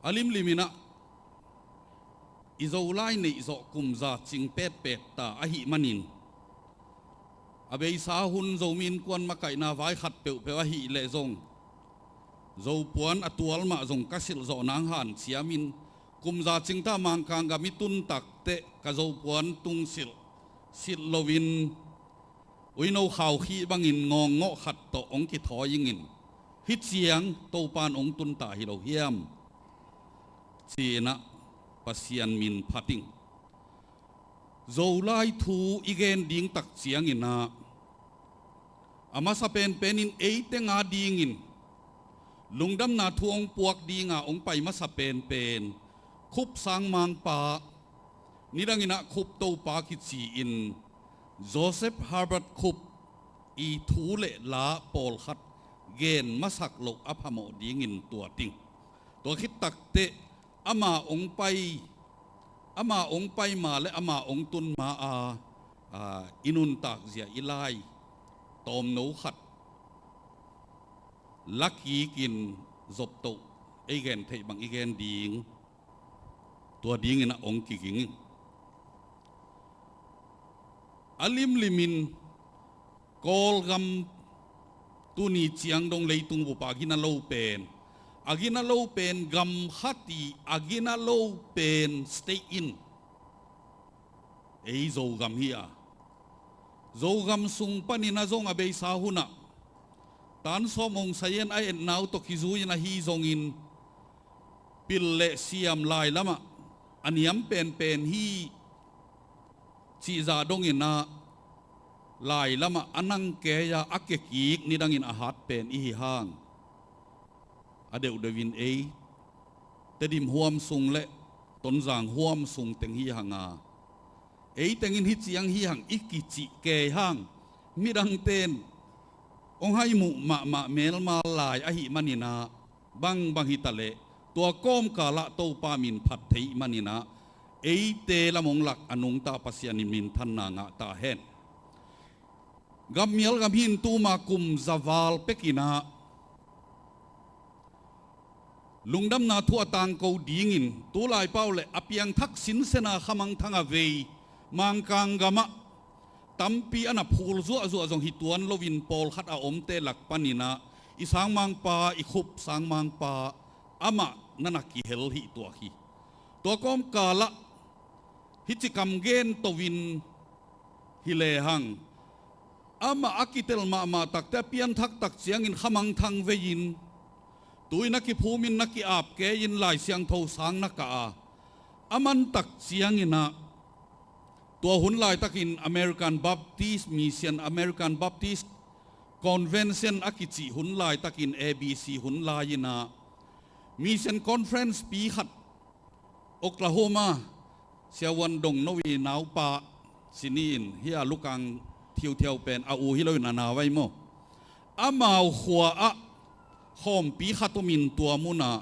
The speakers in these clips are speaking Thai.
alim limina izo lai nei zo kumza ching pet pet ta ahi manin abei sa hun zo min kwan makai na vai khat pe pe ahi le zong zo puan atual ma zong kasil zo nang han siamin kumza ching ta mang kang ga mitun tak te ka zo puan tung sil lovin uino khaw khi bangin ngong ngo khat to ong ki tho yingin hit siang to pan ong tun ta hi lo hiam china pasian min phating zo lai thu igen ding tak chiang ina ama sa pen penin eite nga dingin lungdam na thuong puak dinga ong pai ma sa pen khup sang mang pa nirangina khup to pa ki chi in Joseph Herbert khup i thu le la pol khat gen masak lo aphamo dingin tua ting to khit tak te ama ong pai ma le ama ong tun ma inun tak zia ilai tom no khat lucky kin zop to again thei bang again ding tua ding ina ong ki king alim limin kol gam tuni chiang dong leitung bu pa gina lo pen agina lo pen gam khati agina lo pen stay in ei zo gam hia zo gam sung panina zong abei sa huna tan somong sayen ai nau to kizuina hi zong in pille siam lai lama aniam pen hi chi za dong ina lai lama anang ke ya akekik ni dangin ahat pen i hang adeu devin ei tedim huam sung le ton jang huam sung teng hi hanga ei tengin hi chiang hi hang ikichi ke hang midang ten ong hai mu ma mel ma lai a hi manina bang hi tale tua kom kala to pa min phat thei manina ei te lamong lak anung ta pasianin min than na nga ta hen gamial gamin tu ma kum zawal pekina lungdam na thu atang ko dingin tu lai paule apiang thak sin sena khamang thanga vei mangkang gama tampi ana phul zu azong hituan lovin pol khat a om te lak panina isang mang pa i khup sang mang pa ama nanaki hel hi to hi to kom kala hichikam gen towin hile hang ama akitel ma takte pian thak tak chiang in khamang thang vein tuina ki phumin na ki ap ke in lai siang tho sang na ka aman tak chiang ina to hun lai takin American Baptist Mission American Baptist Convention akichi hun lai takin ABC hun lai ina Mission Conference pi khat Oklahoma siawan dong nowi nau pa sinin hia lukang thiu pen a u hi lo na wai mo amau khwa a khom pi khatomin tua muna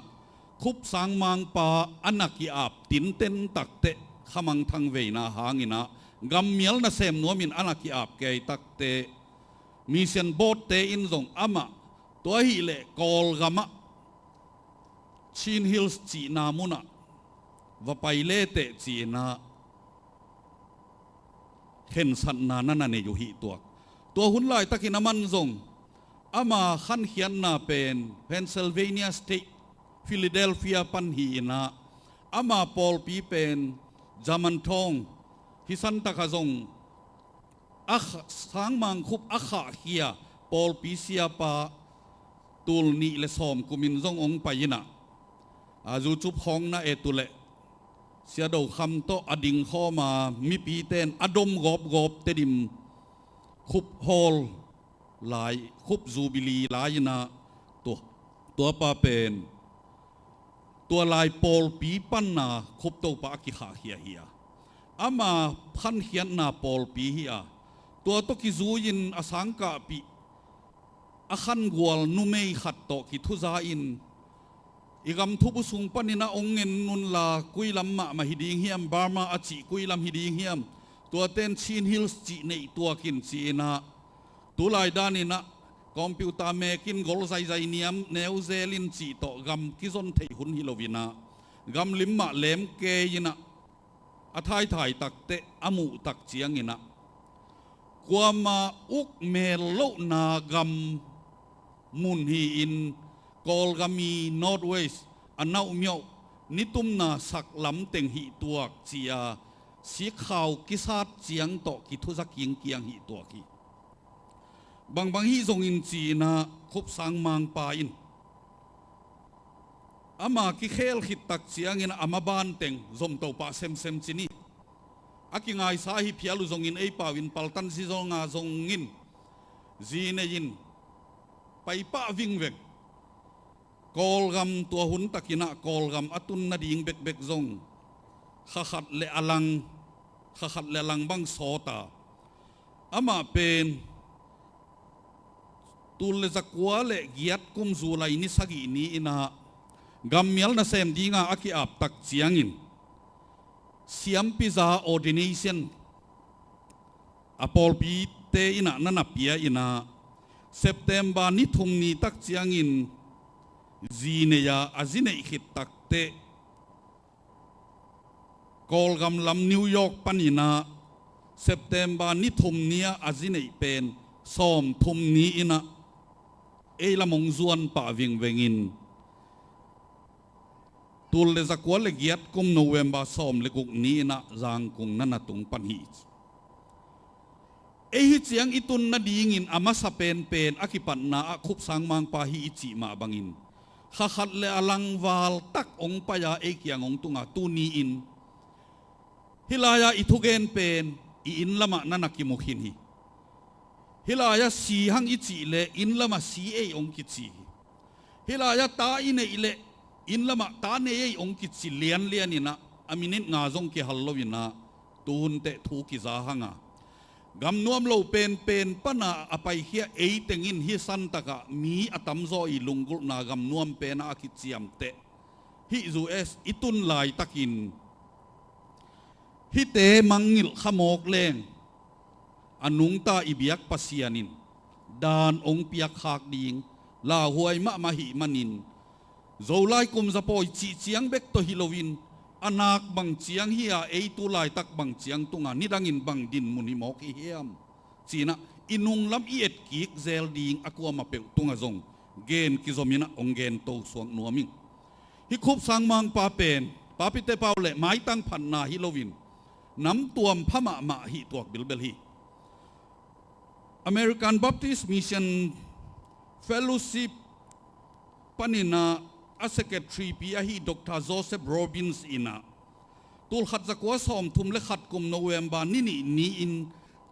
khup sang mang pa anaki ap tin ten takte khamang thang veina hangina gamial na sem nomin anaki ap ke takte mission board te in zong ama to hi le kol gama Chin Hills chi na muna va paile te chi na khen san na ne yu hi tua hun lai takin aman zong ama khan hian na pen Pennsylvania State Philadelphia pan hi na ama Paul pi pen Zaman thong hi san taka zong sang mang khup akha hia Paul pi sia pa tul ni le som kumin zong ong payina azu chup hong na etule sia do kham to ading kho ma mi pi ten adom gop tedim khup hol lai khup zubili lai na to pa pen tua lai pol pi pan na khup to pa ki kha hia ama phan hian na pol pi hia tua to ki zuin asang ka pi akhan gwal numei khat to ki thuza in igam thubu sung panina ongen nun la kuilam ma hiding hiam Burma achi kuilam hiding hiam tua ten Chin Hills chi nei tua kin chi na tulai danina computer mekin gol zai niam New Zealand chi to gam kizon thei hun hilovina กำลิมมาเลมเกยนะอาทายถ่ายตักเตอมูตักเจียงอินะกว่ามาอุกเมลโลนากำมุนฮีอินกอลกามีนอร์ทเวสอันน่าอุเมียวนิตุมนาสักลำเต็งหิตัวเจียสีขาวกิสาดเจียงโตกิทุสักยิงเกียงหิตัวกีบางฮีทรงอินจีนะคบสังมังปาอินอามากิเคลหิตักเจียงอินอามาบานเต็งซมโตปะเซมจินีอากิงายสาหิพิอาลุทรงอินไอปาวินปัลตันซิซงาทรงอินจีเนยินไปปะวิ่งเวงกอลกำตัวหุ่นตะกินะกอลกำอัตุนนาดิงเบกเบกซงขัดเลอลังขัดเลอลังบังโซตาอามาเป็นตุลเลจักวาเลกียดกุมจูไลนิสกินีอินะกำเมียลนาเซมดีงาอากิอับตักเจียงอินเสียมพิซาออร์ดิเนชันอพอลปีเตอินะนันเปียอินะเซปเทมบานิทุมนีตักเจียงอินจีเนียอาจินเอขิดตักเตกอลกำลำนิวยอร์กปนินาเซปเทมบานิทุมเนียอาจินเอเป็นสอมทุมนีอินะเอลมงจวนป่าวิงเวงินตุลเลจักวาเลกียดกุมโนเวมบาสอมเลกุกนีอินะจางกุงนันตุงปันฮีเอฮิเจียงอิตุนนาดีงินอามาสเปนเป็นอากิปันนาคุบสังมังปาฮีอิจิมาบังินขัดเลอลังวาลตักองปยาเอกียงองตุงาตูนีอินฮิลายาอิทุเกนเป็นอินละมานันกิมุขินฮีฮิลายาสีหังอิจิเลอินละมาสีเอองกิจิฮิลายาตาอินเอเลอินละมาตาเนเอองกิจิเลียนนินะอามินินงาจงกิฮัลโลวินะตูนเตทูกิซาหังากำนวมโลเป็นปนาอภัยเฮียเอเตงินฮิสันตะกะมีอตัมโซอีลุงกุนากำนวมเป็นอาคิจิยมเตฮิจูเอสอิตุนลายตะกินฮิเตมังงิลขโมกเลงอนุงตาอิบยักปัสยานินดานองเปียกขากดิงลาหวยมะมหิมันินโซไลกุมสะปอยจีเจียงเบกโตฮิโลวินอนาคบังเจียงเฮียเอตุลายตักบังเจียงตุงานิดังอินบังดินมุนิมอกเฮียมจีนะอินุงลำอีเอ็ดกิกเซลดิงอกัวมาเปตุงาจงเกนกิโซมินะองเกนโตสวงนัวมิงฮิคุบสังมังปาเป็นปาปิเตเปาเลไม้ตั้งพันนาฮิโลวินน้ำตัวมพม่ามาฮิตัวบิลเบลฮีAmerican Baptist Mission Fellowship ปนินาอาเซกทรีปีอาฮีดร. โจเซฟโรบินส์อินะตูลขัดจักวาสอมทุมเลขัดกุมโนเวมบานินีอิน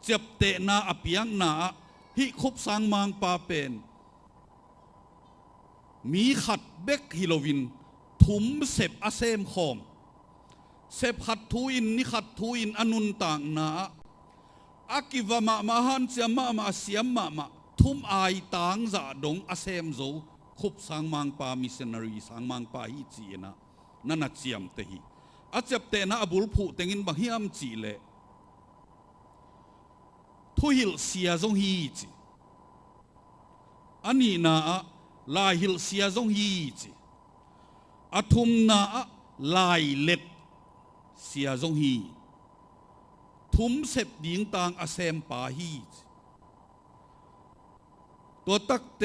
เจ็บเตนาอภิยังนาฮิคุบสังมังปาเป็นมีขัดเบกฮิโลวินทุมเสพอาเซมคอมเสพขัดทูอินนิขัดทูอินอนุนต่างนาอากิวามะมหันเสียมะมาเสียมะทุมไอต่างจะดงอาเซมโจคุบสังมังปามิสเซนารีสังมังปาฮิจีนะนั่นเจียมเตฮีอาเจ็บเตนะอบุลผูเตงินบังฮิอัมจีเลทุหิลเสียจงฮีจีอันนี้นะลายหิลเสียจงฮีจีอาทุมนะลายเล็ดเสียจงฮีทุมเสพดิงต่างอาเซมปาฮีตัวตักเต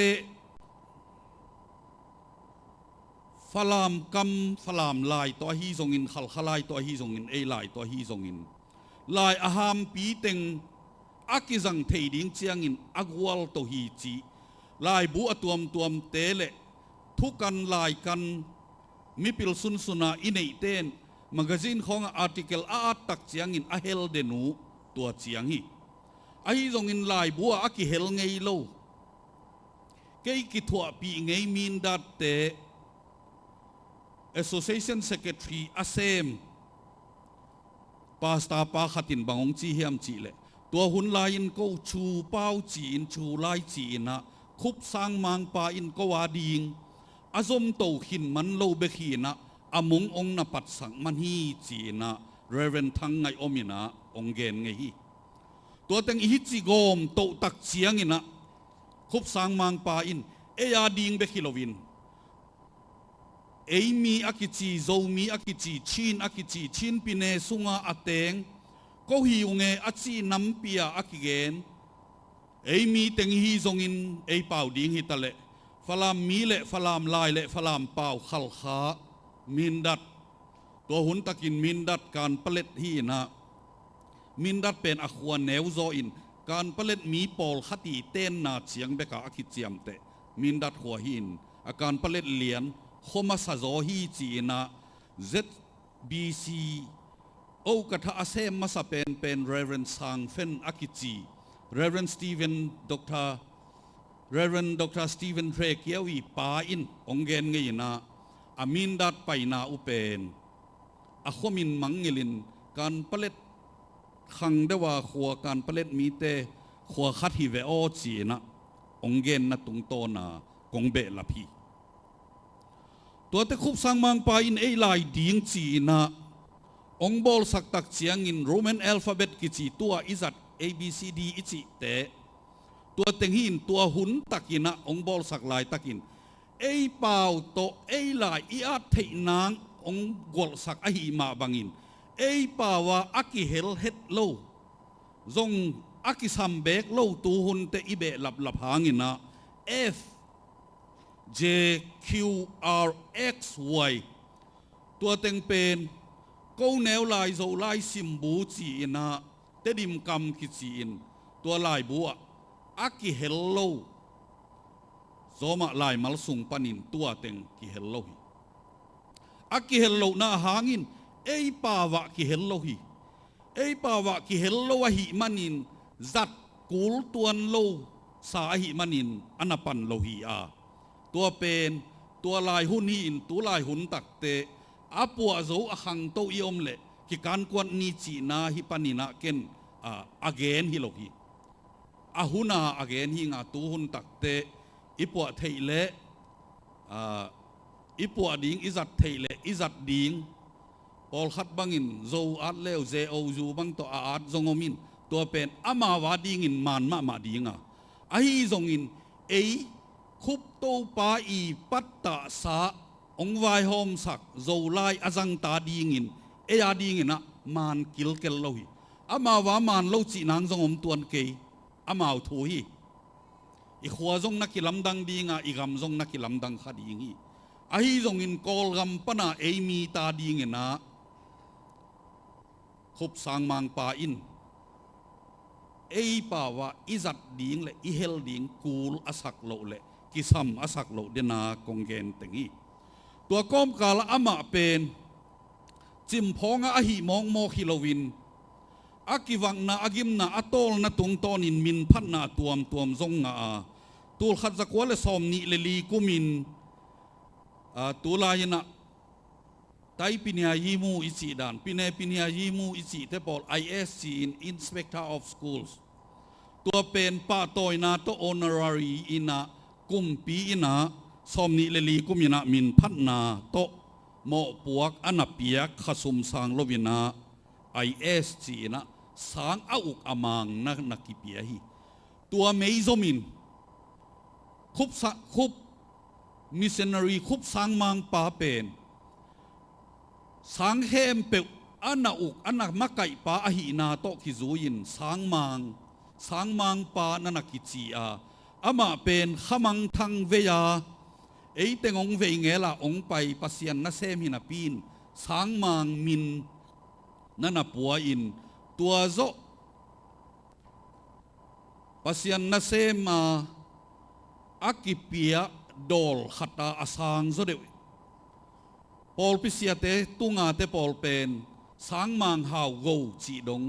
ฟลามกำฟลามลายตัวฮีทรงอินขลขลายตัวฮีทรงอินเอลายตัวฮีทรงอินลายอาหามปีเต็งอากิจังเทดิงเจียงอินอักวลตัวฮีจีลายบัวตัวมเตเลทุกันลายกันมิปิลสุนสุนาอินเอเตนแมกกาซีนของอาร์ติเคิลอาร์ตักเจียงอินอาเฮลเดนูตัวเจียงฮีไอทรงอินลายบัวอากิเฮลไงโลเกยกิทัวปีไงมินดัดเตAssociation Secretary Asem Pasta pa khatin bangong chi hiam chi le tua hun lain ko chu pau chi in chu lai chi na khup sang mang pa in ko wa ding azom to khin man lo be khi na among ong na pat sang man hi chi na Reverend thang ngai omina ong gen ngai hi tua teng hi chi gom to tak chiang ina khup sang mang pa in e ya ding be khilovin mi akichi zo mi akichi chin pine sunga ateng ko hiunge achi nampia akigen mi teng hi zongin pau ding hitale falam mi le falam lai le falam pau khal kha mindatตัวหุ่นตะกินมินดัดการผลิตฮีนะมินดัดเป็นอควานแนวโซอินการผลิตมีปอลขัตีเต้นนาเฉียงเบกาอคิดเจียมเตมินดัดหัวหินอาการผลิตเหรียญโคมาซาโซฮีจีนะ ZBC โอกระทะเซมมาสเป็น Reverend สังเฟนอคิจี Reverend Stephen Dr. Stephen เทรเกียวีปาอินองเกนเงยนะอามินดัดไปนาอุเป็นอาขมินมังเงลินการผลิตขังเดว่าขัวการผลิตมีเตขัวขัดฮิเวโอจีนะองเกนนะตุงโตนากงเบลพีตัวเตคุบสังมังปาอินลายดิงจีนะองบอลสักตักเจียงอินโรมันอัลฟาเบตกิจีตัวอิจัด ABCD อิจิเตตัวเต็งหินตัวหุนตักินะองบอลสักลายตักินเปล่าโตลายอีอาเทนางองกอลสักอหิมาบังอินป่าวว่าอักิเฮลเฮดโลจงอักิซัมเบกโลตูหุนเตอิเบลับหางินะ F J Q R X Y ตัวเต็งเป็นกูแนวลายโซลายซิมบูจีนะเตดิมกำกิจีนตัวลายบัวอักิเฮลโลโซมาลายมัลสุงปันินตัวเต็งกิเฮลโลฮีอักกิเฮลโลน่าหางินป่าวะกิเฮลโลฮีป่าวะกิเฮลโลวะหิมันินจัดกูลตัวนโลสาหิมันินอนาปันโลฮีอาตัวเป็นตัวลายหุนหินตัวลายหุนตักเตอาปัวโซอขังโตอิอมเลกิการกวนนิจีนาฮิปันินะเกนอเกนฮิโลฮีอาหุนาอเกนฮิงาตูหุนตักเตอีปัวเทเลอีปัวดิ้งอิจัดเทเลอิจัดดิ้งปอลขัดบังอินโซอัดเลวเจโอจูบังตัวอาดจงอมินตัวเป็นอามาวาดิ้งอินมันมาดิ้งไอจงอินคุบโตปาอีปัตตาสาองไวโฮมสักโซไลอาจังตาดิ้งอินอาดิ้งอินนะมันกิลเกลโลฮีอามาวามันโลจีนังจงอมตัวนเกยอามาวทูฮีอีขวาจงนักกิลำดังดิ้งอีกำจงนักกิลำดังขัดดิ้งฮีไอจงอินกอลกำปนามีตาดิ้งอินนะคุบสังมังปาอินป่าวว่าอิจัดดิ้งเลอิเฮลดิ้งกูลอาศักโลเลกิซัมอาศักโลเดนากงเกนเต็งอีตัวก้มกาลอามาเป็นจิมพองอาหิมองโมคิโลวินอากิวังนาอากิมนาอัตโตลนาตุงตอนินมินพันนาตัวมทรงงาตัวขัดจักวะเลสอมนิเลลีกุมินตัวลายนะไตปิญญายิมูอิจิดานปิญญายิมูอิจิเทปอล ISC in Inspector of Schools ตัวเป็นป้าตอยนาโต honorary อินะกุมปีอินะสอมนิเลลีกุมินะมินพันนาโตโมปวกอนาเปียกขสุมสังโลวินะ ISC นะสังอาอุกอามังนักกิเปียฮีตัวเมย์โซมินคุบมิสเซนารีคุบสังมังปาเป็นสังเข้มเปอันนาอุกอันนักมักไก่ปาอหินาโตกิจูยินสังมังปานันกิจีอามาเป็นขมังทังเวียเตงองเวงเงล่าองไปปัสยันนาเซมินาปีนสังมังมินนันปัวอินตัวโซปัสยันนาเซมาอากิเปียดอลขัตาอาสังโซเดวปอลพิเศษเตตุงาเตปอลเป็นสังมังฮาวโกจีดง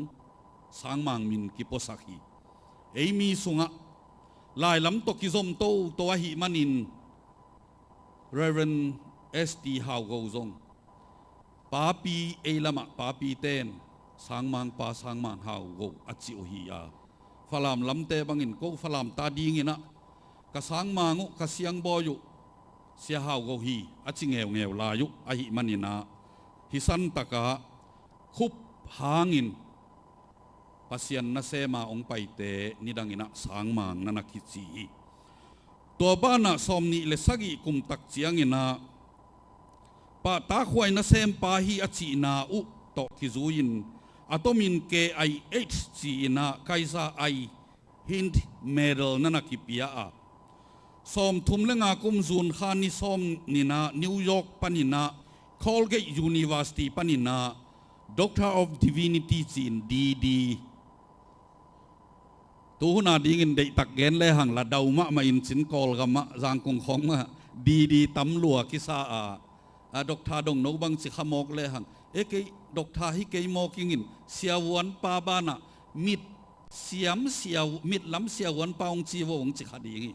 สังมังมินกิปอสักฮีมีสุงะลายลำตกิซอมโตตัวหิมันิน Reverend S.T. ฮาวโกซงปาปีลามะปาปีเตนสังมังปาสังมังฮาวโกอจิโอฮีอาฟลามลำเตบังอินโกฟลามตาดีงินะกสังมังุกเสียงบอยุเสียหาวโกฮีอจิเงวลายุอหิมันินาฮิสันตะกะคุบหางินปัสยันนาเซมาองไปเตนิดังอินะสังมังนันกิจีตัวบ้านสอมนิเลสกิกุมตักเจียงอินะ ปะตาควายนะเซมปาฮีอจีนาอุตอกิจูอินอะตอมินเกไอเอชจีนาไคซาไอฮินด์เมดัลนั่นกิปิยาสอมทุมเลงากุมจูนขานิสอมนินานิวยอร์กปานินาคอลเกตยูนิเวอร์ซิตี้ปานินา Doctor of Divinity จีนดีตัวน่าดิ้งได้ตักเกนเลยหังละดาวมะมาอินสินกอลกับมะจางคงของมาดีตำลัวกิซาดอกทาดงนกบังสิขมอกเลยหังเอ้ยดอกทาฮิเกยมอกิงินเสียวันปาบานะมิดเสียมเสียวมิดล้ำเสียวันปาองจีวงจิขดีงี้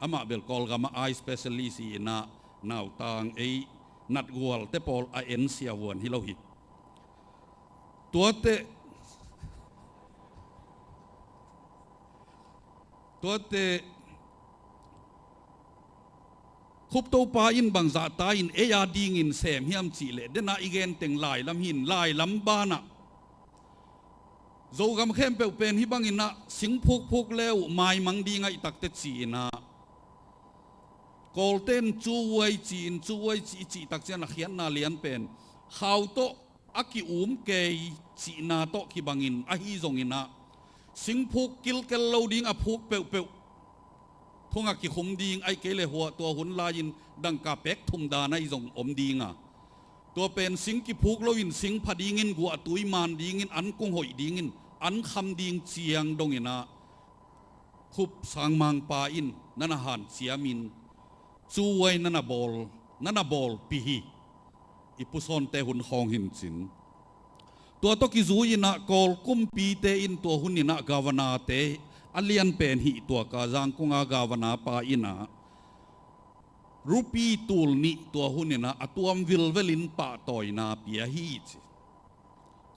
อามาเบลกอลกับมาไอสเปเชียลิสีน่ะนาวตางนัดกวลเตปอลไอเอ็นเสียวันฮิโลหิตัวเตคุบตัวปาอินบังซาตาอินเอียดิ้งอินเซมฮิมจีเลเดน่าอีเกนเต็งลายลำหินลายลำบานะโจกำเข้มเปลวเป็นฮิบังอินนะสิงพุกเลวไม่มังดีไงตักเตจีนะกอลเทนจูไวจีตักเจนักเขียนนาเลียนเป็นข่าวโตอากิเกยจีนาโตคิบังอินอาฮิจงอินนะสิงพุกกิลเกลโลดิ้งอพุกเปลวทุ่งอากิคุมดิ้งไอเกลหัวตัวหุ่นลายินดังกาเป็กทุมดาในจงอมดิ้งตัวเป็นสิงกิพุกโลวินสิงพดิ้งินกัวตุยมันดิ้งินอันกุ้งหอยดิ้งินอันคำดิ้งเชียงดงอินะคุบสังมังปาอินนันหันเสียมินจูไว้นันบอลปีฮีอิปุซอนเตหุ่นคองหินสินตัวตกิจูอินะกอลกุมปีเตอินตัวหุ่นอินะกาวนาเตอเลียนเป็นหิตัวกาจังกุงอากาวนาปาอินะรูปีตูลนิตัวหุ่นอินะอตัวมวิลเวลินปะตอยนาเปียฮี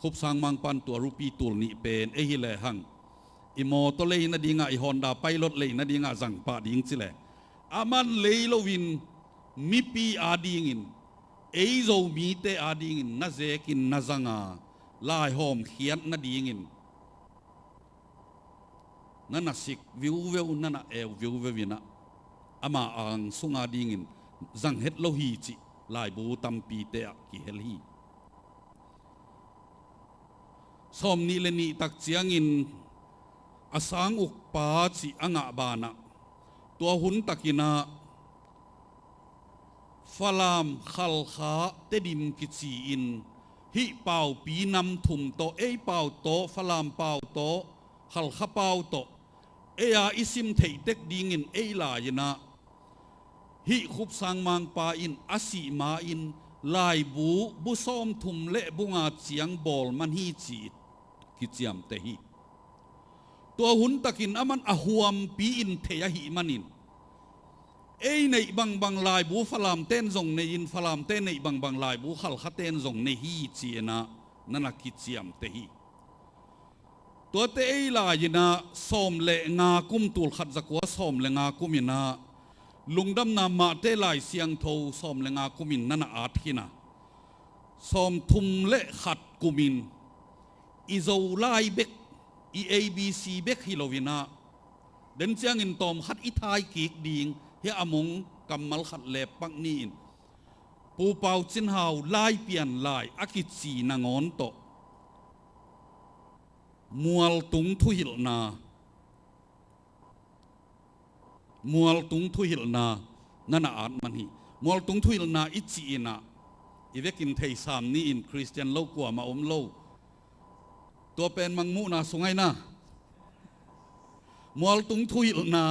คุบสังมังปันตัวรูปีตูลนิเป็นเอฮิเลหังอิโมโตเลยนาดีงาอิฮอนดาไปรถเลยนาดีงาจังปะดิ้งสิเลอามันเลยโลวินมิปีอาดิ้งินเอโซมีเตอาดิ้งินนาเซกินนาจังาลายหอมเขียนนาดิ้งินนั่นน่ะสิกวิวนั่นน่ะวิววินะอามาอังสุงอาดิ้งินจังเฮ็ดโลฮีจิลายบูตัมปีเตะกิเฮลีสมนิเลนีตักเจียงินอาสังอุกปาจิอ่างะบานะตัวหุ่นตะกินาฟลามขัลขาเตดิมกิจีอินฮิเป่าปีนำถุมโตเป่าโตฟลามเป่าโตขัลขาเป่าโตอิซิมเทเต็กดิ้งินลายนะฮิคุบสังมังปาอินอาศิมาอินลายบุซ้อมถุมเละบุงอาเจียงบอลมันฮีจีกิจยมเตหิตัวหุ่นตะกินอามันอหวมปีอินเทียหิมันินในบางลายบูฟลามเต้นส่งในอินฟลามเต้นในบางลายบูขัลขัดเต้นส่งในฮีจีนะนั่นนักกิจยมเตหิตัวเตยลายนะสมเลงากุมตูลขัดจักวสมเลงากุมินะลุงดำนามาเตลายเสียงโทสมเลงากุมินนั่นอาทินะสมทุมเลขัดกุมินอิโซไลเบกABC เบกฮิโลวินาเดินเจียงอินตอมขัดอิทายกีกดิงเฮอมงกำมัลขัดเล็บปักนีนปูเป่าจินหาวไล่เปลี่ยนไล่อากิจีนางอนโตมัวลตุงทุหิลนานั่นอาจมันฮีมัวลตุงทุหิลนาอิจีนะอีเวกินเทยสามนี่อินคริสเตียนโลกัวมาอมโลตัวเป็นมังมุนาสงไงนะมัวลตุงทุหิลนา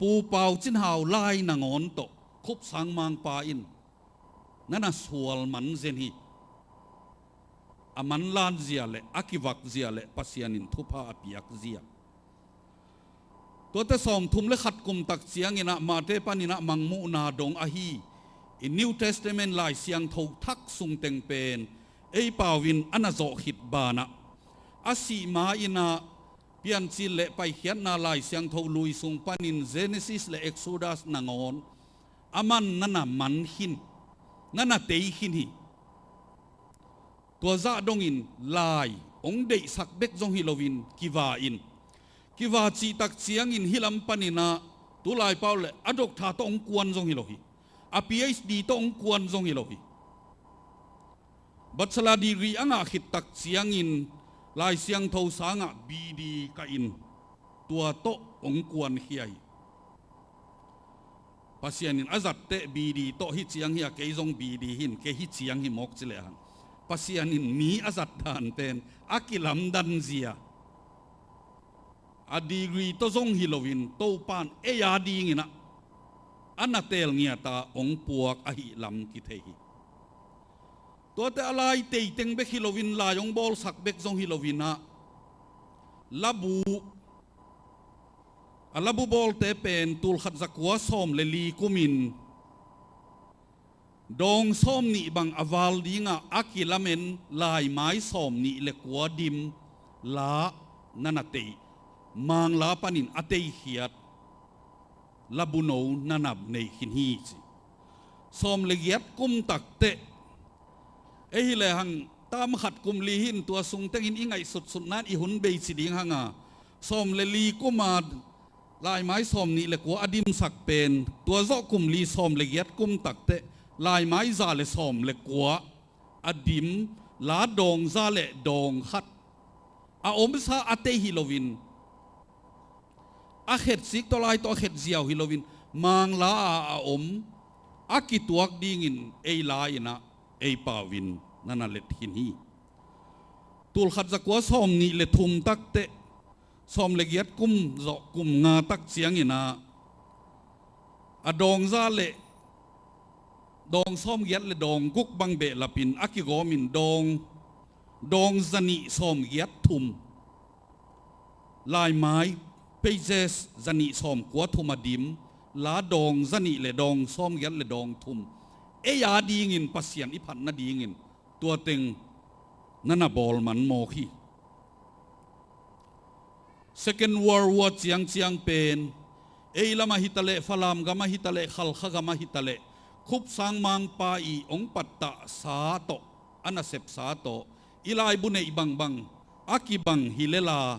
ปูเป่าจินหาวไล่นางอนโตคุบสังมังปาอินนั่นน่ะสวลมันเซนฮีอามันลานเสียเลยอากิวักเสียเลยปัสยานินทุพาอภิยักเสียตัวแต่สอมทุมเลขัดกุมตักเสียงอินะมาเตปานินะมังมุนาดงอาฮีอินนิวเทสเตเมนต์ลายเสียงทกทักสุงเต็งเป็นปาวินอันโจหิตบานะอาศิมาอินะเปียนจิเลไปเขียนนาลายเสียงทกลุยสุงปานินเจเนซิสและเอ็กโซดัสนางอนอามันนั่นน่ะมันหินนั่นน่ะเตยหินฮีตัวซาดงอินลายองเดยสักเบกจงฮิโลวินกิวาจีตักเสียงอินฮิลัมปานินาตัวลายเปล่าเลยอดกท่าต้องกวนจงฮิโลฮี a PhD to ong kuan zong hilohi bachelor degree anga khit tak siangin lai siang tho sanga BD ka in tua to ong kuan hiai pasianin azat te BD to hi chiang hi ke zong BD hin ke hi chiang hi mok chile han pasianin mi azat dan ten akilam dan zia a degree to zong hilowin to pan e ya ding ina anatel ngia ta ong puak a hi lam ki thei to te alai te teng be hilowin la yong bol sak bek zong hilowina labu alabu bol te pen tul khat zakwa som le li kumin dong som ni bang aval dinga akilamen lai mai som ni le kwa dim la nanate mang la panin atei hiat labuno nanab nei hin hi chi som le giat kum tak te e hi le hang tam khat kum li hin tua sung tengin ingai sut sut nan i hun be chi ding hanga som le li kuma lai mai som ni le kwa adim sak pen tua zo kum li som le giat kum tak te lai mai za le som le kwa adim la dong za le dong khat a om sa ate hilovin a khet sik to lai to khet ziaw hilovin mang la a om a ki tuak dingin ei lai na ei pawin nana let hin hi tul khat za kwa som ni le thum tak te som le giat kum zo kum nga tak chiang ina a dong za le dong som giat le dong guk bang be lapin aki gomin dong zani som giat thum lai mai pages zani som kwa thum adim la dong zani le dong som giat le dong thum e ya dingin pasian i phan na dingin tua teng nana bol man mo khi Second World War chiang pen ei lama hitale falam gama hitale khal kha gama hitale khup sang mang pa i ong patta sa to anasep sa to ilai bune ibang bang akibang hilela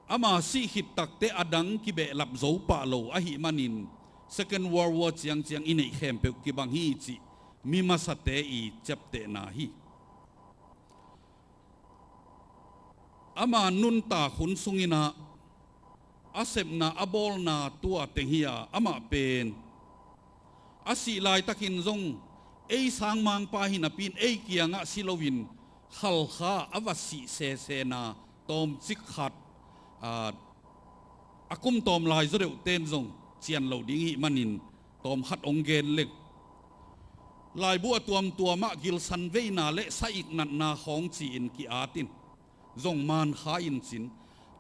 ama si hit tak te adang ki be lap zo pa lo a hi manin Second World War chiang inei khem pe ki bang hi chi mi masate i chapte na hi ama nun ta khun sungina asep na abol na tua tenghia ama pen asi lai takin zong ei sang mang pa hina pin ei kianga silowin khal kha awasi se na tom chik khat akum tom lai zreu ten zong chian lo ding hi manin tom khat ong gen lek lai bu atuam tuama gil san veina le saik nat na khong chi in ki atin zong man kha in sin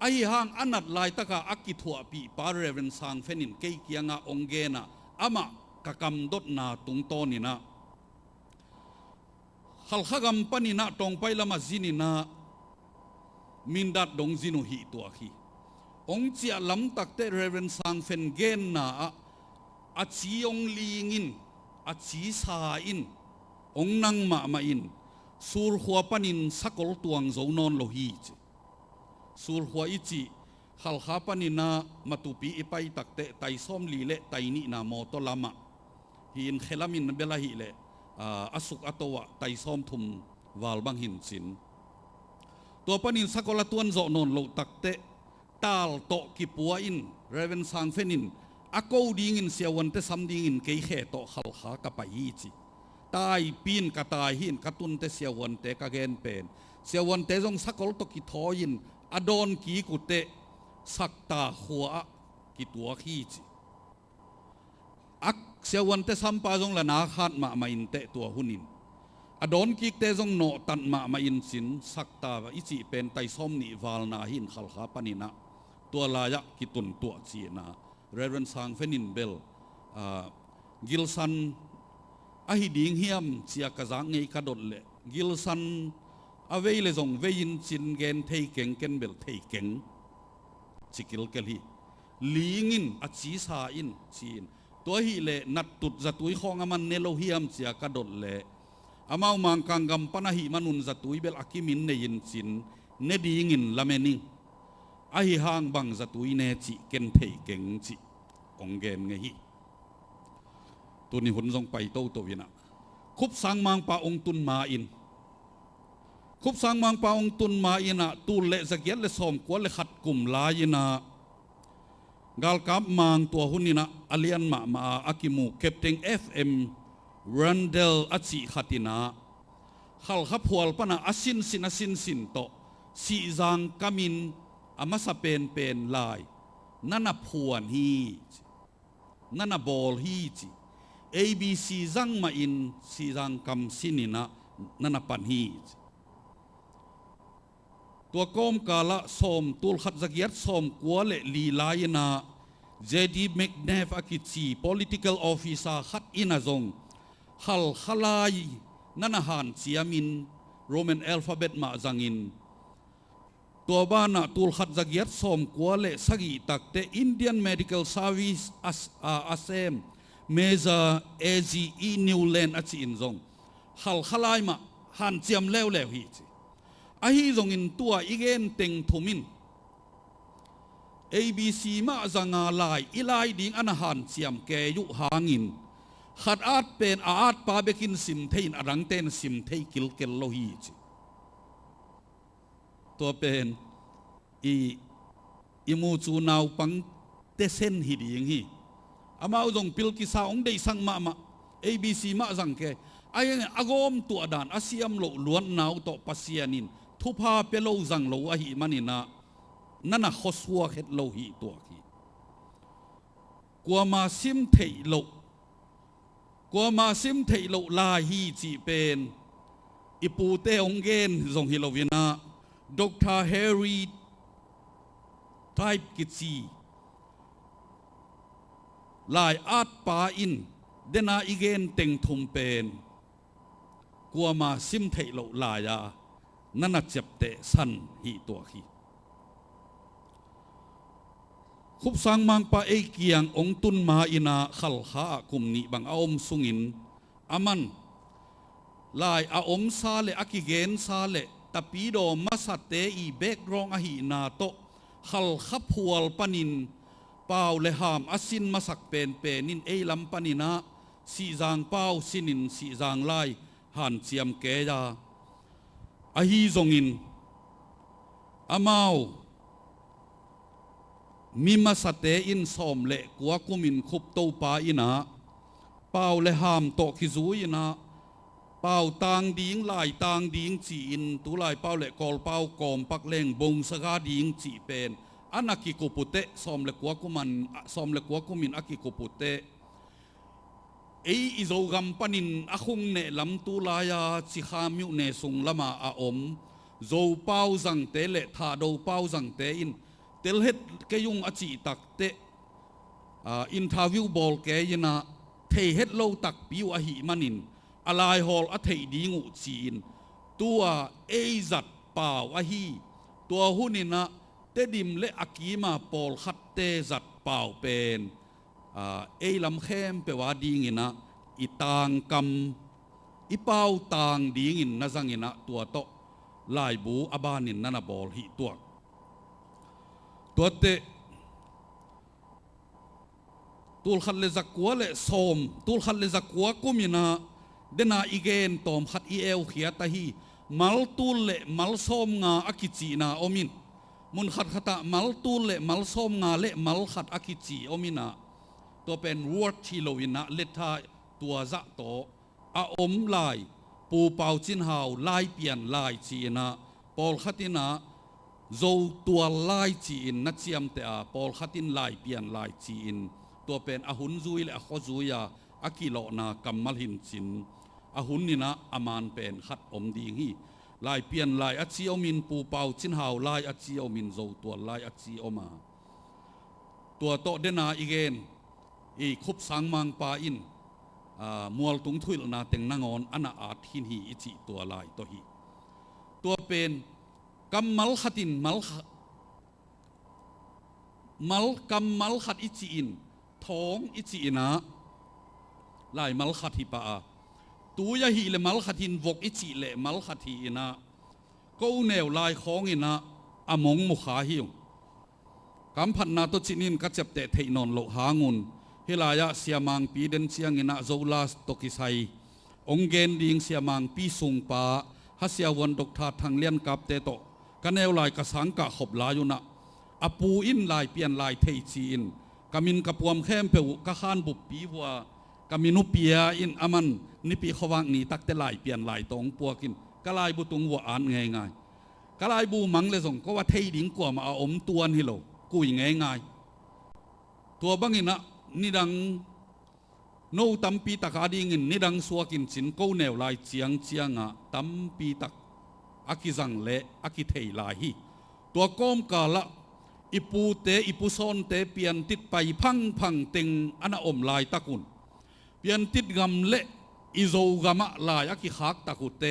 ai hang anat lai taka akki thua pi pa reverend sang fenin ke kianga ong gena ama kakam dot na tung to ni na khal khagam pani na tong pai lama zini na mindat dong zinu hi to khi ong chia lam takte reverend sang fen gen na a chi ong lingin a chi sa in ong nang ma in sur khwa panin sakol tuang zo non lo hi sur khwa ichi khal kha panina matupi ipai takte tai som li le tai ni na mo to lama hin khelamin bela hi le asuk atowa tai som thum wal bang hin sin to panin sakola tuan zo non lo takte tal to ki puwa in reven sang fenin ako ding in siawan te sam ding in ke khe to khal kha ka pai hi chi tai pin ka tai hin katun te siawan te ka gen pen siawan te jong sakol to ki thoin adon ki ku te sakta khua ki tua khi chi ak siawan te sampa jong la na khat ma in te tua hunin adon ki te jong no tan ma in sin sakta wa ichi pen tai som ni wal na hin khal kha panina tua la ya ki tun tua chi na reverend sang fenin bel gilsan ahi ding hiam chia ka jang ngei ka dot le gilsan avei le jong vein chin gen thei keng ken bel thei keng chikil kali lingin a chi sa in chin to hi le nat tut zatui khong aman nelo hiam chia ka dot le amau mang kangam panahi manun zatui bel akimin nein chin ne dingin lamening ahi hang bang zatui ne chi ken thei keng chi ong gen nge hi ตัวนี้หุ่นทรงไปโตตัววินะคุบสังมังปาองตุนมาอินคุบสังมังปาองตุนมาอินะตูเละสเกียเลสอมกวเลขัดกลุ่มลายนะกาลกับมังตัวหุ่นนี่นะอเลียนมาอากิมูเคปเต็ง FM รันเดลอัจิขัตินะขัลขับหัวปนะอาสินสินโตสีจังกามินอามาสเป็นลายนั่นน่ะพวนฮีนั่นน่ะบอลฮีจี ABC จังมาอินสีจังกำสินินะนั่นน่ะปันฮีตัวกอมกาละสมตุลขัดจักยัดสมกัวเลลีลายนะ JD McNabb อากิจี political officer ขัดอินาจงขัลขลายนั่นน่ะหันเสียมิน Roman alphabet มาจังอินตัวบ้านตูลขัดจักยัดสมกัวเลสกีตักเต Indian Medical Service อาเซมเมซาAGE New Land อาจินจงขัลขลายมาหันเจียมเลวฮีอาฮีจงอินตัวอีเกนเต็งทุมิน ABC มาจังอาลายอีลายดิ่งอันหันเจียมแกยุหางินขัดอาจเป็นอาจปาเบกินสิมเทนอรังเตนสิมเทกิลเกลโลฮีตัวเป็นอีมูจูนาวปังเตเซนฮิดีงฮีอามาอุจงพิลกิสาองได้สังมา ABC มาจังแกไอ้เนี่ยอากอมตัวด่านอาเซียมโลล้วนนาวต่อปัสยานินทุพาเปโลจังโลอหิมันนะนั่นน่ะขสวกเฮตโลหิตัวขี้กัวมาซิมเทโลลาฮีจีเป็นอิปูเตองเกนจงฮิโลวินาดรแฮร์รี่ไทป์กิจีลายอาดปาอินเดนาอีเกนเต็งทุมเป็นกัวมาซิมเทโลลายานั่นน่ะเจ็บเตะสันฮีตัวขี้คุบสังมังปะเอเกียงองตุนมาอินาขัลขาคุมนิบังอาอมสุงินอามันลายอาอมซาเลอากิเกนซาเลตะปีโดมาสัตเตอีเบกรองอหินาโตขัลขับหัวปนินเปาเลหามอาสินมาสักเป็นนินเอลัมปนินาสีจางเปาสินินสีจางลายหันเจียมเกยาอหิจงอินอามามีมาสเตอินสอมเละกัวกุมินคุบโตปาอินาเปาเลหามโตคิซูอินาเปาต่างดิ้งลายต่างดิ้งจีอินตุลายเปาเละกอลเปากอมปักเลงบงสกาดิ้งจีเป็นอันนักกิโกปุเตสอมเละกัวกุมันสอมเละกัวกุมินอักกิโกปุเตอิโซกัมปนินอคุงเนลำตุลายาจิขามิวเนสุงละมาอาอมโจเปาจังเตเละทาโดเปาจังเตอินเตลเฮดเกยุงอจิตักเตอินทาวิวบอลเกยนะเทเฮดโลตักปิวอหิมันินอะไรฮอลอเทดีงูจีนตัวเอจัดป่าวอหิตัวหุนินะเตดิมเลอากีมาปอลขัดเตจัดป่าวเป็นเอลำเข้มเปว่าดีงินะอีตางกำอีเป้าตางดีงินนะจังงินะตัวโตลายบูอบานินนั่นบอลหิตัวเตตูลขัดเลจักกัวเลสอมตูลขัดเลจักกัวกุมินาเดนาอีเกนตอมขัดอีเอลเขียตาฮีมัลตูลเลมัลสอมงาอากิจีนาอมินมุนขัดขตามัลตูลเลมัลสอมงาเลมัลขัดอากิจีอมินาตัวเป็นวอร์ชิโลวินะเลทาตัวจะโตอาอมลายปูเปาจินหาวลายเปลี่ยนลายจีนาปอลขัดินาโจตัวลายจีนนัดเชียมแต่ปอลขัดินลายเปลี่ยนลายจีนตัวเป็นอาหุนซุยและข้อซุยาอากิโลนากัมมัลหินจินอาหุนนี่นะอามันเป็นขัดอมดีฮีลายเปลี่ยนลายอัจฉีอมินปูเปาจินหาวลายอัจฉีอมินโจตัวลายอัจฉีอมาตัวโตเดนาอีเกนอีคุบสังมังปาอินมัวตุงทุยลนาเต็งนางอนอันอาจหินฮีอิจิตัวลายตัวฮีตัวเป็นกัมมัลขัดินกัมมัลขัดอิจิอินท้องอิจิอินะลายมัลขัดฮิปะตัวยาฮีเลมัลขัดินวกอิจิเลมัลขัดฮีอินะก็แนวลายของอินะอมงมุขาฮิวกัมพันนาตุจินินกัจเจบเตะเทนอนโลหางุน เฮลายะเสียมังปีเดนเชียงอินะโซลาสตกิไซองเกนดิงเสียมังปีสุงปาฮัสเซียวันดกทาทางเลียนกับเตโตกันเอวลายกสังกะขบลายุนะอปูอินลายเปลี่ยนลายเทจีนกามินกะปวมเข้มเปวกะขานบุบปีวัวกามินุเปียอินอามันนิปีขวังนี่ตักเตลายเปลี่ยนลายตองปัวกินกะลายบุตุงวัวอ่านง่ายง่ายกะลายบูมังเลยส่งก็ว่าเทดิงกว่ามาเอาอมตัวนี่โลกุยง่ายง่ายตัวบังอินะนี่ดังโนตัมปีตักอาดิงินนี่ดังสวกินสินกูแนวลายเจียงเจียงอ่ะตัมปีตักอากิจังเละอากิเทลายฮีตัวก้มกาละอิปูเตอิปูซอนเตเปลี่ยนติดไปพังพังเต็งอันอมลายตะกุนเปลี่ยนติดกำเละอิโซกามะลายอากิขักตะกุเต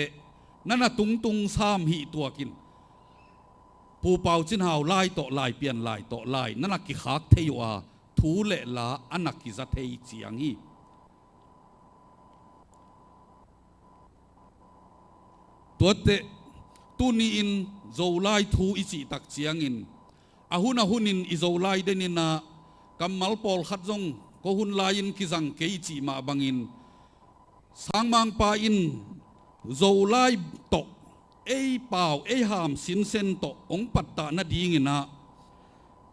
นั่นน่ะตุงตุงซามหีตัวกินปูเป่าจินหาวลายโตลายเปลี่ยนลายโตลายนั่นน่ะกิขักเทยวาทูเละลาอันนักกิจัดเทยเจียงฮีตัวเตตุนีอินโจไลทูอิจิตักเจียงอินอาหุนอินอิโจไลเดนินากำมัลปอลขัดจงก็หุนลายินกิจังเกจิมาบังอินสังมังปาอินโจไลโตเอเป่าเอหามสินเซนโตองปัตตานาดีงินะ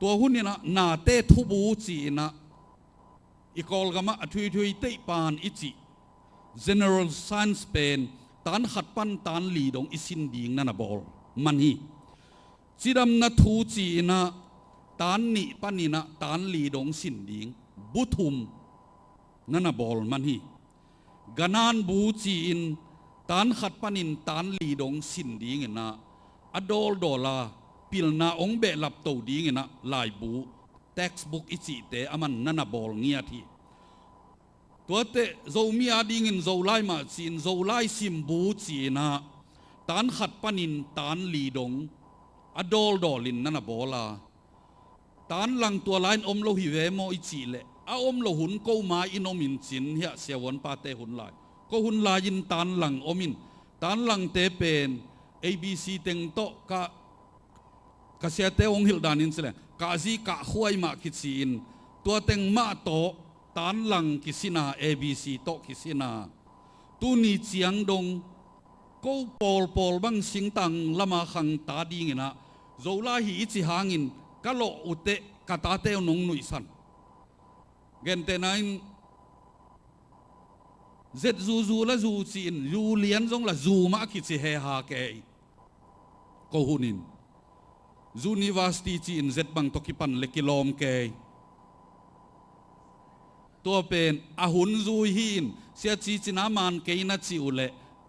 ตัวหุนนี่นะนาเตทุบูจีนะอีกอลกามะทุยเตปานอิจิ General Science Penตานขัดปั้นตานลีดงอิสินดิงนั่นนะบอลมันฮีจีดำนัทูจีนะตานนี่ปันนี่นะตานลีดงสินดิงบุทุมนั่นนะบอลมันฮีกานานบูจีนตานขัดปันินตานลีดงสินดิงนะอดอลดอลาปิลนาองเบลับโตดิงนะลายบูเท็กซ์บุ๊กอิจิเตอามันนั่นนะบอลเงียทีตัวเตะโจมีอาดิงินโจไลมาจีนโจไลซิมบูจีนะตานขัดปันินตานลีดงอดอลดอลินนั่นนะบอลาตานหลังตัวไลน์อมโลหิเวโมอิจิเลอาอมโลหุนโกมาอินอมินจินเฮียเสียวันปาเตหุนไลก็หุนลายินตานหลังอมินตานหลังเตเป็น ABC เต็งโตกะเสียเตองฮิลดานินเสลกะซีกะขวยมาคิดซีนตัวเต็งมาโตตานหลังกิสินา ABC โตกิสินาตูนีเจียงดงก็ปอลบังสิงตังละมาขังตาดีงินะโจลาฮีอิจิหางินกะโลอุเตกะตาเตวนงนุยสันเกนเตนัยเจ็ดจูละจูจีนจูเลียนจงละจูมาคิดสิเฮฮาเกยก็หุนินจูนิวาสตีจีนเจ็ดบังตกิปันเล็กิลอมเกยตัวเป็นอาหุนจูหินเสียจีจินามันเกยนัดจิอุเล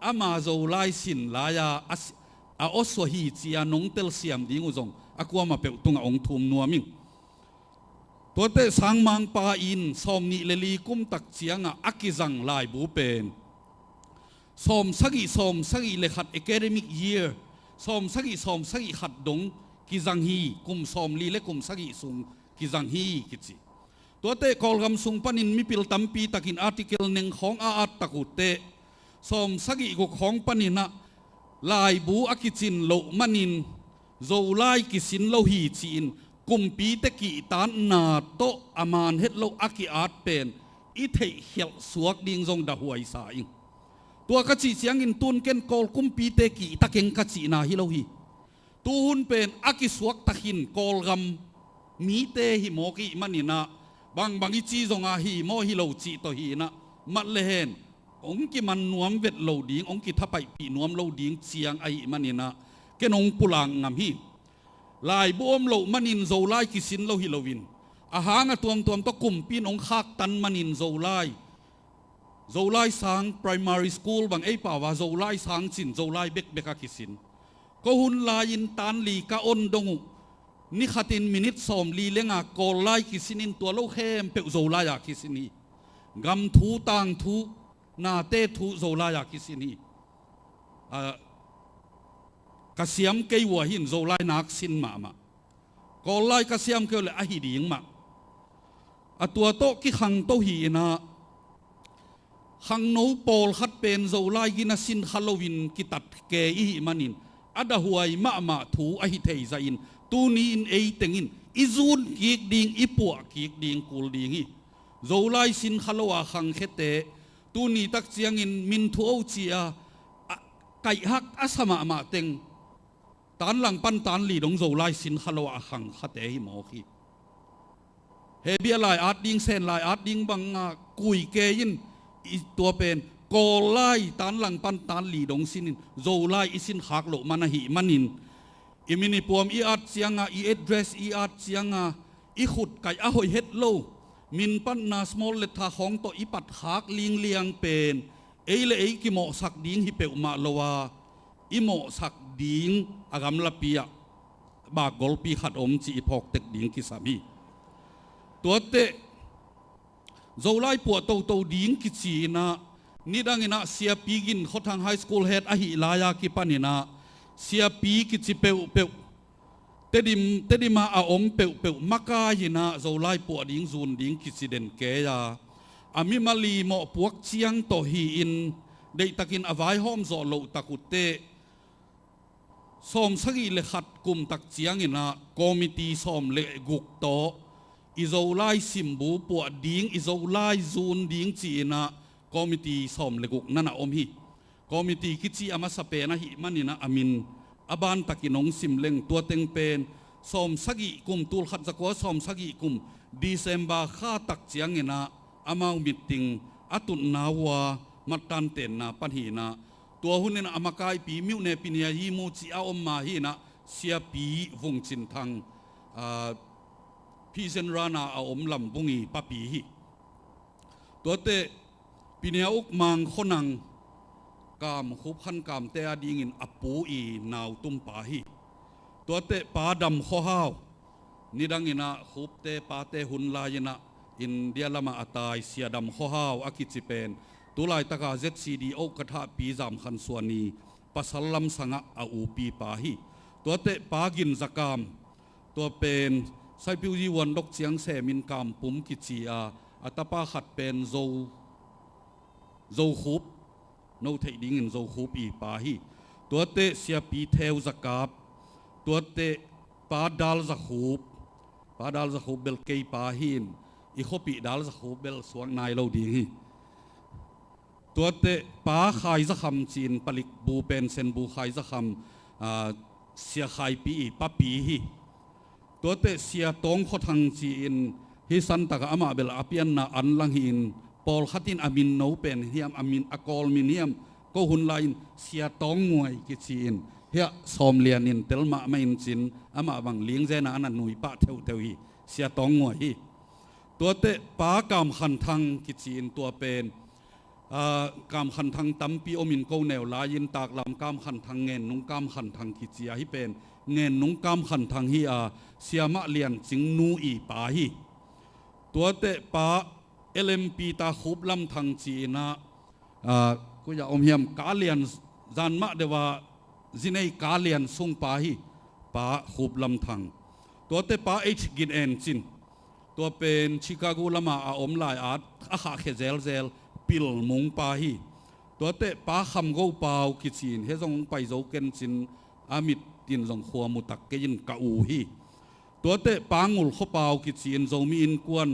อามาโจไลสินลายาอาอสวฮีจียานงเตลเซียมดิงอุจงอากวามาเปตุงองทุมนัวมิงตัวเตสังมังปาอินสอมนิเลลีกุมตักเจียงอากิจังลายบูเป็นสอมสักิเลขัด academic year สอมสักิขัดดงกิจังฮีกุมสอมลีเลกุมสักิสุงกิจังฮีกิจิตัวเตกอลกำสุงปันินมิปิลตัมปีตักินอาร์ติเคิลหนึ่งของอาตะกุเตสอมสักิกุของปันินะลายบูอากิจินโลมันินโจไลกิสินโลฮีจีนกุมปีตะกีตานนาโตอามานเฮ็ดโลอากิอาร์ตเป็นอิเทเหียสวกดิ่งจงดาหวยสาอิงตัวกะจิเสียงอินตุนเกนกอลกุมปีเตกีตะเกงกะจินาฮิโลฮีตูหุนเป็นอากิสวกตะหินกอลกำมีเตหิโมกิมันนี่นะบางอิจีจงอาฮีโมฮิโลจิโตฮีนะมัดเลเฮนองกิมันนวมเวทโลดิ่งองกิทับไปปีนวมโลดิ่งเสียงไอมันนี่นะเกนองปุลังงามฮีลายบวมโลมันินโจไลกิสินโลฮิโลวินอาหารตัวตะกุมปีนองคักตันมันินโจไลสัง primary school บางไอป่าวว่าโจไลสังจินโจไลเบกกิสินก็หุนลายินตันลีกาอนดงนิขัดินมินิตสอมลีเลงากอไลกิสินินตัวโลเข้มเปโจไลกิสินีกำทูตังทูนาเตทูโจไลกิสินีกษยมเกยวัวหินโจไลนักสินมาก็ไลกษยมเกยเลยอหิดิงมาตัวโตกิขังโตหีนะขังโนปอลขัดเป็นโจไลกินสินฮาโลวินกิตัดเกยหิมันินอดาหวยมาถูอหิเทยใจอินตูนีอินเอเตงินอิจูนกีกดิงอิปัวกีกดิงกูลดิงฮี zo lai sin khalowa khang khete tu ni tak chiang in min thu au chia kai hak asama ma teng tan lang pan tan li dong zo lai sin khalowa khang khate hi mo khi he bia lai at ding sen lai at ding bang kui ke yin tua pen ko lai tan lang pan tan li dong sin zo lai isin khak lo manahi manin imini puam i at chianga i address i at chianga i khut kai a hoi het lo min pan na small le tha khong to i pat khak ling liang pen eile ei ki mo sak ding hi pe ma lowa i mo sak ding agam la pia ba gol pi khat om chi phok tek ding ki sami tua te zo lai pu to ding ki chi na ni dang ina sia pigin khothang high school head a hi laya ki panina sia pi ki chi pe tedim a om pe maka hina zo lai pu ding zun ding ki chi den ke ya ami mali mo puak chiang to hi in dei takin avai hom zo lo takute som sagi le khat kum tak chiang ina committee som le guk to izo lai simbu pu ding izo lai zun ding chi na committee som le guk nana om hi committee ki chi ama sape na hi manina amin aban takinong simleng tua teng pen som sagi kum tul khat zakwa som sagi kum December kha tak chiang ina amau meeting atun nawa matan ten na panhi na tua hunin amakai pi miu ne pinia hi mu chi a om ma hi na sia pi vung chin thang pi sen rana a om lam bungi papi hi tua te pinia uk mang khonang kam khup khan kam te ading in apu i naw tum pa hi tua te pa dam kho haw nidang ina khup te pa te hun la ina in dia lama atai sia dam kho haw akichipen tulai taka ZCD o katha pi jam khan suani pasalam sanga a upi pa hi tua te pa gin zakam tua pen sai piu ji wan dok chiang se min kam pum ki chi a atapa khat pen zo khup no thei ding in zo khup i pa hi tua te sia pi theo zakap tua te pa dal za khup bel kei pa hin i khopi dal za khup bel suang nai lo ding hi tua te pa khai za kham chin palik bu pen sen bu khai za kham sia khai pi i pa pi hi tua te sia tong kho thang chi in hi san taka ama bel apian na an lang hin Paul khatin amin no pen hiam amin akol min hiam ko hun lain sia tong ngoi ki chin hia som lian in telma main chin ama bang ling zena anan nui pa theu hi sia tong ngoi hi tua te pa kam khan thang ki chin tua pen kam khan thang tampi omin ko neu lain tak lam kam khan thang ngen nung kam khan thang ki chia hi pen ngen nung kam khan thang hi siama lian ching nu i pa hi tua te pa LMP ta khub lam thang chi na ku ya om hiam ka lian zan ma dewa zinei ka lian sung pa hi pa khub lam thang to te pa h gin en chin to pen Chicago lama a om lai at a kha khe zel pil mung pa hi to te pa kham go pau ki chin he jong pai zo ken chin amit tin jong khua mu tak ke yin ka u hi to te pa ngul kho pau ki chin zo mi in kwan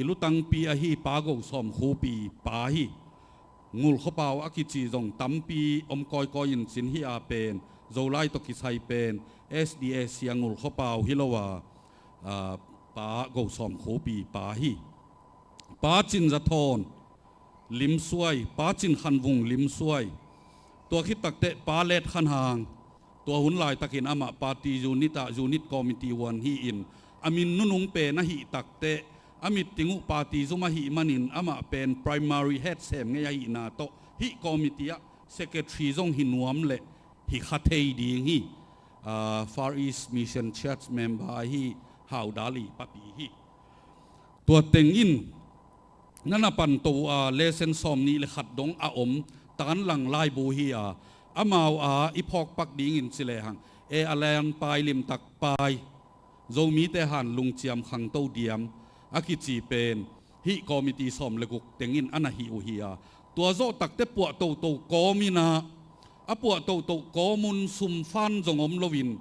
ilutang pi a hi pa go som khu pi pa hi ngul kho paw akichi jong tampi om koi in sin hi a pen zo lai to ki sai pen SDS siang ngul kho paw hilowa pa go som khu pi pa hi pa chin za thon lim suai pa chin khan vung lim suai to khit tak te pa let khan hang to hun lai takin ama party unit committee one hi in amin nunung pe na hi tak te amit tingu party zuma hi manin ama pen primary head sem nge hi na to hi committee secretary zong hi nuam le hi khathei ding hi Far East Mission Church member hi hau dali papi hi tua teng in nana pan to lesson som ni le khat dong a om tan lang lai bu hi amau ipok pak ding in chile hang alan pai lim tak pai zo mi te han lung chiam khang to diam akichi pen hi committee som leguk tengin anahi uhia tua zo takte pu to komina apua to komun sum fan jongom lovin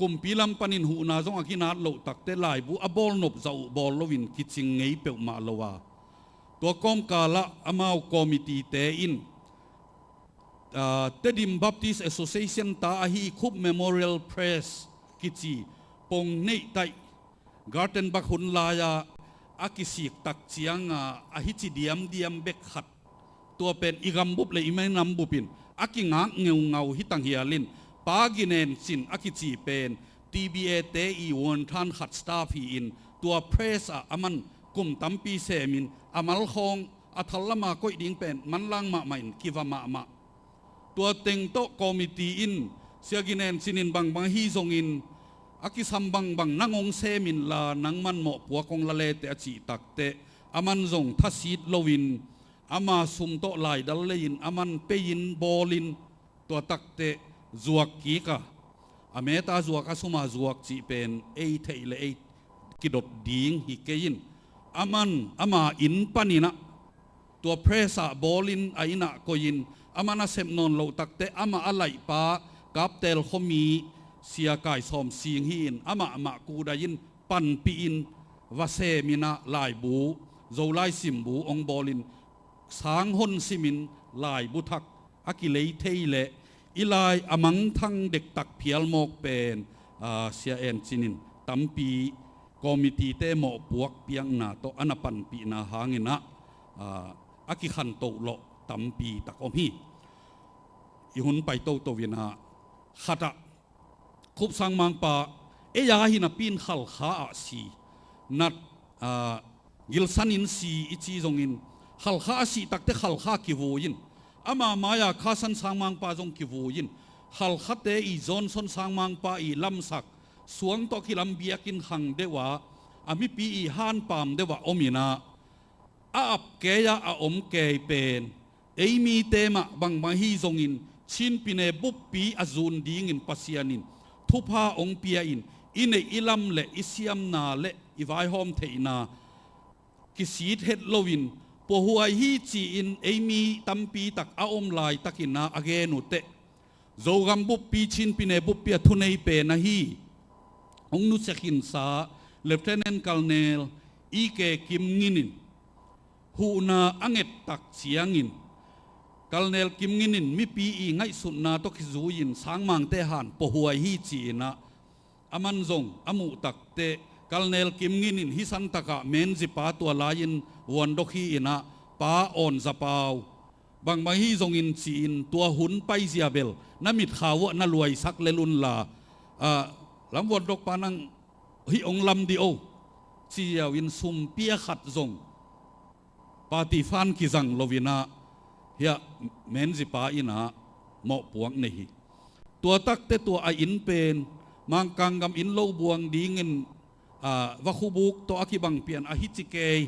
กุมปีลำปันินหูนาจงอากินาดโลตักเตลายบุอบอลนบเจ้าบอลลวินคิดสิงไงเปียวมาลวาตัวกอมกาละอามาวคอมมิตี้เตอินเตดิมบัพติสแอสโซเชชันตาฮีคุบเมโมเรียลเพรสกิจีปงเนไตการ์เทนบักหุนลายาอากิสิกตักเจียงอาฮิจิเดียมเบกขัดตัวเป็นอีกัมบุบเลยไม่นำบุปินอากิงะเงาฮิตังเฮียลินปากินเนนสินอากิจีเป็น TBA เตอีวันทันขัดสตาฟีอินตัวเพรสอามันกุมตัมปีเซมินอามัลคองอัทลละมาก็ดิ่งเป็นมันลังมาไม่คิวมาตัวเต็งโตคอมมิตี้อินเสียกินเนนสินินบางฮีซงอินอากิสัมบางนังองเซมินลานังมันหมอปัวกงละเลเตอจีตักเตอามันซงทัศิดโลวินอามาซุมโตลายดัลเลยินอามันเปยินบอลินตัวตักเตจวกกีกะอเมตาจวกอาสุมาจวกจีเป็นเอเทเลเอกิดดดิ่งฮิเกยินอามาอินปานินะตัวเพรสะบอลินไอนะโกยินอามานาเซมนนโลตักเตอามาอะไรปากับเตลขมีเสียกายสอมสิงหินอามากูได้ยินปันปีอินวาเซมินะลายบูโจไลซิมบูองบอลินสางหนซิมินลายบุทักอากิเลเทเลอีลายอมังทั้งเด็กตักเพียลโมกเป็นเสียเอ็นจินินตัมปีคอมมิตี้เตโมปวกเปียงนาโตอนาปันปีนาหางินะอากิขันโตโลตัมปีตักอมีอีหุนไปโตวินาขัดคุบสังมังปาเอยาหินาปีนขัลขาสีนัดกิลสันินสีอิจิจงอินขัลขาสีตักเตขัลขากิโวยินอามามาอยาข้าสันสังมังปาจงกิโวยินขัลขาเตอีจอนสันสังมังปาอีลำสักสวงตอกิลำเบียกินขังเดวะอามิปีอีฮานปามเดวะอมินาอาบเกยอาอมเกยเป็นเอมีเตมะบังมาฮีจงอินชินปีเนบุปปีอาจูนดิ่งอินปัสยานินทุพาองเปียอินอิลัมเลอิสยามนาเลอิวายฮอมเทนากิสีเฮดโลวินปะหัวฮีจีอินเอมีตัมปีตักอาอมลายตักินาอเกนุเตโจกัมบุปปีชินปีเนบุปปีทุเนยเปนะฮีองนุเซกินซาเลฟเทนเนนคัลเนลอีเกกิมงินินหูนาอังเอตตักเสียงินกัลเนลกิมงินินมิปีอีไงสุนนาตกิจูยินสังมังเตหันปะหัวฮีจีนะอามันจงอามุตักเตกัลเนลกิมงินินฮิสันตะกะเมนจิปาตัวลายินวันดอกฮีนะปาออนจะเปาบางฮีจงอินจีนตัวหุนไปเสียเบลน้ำมิดขาวน่ารวยสักเลลุนลาลำวันดอกปานังฮิองลำดิโอเสียวินซุมเปียขัดจงปาติฟันกิจังโลวินาเฮียเมนจิปาอินะหมอปวงนี่ตัวตักเตตัวไออินเป็นมังกังกำอินโลบวงดีเงินวะคูบุกตัวอคิบังเปียนอหิจิเกย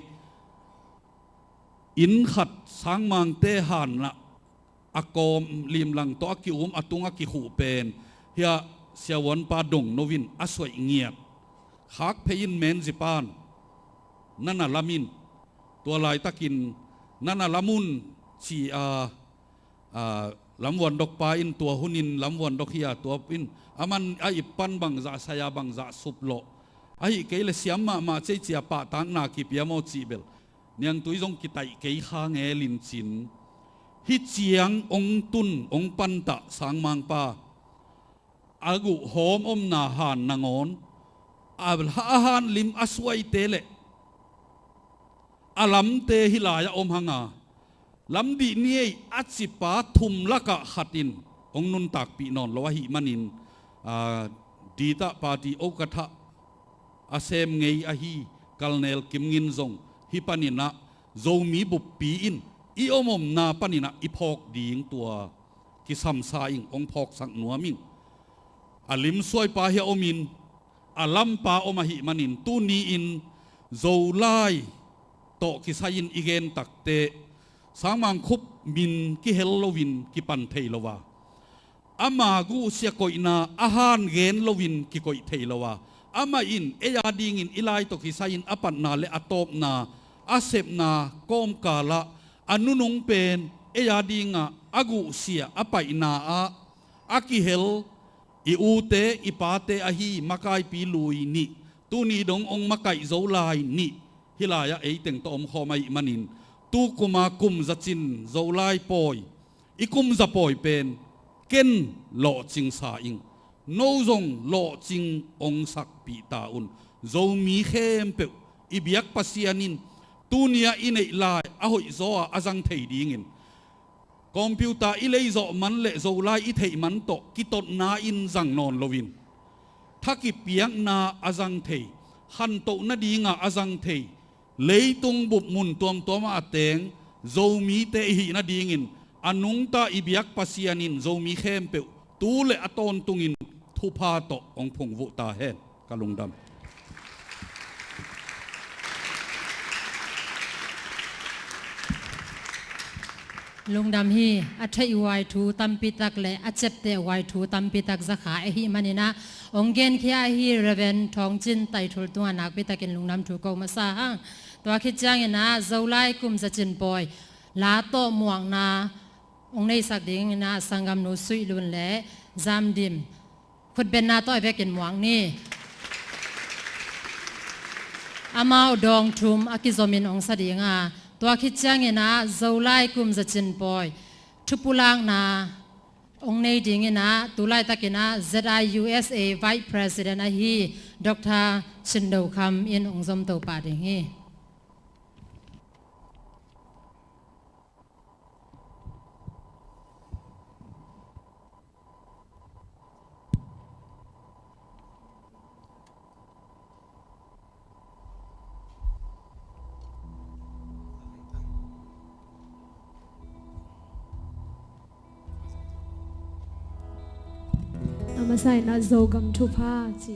อินขัดสังมังเตหันละอากอมลิมลังตัวอคิอุมอตุงอคิหูเป็นเฮียเสียวันปาดงโนวินอสวยเงียบฮักเพยินเมนจิปานนั่นน่ะละมินตัวลายตะกินนั่นน่ะละมุนชีลำวันดอกปาอินตัวหุนินลำวันดอกเฮียตัวอินอามันไอปันบังจะสยาบังจะสุบโลไอเกลเสียมมาเจียปะตังนากิเปียโมจีเบลเนี่ยตัวจงกิไตเกยข้างเอลินจินฮิเจียงองตุนองปันตะสังมังปาอากุโฮมอมนาหานนางอนอาบลาหานลิมอสวยเตเลอาลัมเตฮิลายอมหังาลำดีนี้อัจฉิปาทุมละกะขัดินองนุนตักปีนอนลวะหิมันินดีตาปาติโอกทะอาเซมเงยอาฮีกัลเนลกิมงินซงฮิปานินะโจมีบุปปีอินอีอมอมนาปานินะอีพอกดิ่งตัวกิสัมซาอิงองพอกสังนัวมิงอาลิมสวยปาเฮอมินอาลัมปาอมาหิมันินตูนีอินโจไลโตกิสายินอีเกนตักเตสังมังคุบมินกิเฮลโลวินกิปันเทลวาอามากูเสียกอยนาอาหารเกนโลวินกิกอยเทลวาอามาอินเอยาดิงินอิไลตกิสายินอปันนาเลอตอบนาอาเซบนากอมกาละอนุนงเป็นเอยาดิงะอากูเสียอปัยนาอากิเฮล อีอูเตอีปาเตอหีมาไกปีลุยนี่ตูนีดงองมาไกโจลายนี่ฮิลายะเอเต็งตอมขอมาอิมันินตูกุมากุมจะจินโจลายปอยอีกุมจะปอยเป็นเก่นหล่อจิงสาอิงโนจงหล่อจิงองสักปีตาอุนโจมีเข้มเปอีเบียกปัสยานินตูเนียอินเอลายอหอยโซอาจังเทดีงินคอมพิวเตอร์อิเลย์โจมันเละโจลายอิเทมันโตกิตดนาอินจังนอนโลวินถ้ากิเปียงนาอาจังเทฮันโตนาดีงาอาจังเทเลยตุงบุบมุนตัวมาเตงโจมีเตหีนาดีงินอนุงตาอิเบียกปัสยานินโจมีเข้มเปตูเลอตอนตุงินทุพาโตองพงวุตาเฮนกะลุงดำลุงดำฮีอัจฉริไวทูตัมปิตักเละอัจเจตเตไวทูตัมปิตักจะขาเอฮีมันนะองเกนขี้อาฮีเรเวนทองจินไตทุลตัวนักปิตักินลุงดำถูกเอามาสร้างตัวคิดจังนะเจ้าไล่กุมจะจินปอยลาโตม่วงนาองในสักดิ่งนะสังกำนุสุยลุนเละจามดิมขุดเป็นนาต้อยเวกินม่วงนี่อามาดองทุมอากิจอมินองสดิงาตัวคิดจังนะเจ้าไล่กุมจะจินปอยทุปุลังนาองในดิ่งนะตุไลตะกินะ ZIUSA Vice President อาฮีดร.ชินโดคำอินองสมโตปาดิ่งฮีมาใส่นะโจกัมทุพาจี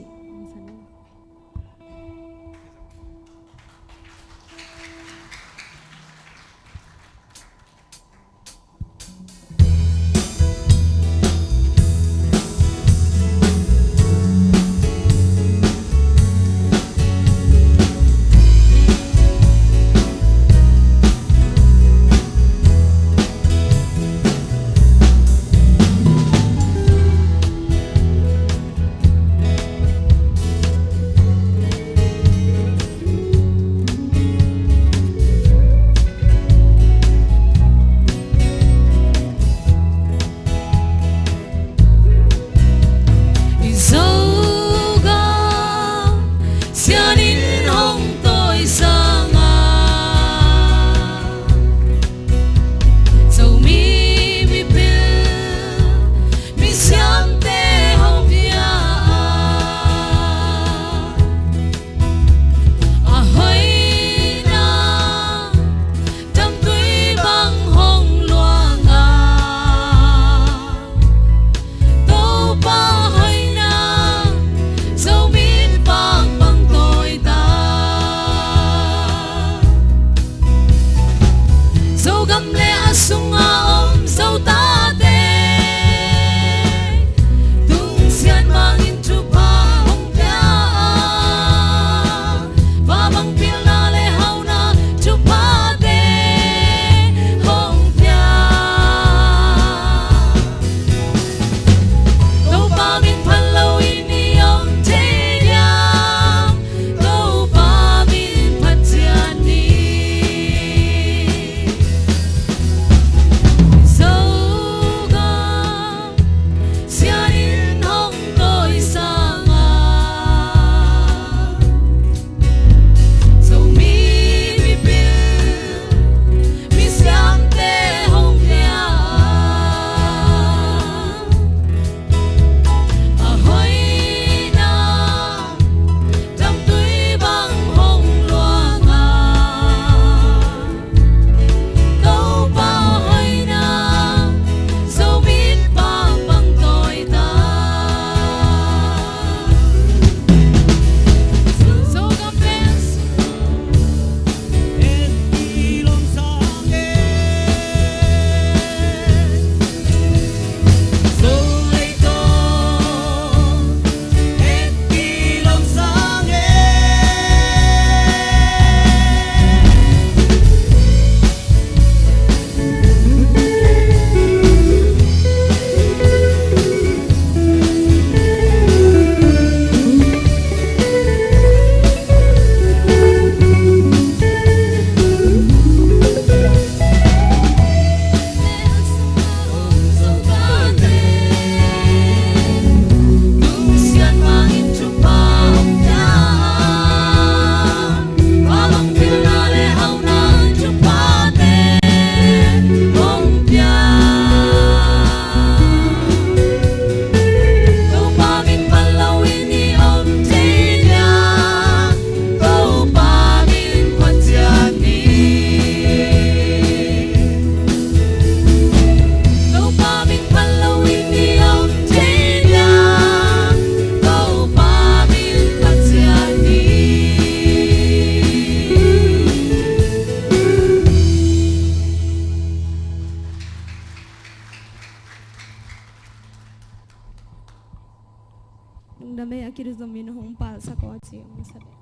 lungdam e akiru zomin hong pal sako chi masabe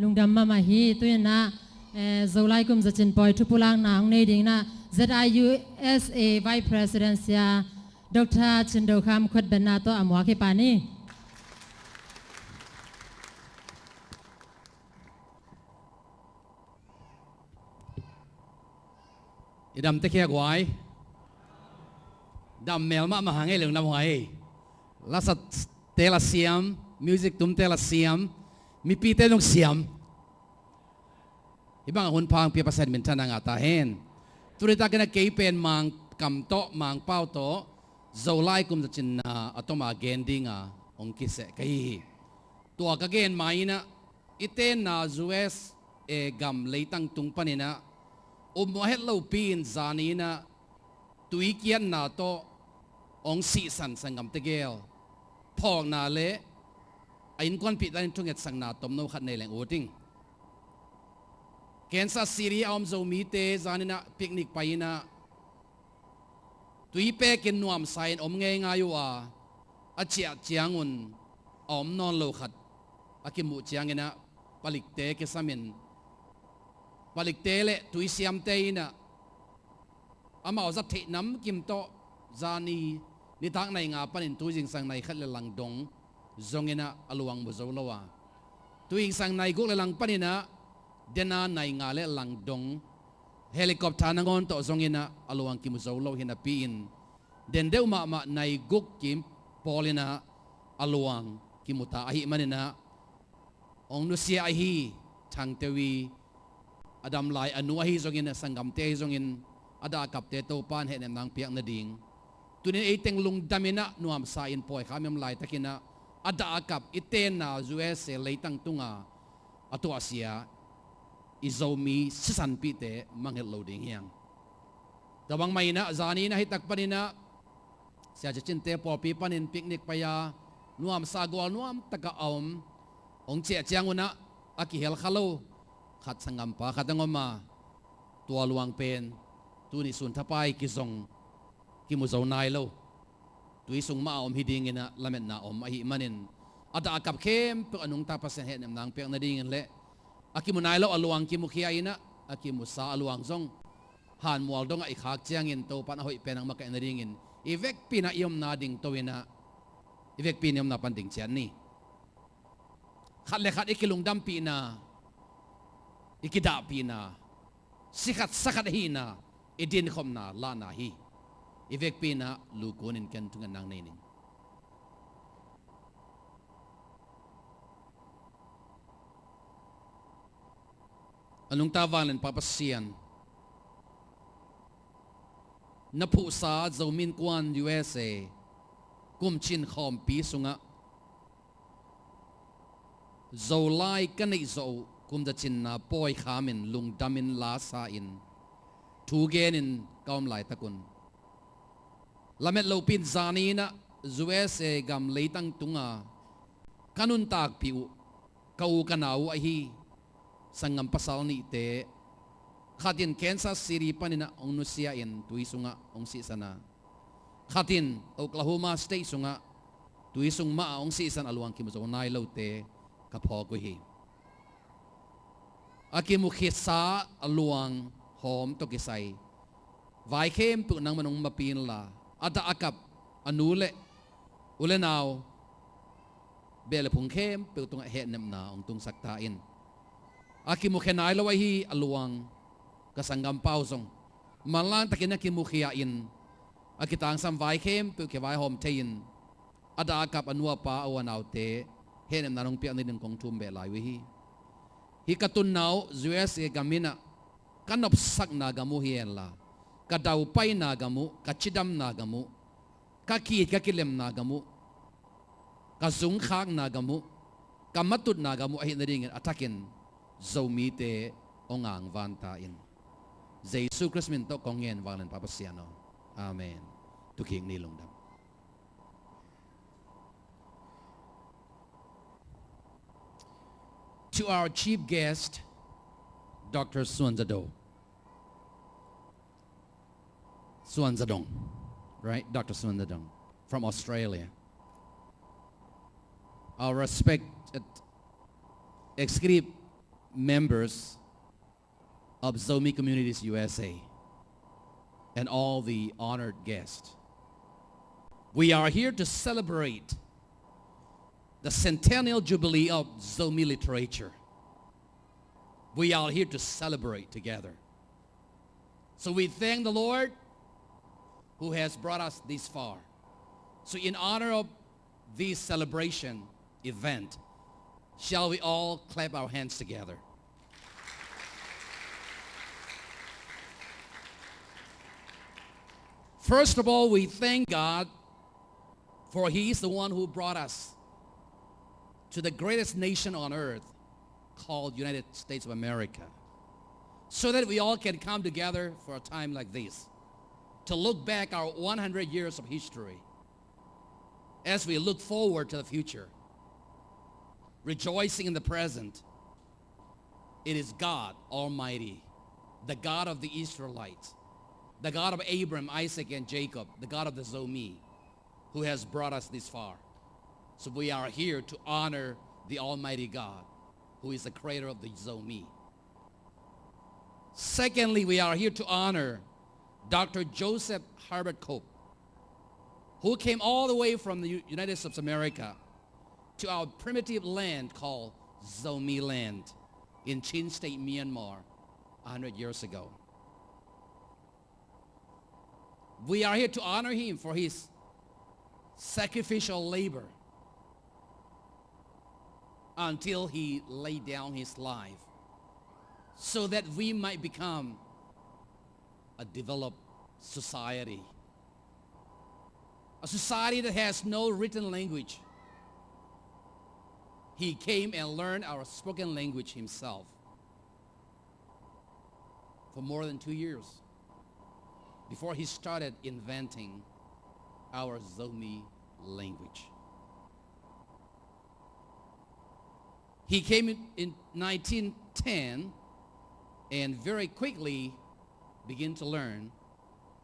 ลุงดำมาฮีตัวนะโซไลกุมจะจินปอยทุพุลังนางในดิ่งนะ ZIUSA Vice President เสียดร.จินโดคำขดเบนนาโตอมวาเคปานีดำตะเคียกไว้ดำแมวมาหางไอ้เหลืองดำไว้ลักษณะเตลเสียมมิวสิกตุ้มเตลเสียมมีปีเตลงเสียมที่บางคนพังเปียประเสริฐเป็นชนะงาตาเฮนตุริตากันเกยเป็นมังกำโตมังเป้าโตโซไลกุมจะจินนาอัตมาเกนดิ้งองคิเสกยตัวกเกนไม่นะอิเตนนาจูเอสกำเลยตั้งตุงปนินะมเฮลโลปีนจานีนะตุยเกียนนาโตองสีสันสังกัมเตเกลพองนาเลอินควันปิดได้ทุกอย่างสังนาตมโนขัดในแหล่งโอติงแกนซัสซีรีออมโซมีเตจานีนะปิกนิกไปนะตุยเปกินนวมไซน์เงยงายวอาเจียเจียงุนอมนอนโลขัดอากิมุเจียงเงนะปลิกเตกิสามินปลิกเตเลตุยเสียมเตยนะอามาเอาจับเทน้ำกิมโตจานีนิทางในงาปันินตุยจิงสังในขัดเลลังดงจงเงนะอลวังบุษโลวาตุยจิงสังในกุเลลังปันินะเดนาในงาเลลังดงเฮลิคอปเตอร์นังอนโตจงเงนะอลวังกิมุษโลหินาปีนเดนเดวมาในกุกกิมพอลินะอลวังกิมุตาอหิมันนะองนุเซียอหิทางเทวีอดัมไลอนุอหิจงเงนะสังกัมเตจงเงนอดากับเตโตปานเห็นนางเปียกนาดิงตุนี้ไอเต็งลุงดามินะนวมสายินปอยขามยำลายตะกินะอดากับอิเตนนาจูเอสเลยตั้งตุงอตัวเสียอิโซมีสิสันปีเตมังเฮลโลดิงเฮียงแต่บางไม่นะจานีนะให้ตักปนินะเสียจะจินเตปอปีปนินปิกนิกไปยานวมสากวานวมตะกะอมองเจียเจียงวนะอากิเฮลคาโลขัดสังกัมปะขัดงอมาตัวลวงเป็นตุนิสุนทับไปกิซงกิมุโซนายโลตุยสุงมาอมฮิดิงเนะละเมนนาอมอหิมันินอาดากับเข้มเพื่ออนุงตาพัสเห็นนางเปียกนาดิงเละอากิมุนายโลอลวงกิมุขียนะอากิมุสาอลวงซงหานมัวดงไอขากเจียงอินโตปันหอยเป็นนางมาแกนาดิงอินอีเวกปีน่ายมนาดิงโตวินะอีเวกปีนยมนาปันดิงเจียนนี่ขัดเลขัดอิกิลุงดัมปีนาอิกิดาปีนาสิขัดสักฮีนาอิดินคมนาลานาฮีอีเวกปีนะลูกนินกันทุกันนางในนิงอนุงตาวันเลนปาปัสเซียนนับผู้สาเจ้ามินกวน USA กุมชินขอมปีสุงะเจ้าไลกันในเจ้ากุมจะชินนาปอยขามินลุงดามินลาซาอินทูเกนินกอมหลายตะกุนละเม็ดโลปินซานีนะ USA กำเลยตั้งตุงากันุนตากผิวเขากันเอาไอฮีสังกัมปัสสาวนี่เตะขัดินแคนซัสซีรีปานินะองนุเซียอินตุยสุงะองซีสันะขัดินโอคลาโฮมาสเตย์สุงะตุยสุงมาองซีสันอลวังคิมุโซนายโลเตกับพอกุฮีอากิมุขิสาอลวังหอมตกิไซไวเข้มปุนังมันองมาปีนละอาตาอากับอนุเลอุเลนาวเบลพุงเข้มปุตุงเฮนมนาองตุงสักตาอินอากิมุขนายละวะฮีอลวังกสังกัมเป้าทรงมันล้านตะกินอากิมุขยาอินอากิตังสัมไวเข้มปุเขวายหอมเทียนอาตาอากับอนุวปาอวานาวเตเฮนมนานองเปียนินของทุมเบลายวะฮีฮิกตุนนาว USA กามินะกันนบสักนากามุเฮียนละกะดาวไปนากามุกะชิดัมนากามุกะขีดกะกิเลมนากามุกะสุงขากนากามุกะมัตุดนากามุอหินดิ่งอัตกินโซมีเตองอ่างวันตาอินเยซูคริสต์มินโตกองเงินวางเลนปาปัสเซียโนอาเมนทุกอย่างนี้ลงดำTo our chief guest, Dr. Suanzadong, right? Dr. Suanzadong from Australia. Our respected executive members of Zomi Communities USA, and all the honored guests. We are here to celebrate the centennial jubilee of Zomi literature. We are here to celebrate together. So we thank the Lord who has brought us this far. So in honor of this celebration event, shall we all clap our hands together? First of all, we thank God for He is the one who brought us to the greatest nation on earth called United States of America, so that we all can come together for a time like this to look back our 100 years of history as we look forward to the future, rejoicing in the present. It is God Almighty, the God of the Israelites, the God of Abraham, Isaac, and Jacob, the God of the Zomi, who has brought us this far. So we are here to honor the Almighty God, who is the creator of the Zomi. Secondly, we are here to honor Dr. Joseph Harbert Cope, who came all the way from the United States of America to our primitive land called Zomi land in Chin State, Myanmar, 100 years ago. We are here to honor him for his sacrificial labor until he laid down his life so that we might become a developed society. A society that has no written language. He came and learned our spoken language himself for more than 2 years before he started inventing our Zomi language. He came in 1910 and very quickly began to learn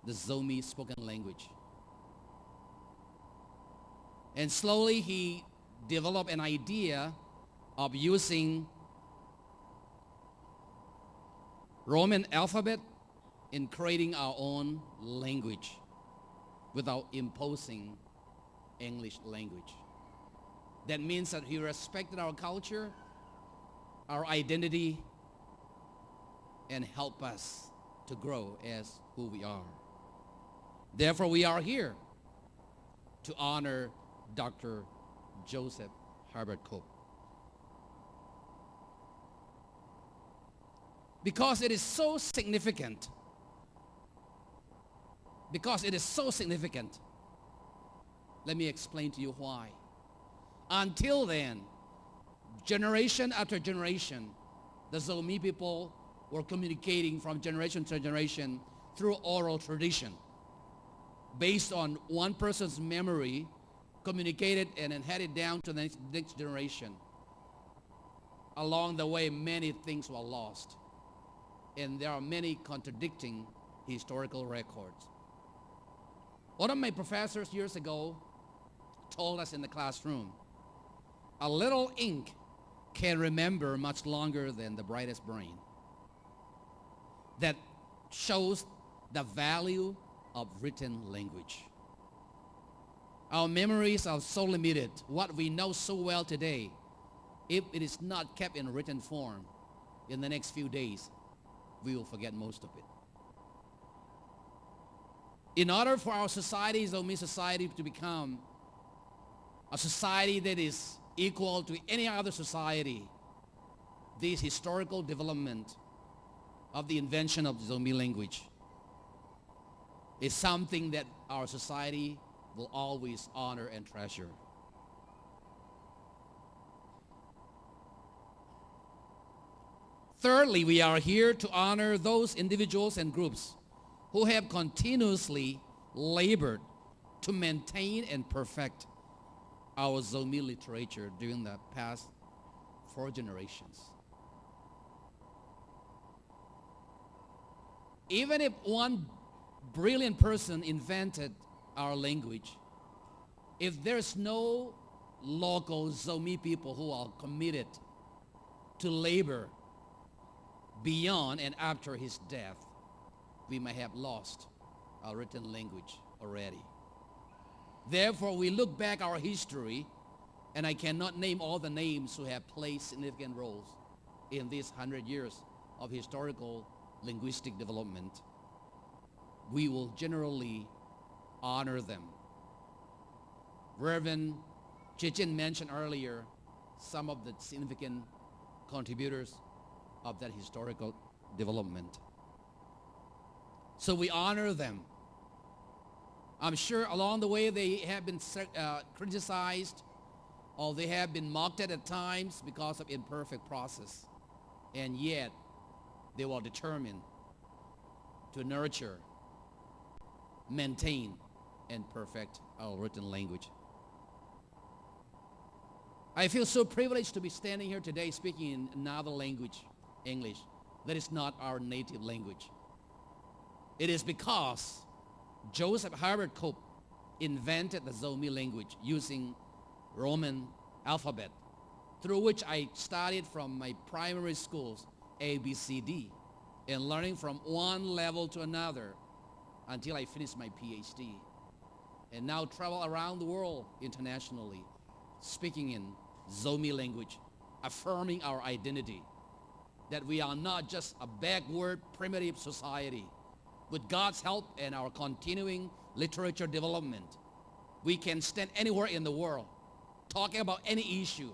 the Zomi spoken language. And slowly he developed an idea of using Roman alphabet in creating our own language without imposing English language. That means that he respected our culture, our identity, and help us to grow as who we are. Therefore, we are here to honor Dr. Joseph Harbert Cope. Because it is so significant. Because it is so significant. Let me explain to you why. Until then, generation after generation, the Zomi people were communicating from generation to generation through oral tradition, based on one person's memory, communicated and then handed down to the next generation. Along the way, many things were lost, and there are many contradicting historical records. One of my professors years ago told us in the classroom, a little ink can remember much longer than the brightest brain. That shows the value of written language. Our memories are so limited. What we know so well today, if it is not kept in written form, in the next few days, we will forget most of it. In order for our society, Zomi society, to become a society that is equal to any other society, this historical development of the invention of Zomi language is something that our society will always honor and treasure. Thirdly, we are here to honor those individuals and groups who have continuously labored to maintain and perfect our Zomi literature during the past 4 generations. Even if one brilliant person invented our language, if there's no local Zomi people who are committed to labor beyond and after his death, we may have lost our written language already. Therefore, we look back our history, and I cannot name all the names who have played significant roles in these 100 years of historical linguistic development. We will generally honor them. Reverend Chichin mentioned earlier some of the significant contributors of that historical development. So we honor them. I'm sure along the way they have been criticized, or they have been mocked at times because of imperfect process. And yet they were determined to nurture, maintain, and perfect our written language. I feel so privileged to be standing here today speaking in another language, English, that is not our native language. It is because Joseph Herbert Cope invented the Zomi language using Roman alphabet, through which I studied from my primary schools, A, B, C, D, and learning from one level to another until I finished my PhD, and now travel around the world internationally, speaking in Zomi language, affirming our identity, that we are not just a backward, primitive society. With God's help and our continuing literature development, we can stand anywhere in the world, talking about any issue.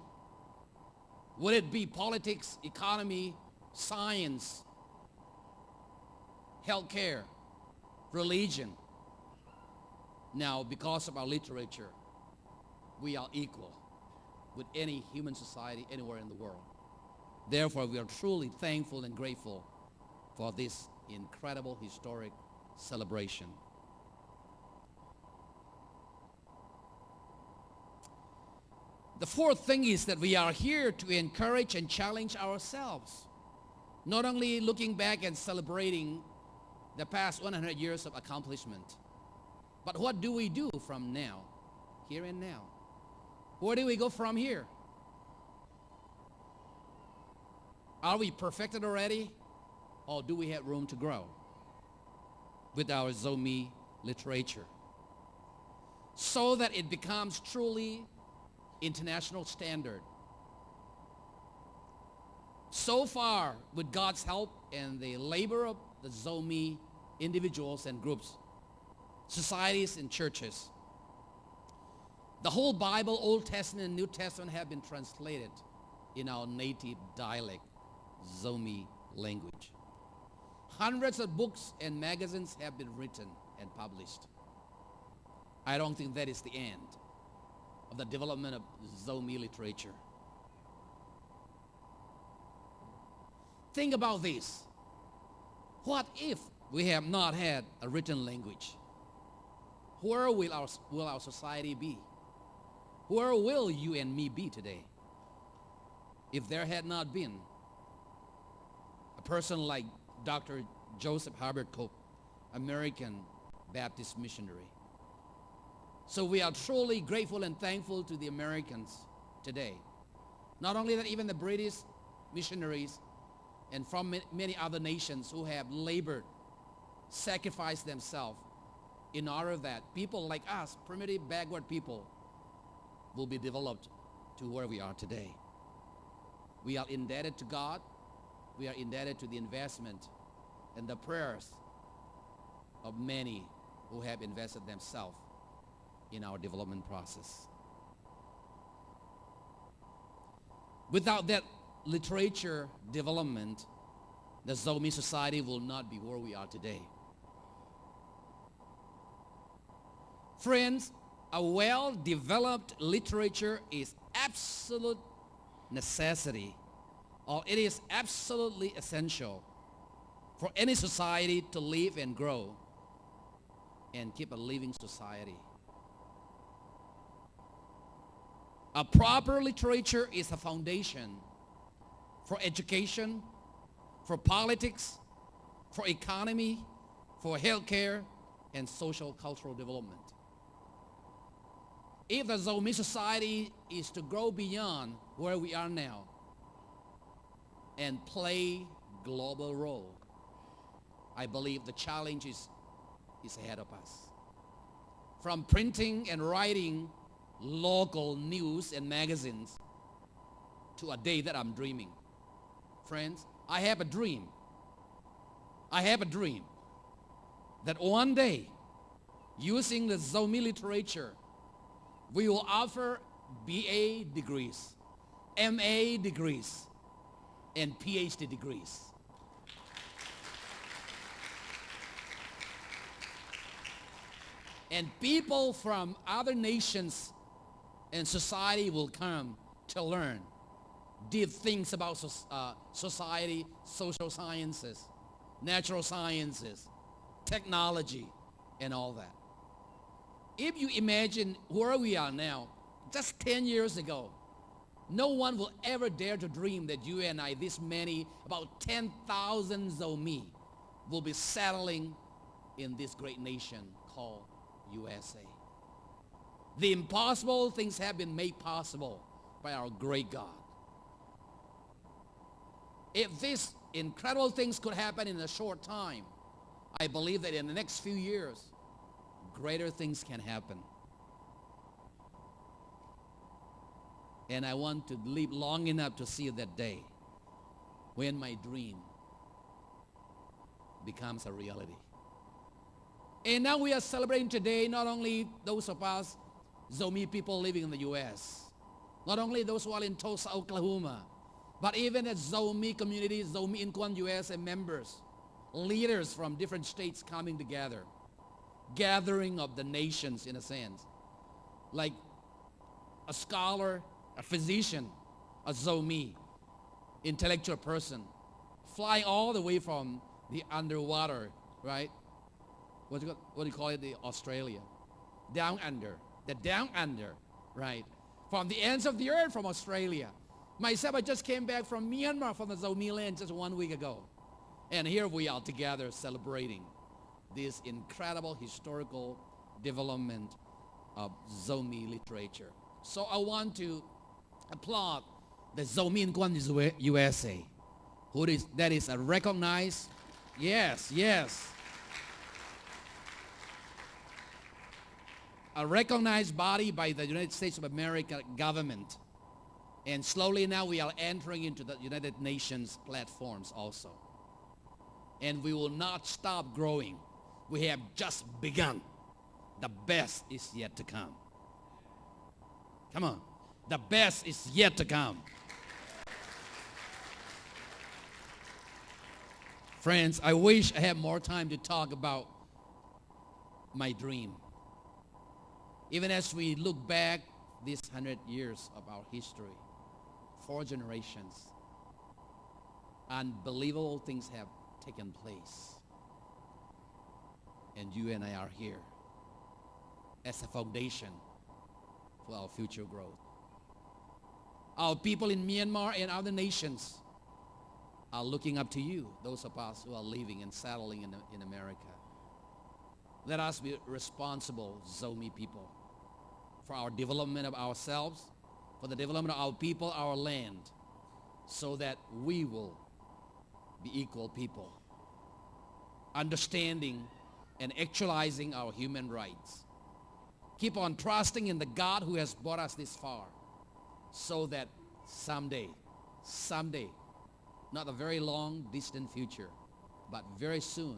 Would it be politics, economy, science, healthcare, religion? Now, because of our literature, we are equal with any human society anywhere in the world. Therefore, we are truly thankful and grateful for this incredible historic celebration. The fourth thing is that we are here to encourage and challenge ourselves, not only looking back and celebrating the past 100 years of accomplishment, but what do we do from now, here and now? Where do we go from here? Are we perfected already, or do we have room to grow with our Zomi literature so that it becomes truly international standard? So far, with God's help and the labor of the Zomi individuals and groups, societies and churches, the whole Bible, Old Testament and New Testament, have been translated in our native dialect, Zomi language. Hundreds of books and magazines have been written and published. I don't think that is the end of the development of Zomi literature. Think about this. What if we have not had a written language? Where will our society be? Where will you and me be today if there had not been a person like Dr. Joseph Herbert Cope, American Baptist missionary? So we are truly grateful and thankful to the Americans today. Not only that, even the British missionaries and from many other nations who have labored, sacrificed themselves in order that people like us, primitive backward people, will be developed to where we are today. We are indebted to God. We are indebted to the investment and the prayers of many who have invested themselves in our development process. Without that literature development, the Zomi society will not be where we are today. Friends, a well-developed literature is absolute necessity, or it is absolutely essential for any society to live and grow and keep a living society. A proper literature is a foundation for education, for politics, for economy, for healthcare, and social cultural development. If the Zomi society is to grow beyond where we are now and play global role. I believe the challenge is ahead of us. From printing and writing local news and magazines to a day that I'm dreaming. Friends, I have a dream. I have a dream that one day, using the Zomi literature, we will offer BA degrees, MA degrees, and PhD degrees. And people from other nations and society will come to learn deep things about society, social sciences, natural sciences, technology, and all that. If you imagine where we are now, just 10 years ago, no one will ever dare to dream that you and I, this many, about 10,000 Zomi, will be settling in this great nation called USA. The impossible things have been made possible by our great God. If these incredible things could happen in a short time, I believe that in the next few years, greater things can happen. And I want to live long enough to see that day when my dream becomes a reality. And now we are celebrating today not only those of us Zomi people living in the U.S., not only those who are in Tulsa, Oklahoma, but even the Zomi community, Zomi Inquan USA members, leaders from different states coming together, gathering of the nations in a sense, like a scholar, a physician, a Zomi, intellectual person, flying all the way from the underwater, right? What do you call it? The Australia, down under, the down under, right? From the ends of the earth, from Australia. Myself, I just came back from Myanmar, from the Zomi land just 1 week ago. And here we are together celebrating this incredible historical development of Zomi literature. So I want to applaud the Zomi Inquan USA, that is a recognized, yes, a recognized body by the United States of America government. And slowly now we are entering into the United Nations platforms also. And we will not stop growing. We have just begun. The best is yet to come. Come on. The best is yet to come. Friends, I wish I had more time to talk about my dream. Even as we look back these 100 years of our history, 4 generations, unbelievable things have taken place. And you and I are here as a foundation for our future growth. Our people in Myanmar and other nations are looking up to you, those of us who are living and settling in America. Let us be responsible Zomi people for our development of ourselves, for the development of our people, our land, so that we will be equal people, understanding and actualizing our human rights. Keep on trusting in the God who has brought us this far, so that someday, not a very long distant future, but very soon,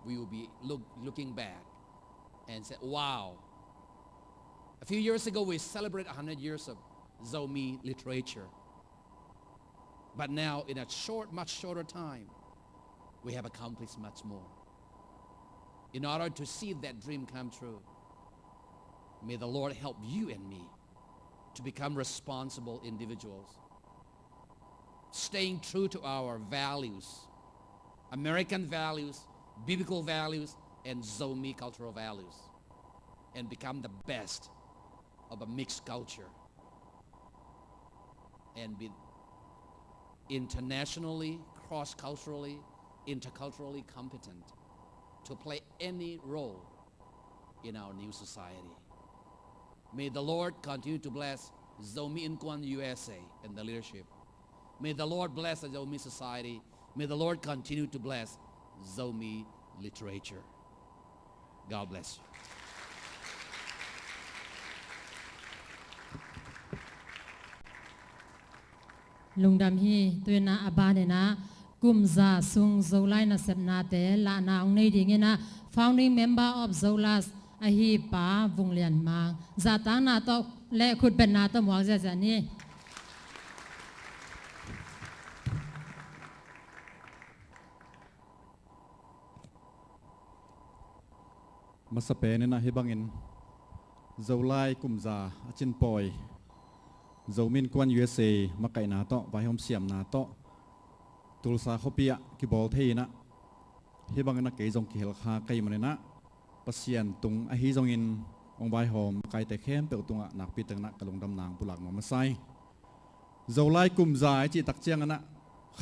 we will be looking back and say, wow. A few years ago, we celebrated 100 years of Zomi literature. But now, in a much shorter time, we have accomplished much more. In order to see that dream come true, may the Lord help you and me to become responsible individuals, staying true to our values, American values, biblical values, and Zomi cultural values, and become the best of a mixed culture, and be internationally, cross-culturally, interculturally competent to play any role in our new society. May the Lord continue to bless Zomi Inquan USA and the leadership. May the Lord bless the Zomi society May the Lord continue to bless Zomi Literature. God bless you. lung dam hi tuina abane na kumza sung zolai na sepna te la na ong nei ding ina founding member of zolas a hi pa vunglian mang za ta na to le khut ben na to mo za ni Masapen na hibangin Zolai kumza achin poi Zomin kwan USA makai na to vai hom siam na to tulsa khopia ki bol theina hibangin na ke jong ki hel kha kai manena pasian tung a hi jong in ong vai hom kai te khem pe tunga nak pi tang na kalung dam nang pulak ma masai Zolai kumza chi tak chiang na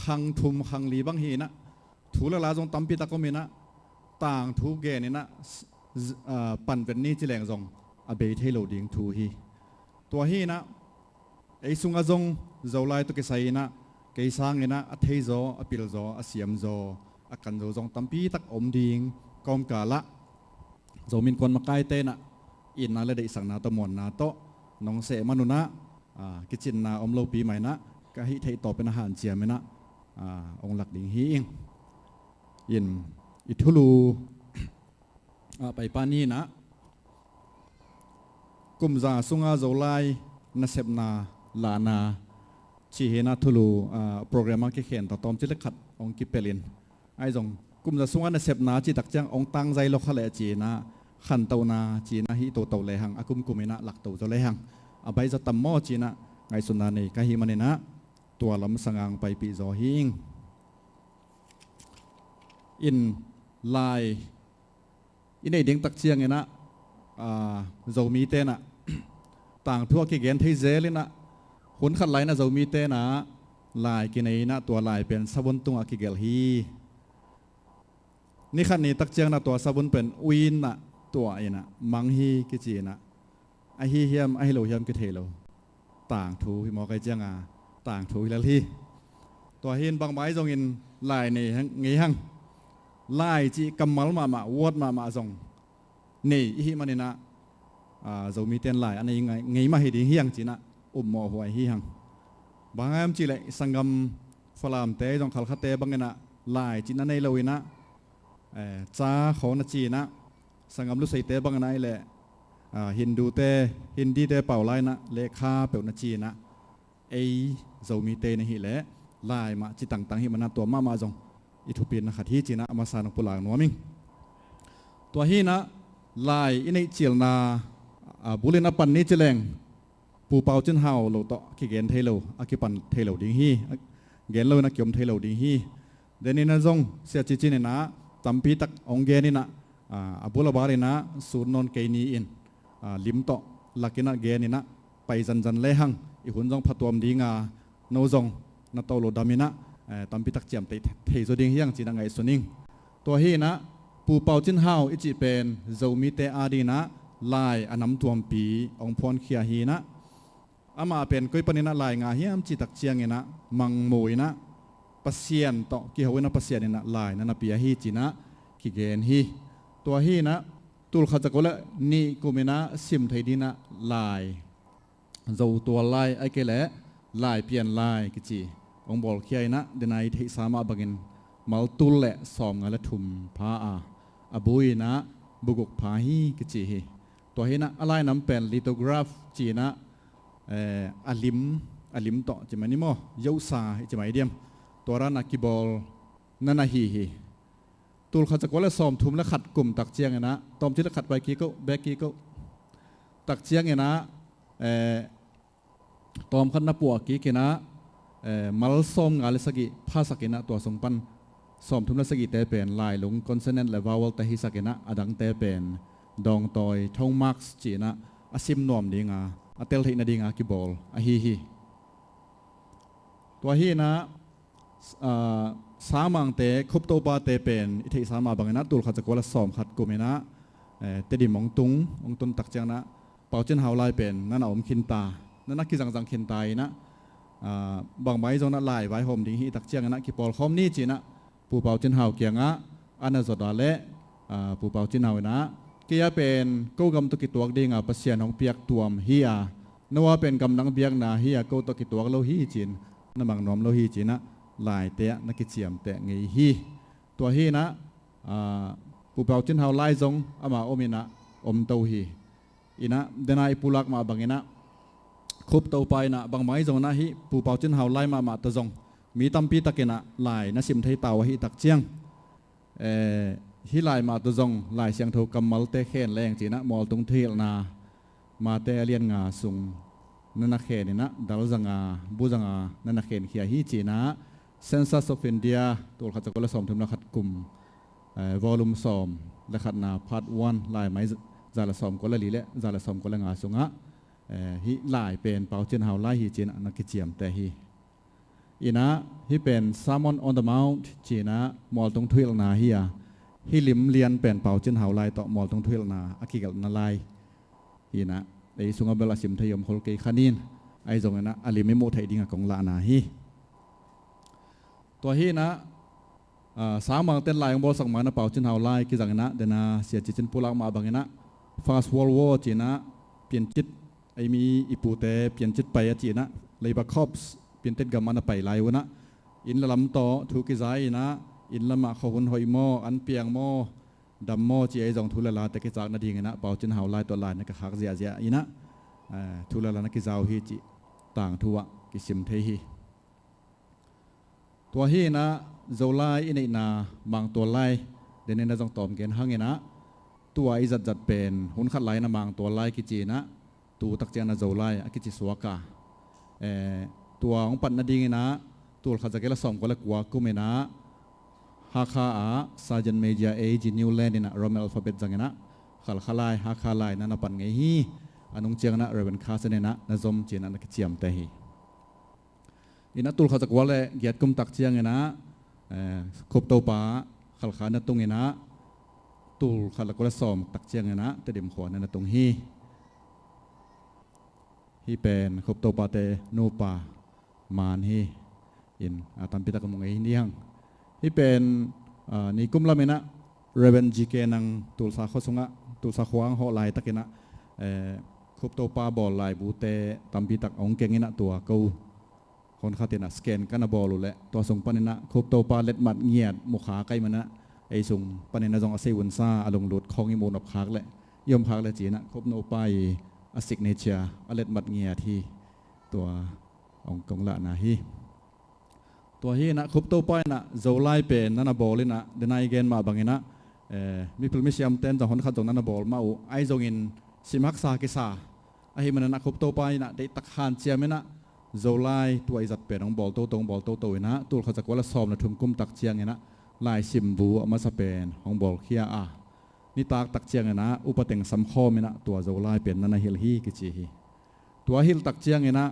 khang thum khang li bang hi na thula la jong tampi ta ko me na tang thu ge ni naปั่นเป็นนี่จิแรงจงอเบยเทโลดิงทูฮีตัวฮีนะไอซุงอาจงเจ้าลายตุกิไซนะเกยสังนะอเทโซอปิลโซอเสียมโซอกันโซจงตัมปีตักอมดิงกอมกาละโจมินคนมาใกล้เตนะอินนาเลเดสังนาตมวนนาโตน้องเสมานุนะกิจินนาอมโลปีใหม่นะกะฮิเทต่อเป็นอาหารเจียมนะองหลักดิงฮีอินอิทุลูไปปานี่นะกุมซาสุงอาโจไลนัเซบนาลานาชีเฮนาทุลูโปรแกรมที่เขียนต่อตอมจิเลขัดองกิเปลินไอจงกุมซาสุงอานัเซบนาจีตักจังองตั้งใจโลกเลจีนะขันเตานาจีนะฮิโตเตาเลหังอากุมกุมินะหลักเตาจะเลหังอาไปจะตัมโมจีนะไงสุนานีกะฮิมันนะตัวลำสังอังไปปีโซฮิงอินไลอินไอเด้งตักเชียงนะเจ้ามีเตนะต่างทั่วกิเกนที่เจลินะหุ่นขัดไหลนะเจ้ามีเตนะลายกินไอนะตัวลายเป็นสบุนตุงอากิเกลฮีนี่ขัดนี้ตักเชียงนะตัวสบุนเป็นวินนะตัวไอนะมังฮีกิจีนะไอฮีเฮียมไอโลเฮียมกิเทโลต่างทูพี่มอไกเจียงต่างทูฮิลลีตัวหินบางใบจงอินลายนี่งี้หังไล่จีกำมัลมาวอดมาส่งนี่อีมันนี่นะจะมีเตียนไล่อันนี้ไงมาเห็นเฮียงจีนะหมอหัวเฮียงบางแอมจีเลยสังกำฝรั่งเตะจงขัลคาเตะบางนะไล่จีนั่นในเราอินะจ้าเขาหน้าจีนะสังกำลุใส่เตะบางนะไอเลยฮินดูเตะฮินดีเตะเป่าไล่นะเลขาเป่าหน้าจีนะไอจะมีเตะในหิเลยไล่มาจีต่างหิมันนะตัวมาจงอิทุปินขัดฮีจีนะมาสานปุลางนัวมิงตัวฮีนะลายอินไอเจียลนาบุลินปันนี้เจเลงปูเปาจินเฮาโลโตกิเกนเทโลอากิปันเทโลดิงฮีเกนโลนักยมเทโลดิงฮีเดนินะจงเสียจิจินนะตัมปีตักองเกนินะบุลบารินะสูนนนเกนีอินลิมโตลักินะเกนินะไปจันเลหังอีหุ่นจงพัดตัวมดีงาโนจงนาโตโลดามินะตอนพิทักษ์เจียมเทโซดิ้งเฮียงจีนังไงส่วนนิ่งตัวฮีนะปูเป่าจินเฮาอิจิเป็นเจ้ามีเตอาดีนะลายอันน้ำตัวปีองพรเขียฮีนะอามาเป็นก้อยปนินะลายงาเฮียมจีตักเชียงเงนะมังมวยนะปัสเซียนต่อกี่หัวนะปัสเซียนนะลายนั่นปียฮีจีนะกิเกนฮีตัวฮีนะตุลขจักรละนี่กูมีนะซิมไทยดีนะลายเจ้าตัวลายไอเกละลายเปลี่ยนลายกิจีองบอลเขียนะเดนายที่สามารถบังเอิญมัลตุลเละสอมงาละทุมพาอาบุยนะบุกพาฮีกิจีฮีตัวฮีนะอะไรน้ำเป็นลิโตกราฟจีนะอาลิมต่อจะมันนี่มั้งยาวซาจะไม่เดียมตัวร้านนักกีบอลนั่นน่ะฮีตุลขัดจักรละสอมทุมและขัดกลุ่มตักเจียงนะตอมที่ละขัดไปกี้ก็แบกกี้ก็ตักเจียงนะตอมขัดนับปัวกี้กินะมัลซอมงาเลสกิภาษากินะตัวสงปันสอมทุนเลสกิเตเป็นลายลงคอนเซนต์และวาวลแต่ฮิสกินะอดังเตเป็นดองตอยทองมาร์กส์จีนะอาซิมนอมดีงาอาเตลที่นาดีงากิบอลอาฮีตัวฮีนะสามังเตคุปโตปาเตเป็นอิทธิสามาบังนะตุลขัดจักรละสอมขัดกุมินะเตดิมองตุงองตุนตักเจียงนะเป่าเจนฮาวไลเป็นนั่นอมคินตานั่นนักกิจังคินตายนะ บางไม้จงนั้นลายไว้ห่มดิ้งฮีตักเจียงนะกี่ปอลคอมนี่จีนะปูเป่าจินเฮาเกียงอ่ะอันนั้นสุดละเละปูเป่าจินเฮานะกี่ยเป็นกู้กำตุกิตัวดิ่งอ่ะปัสเซียนของเปียกตัวมฮีอ่ะนัวเป็นกำลังเบียกนาฮีอ่ะกู้ตุกิตัวโลฮีจีนนั่นบางน้อมโลฮีจีนะลายเตะนักกิจเจียมเตะไงฮีตัวฮีนะปูเป่าจินเฮาไล่จงอามาอมินะอมเตาฮีอินะเดนายปูลักมาบังอินะคุบเตาไปนะบางไม้จงนะฮีปูเป่าจินเฮาไล่มาตะจงมีตั้มปีตะกินะลายนัสิมไทยเตาฮีตักเจียงฮิลายมาตุจงลายเสียงถูกกำมัลเตเคนแรงจีนะมอลตรงเทียลนามาเตเลียนงาสุงนันนักเคนนี่นะดาวจังาบูจังานันนักเคนเขียฮีจีนะเซนซัสออฟอินเดียตัวขัดจักรละสอมถึงนักขัดกลุ่มวอลลุ่มสอมและขัดนาพาร์ทวันลายไม้จาละสอมก็ละลีเละจาละสอมก็ละงาสุงะฮิลายเป็นเป่าเจนเฮาไลฮีจีนะนักกิจเจียมแต่ฮีอีนะฮิเป็น Salmon on the Mount จีนะมอลตรงทวิลนาฮีฮิลิมเลียนเป็นเป่าเจนเฮาไลต่อมอลตรงทวิลนาอากิกัลนาไลอีนะไอสุงอเบลาสิมทยมโคลเกคานินไอจงนะอลิมิโมไทดิงของลานาฮีตัวฮีนะสามมังเต้นลายของบอลสังมานะเป่าเจนเฮาไลกิจังนะเดนะเสียจิตจินปุลักมาบังนะ Fast World War จีนะเปลี่ยนจิตไอมีอิปูเตเปลี่ยนจิตไปจีนะเลยบักคอปส์เปลี่ยนเต็ดกับมันไปไล่วนะอินละลำต่อถูกกิจายนะอินละมาขหุ่นหอยหม้ออันเปียงหม้อดำหม้อจีไอจงทุลลาแต่กิจากนาดีไงนะเป่าจินเฮาไล่ตัวลายนักขักเสียเสียอีนะทุลลานักกิจาวฮีจิต่างทัวกิสิมเทฮีตัวฮีนะโจไลอินนาบางตัวไล่เดนนะจงตอมเกณฑ์หังไงนะตัวอิจัดเป็นหุ่นขัดไล่นะบางตัวไล่กิจีนะตัวตักเจนะโจไลกิจิสวกาตัวของปันนาดีไงนะตัวข้าจะเกล้าสอมก็เลยกว่ากุเมนะฮาคาอาซาจันเมเดียเอจินิวแลนด์นะโรเมลฟาเบตจังนะขัลขลายฮาคาลายนั่นปันไงฮีอนุงเจียงนะเรเวนคาสเนนะนะจอมเจียนะนักเจียมแต่ฮีอินะตัวข้าจะกว่าเลยเกียรติกุมตักเจียงไงนะคบตัวป้าขัลขานะตรงไงนะตัวข้าจะกว่าสอมตักเจียงไงนะแต่เดิมขวานะตรงฮีเป็นคบตัวป้าเตนูป้ามานฮีอินตามพิตากมงไอ้นี่ยังเป็นนี่กุมละเมนะเรเวนจีเกนังตุลสาขสงะตุลสาขวางห่อลายตะกินะคบตัวปลาบอลลายบูเตตามพิตักองเกงินะตัวกูคนข้าเตนะสแกนกันนะบอลลุแหละตัวส่งปนินะคบตัวปลาเล็ดมัดเงียดมุขาใกล้มันนะไอส่งปนินะจงอาศัยวุนซาอารมณ์หลุดคองอิโมนอบคักแหละยมคักแหละจีนะคบโนไปอสิกเนเชียอเล็ดมัดเงียที่ตัวองกงละนะฮีตัวฮีนะคุบตัวไปนะโจไลเป็นนั่นนะบอลเลยนะเดนายเกนมาบางนะมีพลมิเซียมเต้นจากคนขัดตรงนั้นนะบอลมาไอจงอินสิมักซาเกซาไอฮีมันนะคุบตัวไปนะได้ตักหันเจียมนะโจไลตัวไอจัดเป็นของบอลโตตรงบอลโตโตนะตัวเขาจะกว่าละซ้อมนะทุ่มกุมตักเจียงนะลายซิมบูมาสเปนของบอลเคียอานี่ตักเจียงนะอุปเต็งสัมคอมนะตัวโจไลเป็นนั่นนะฮิลฮีกิจิฮีตัวฮิลตักเจียงนะ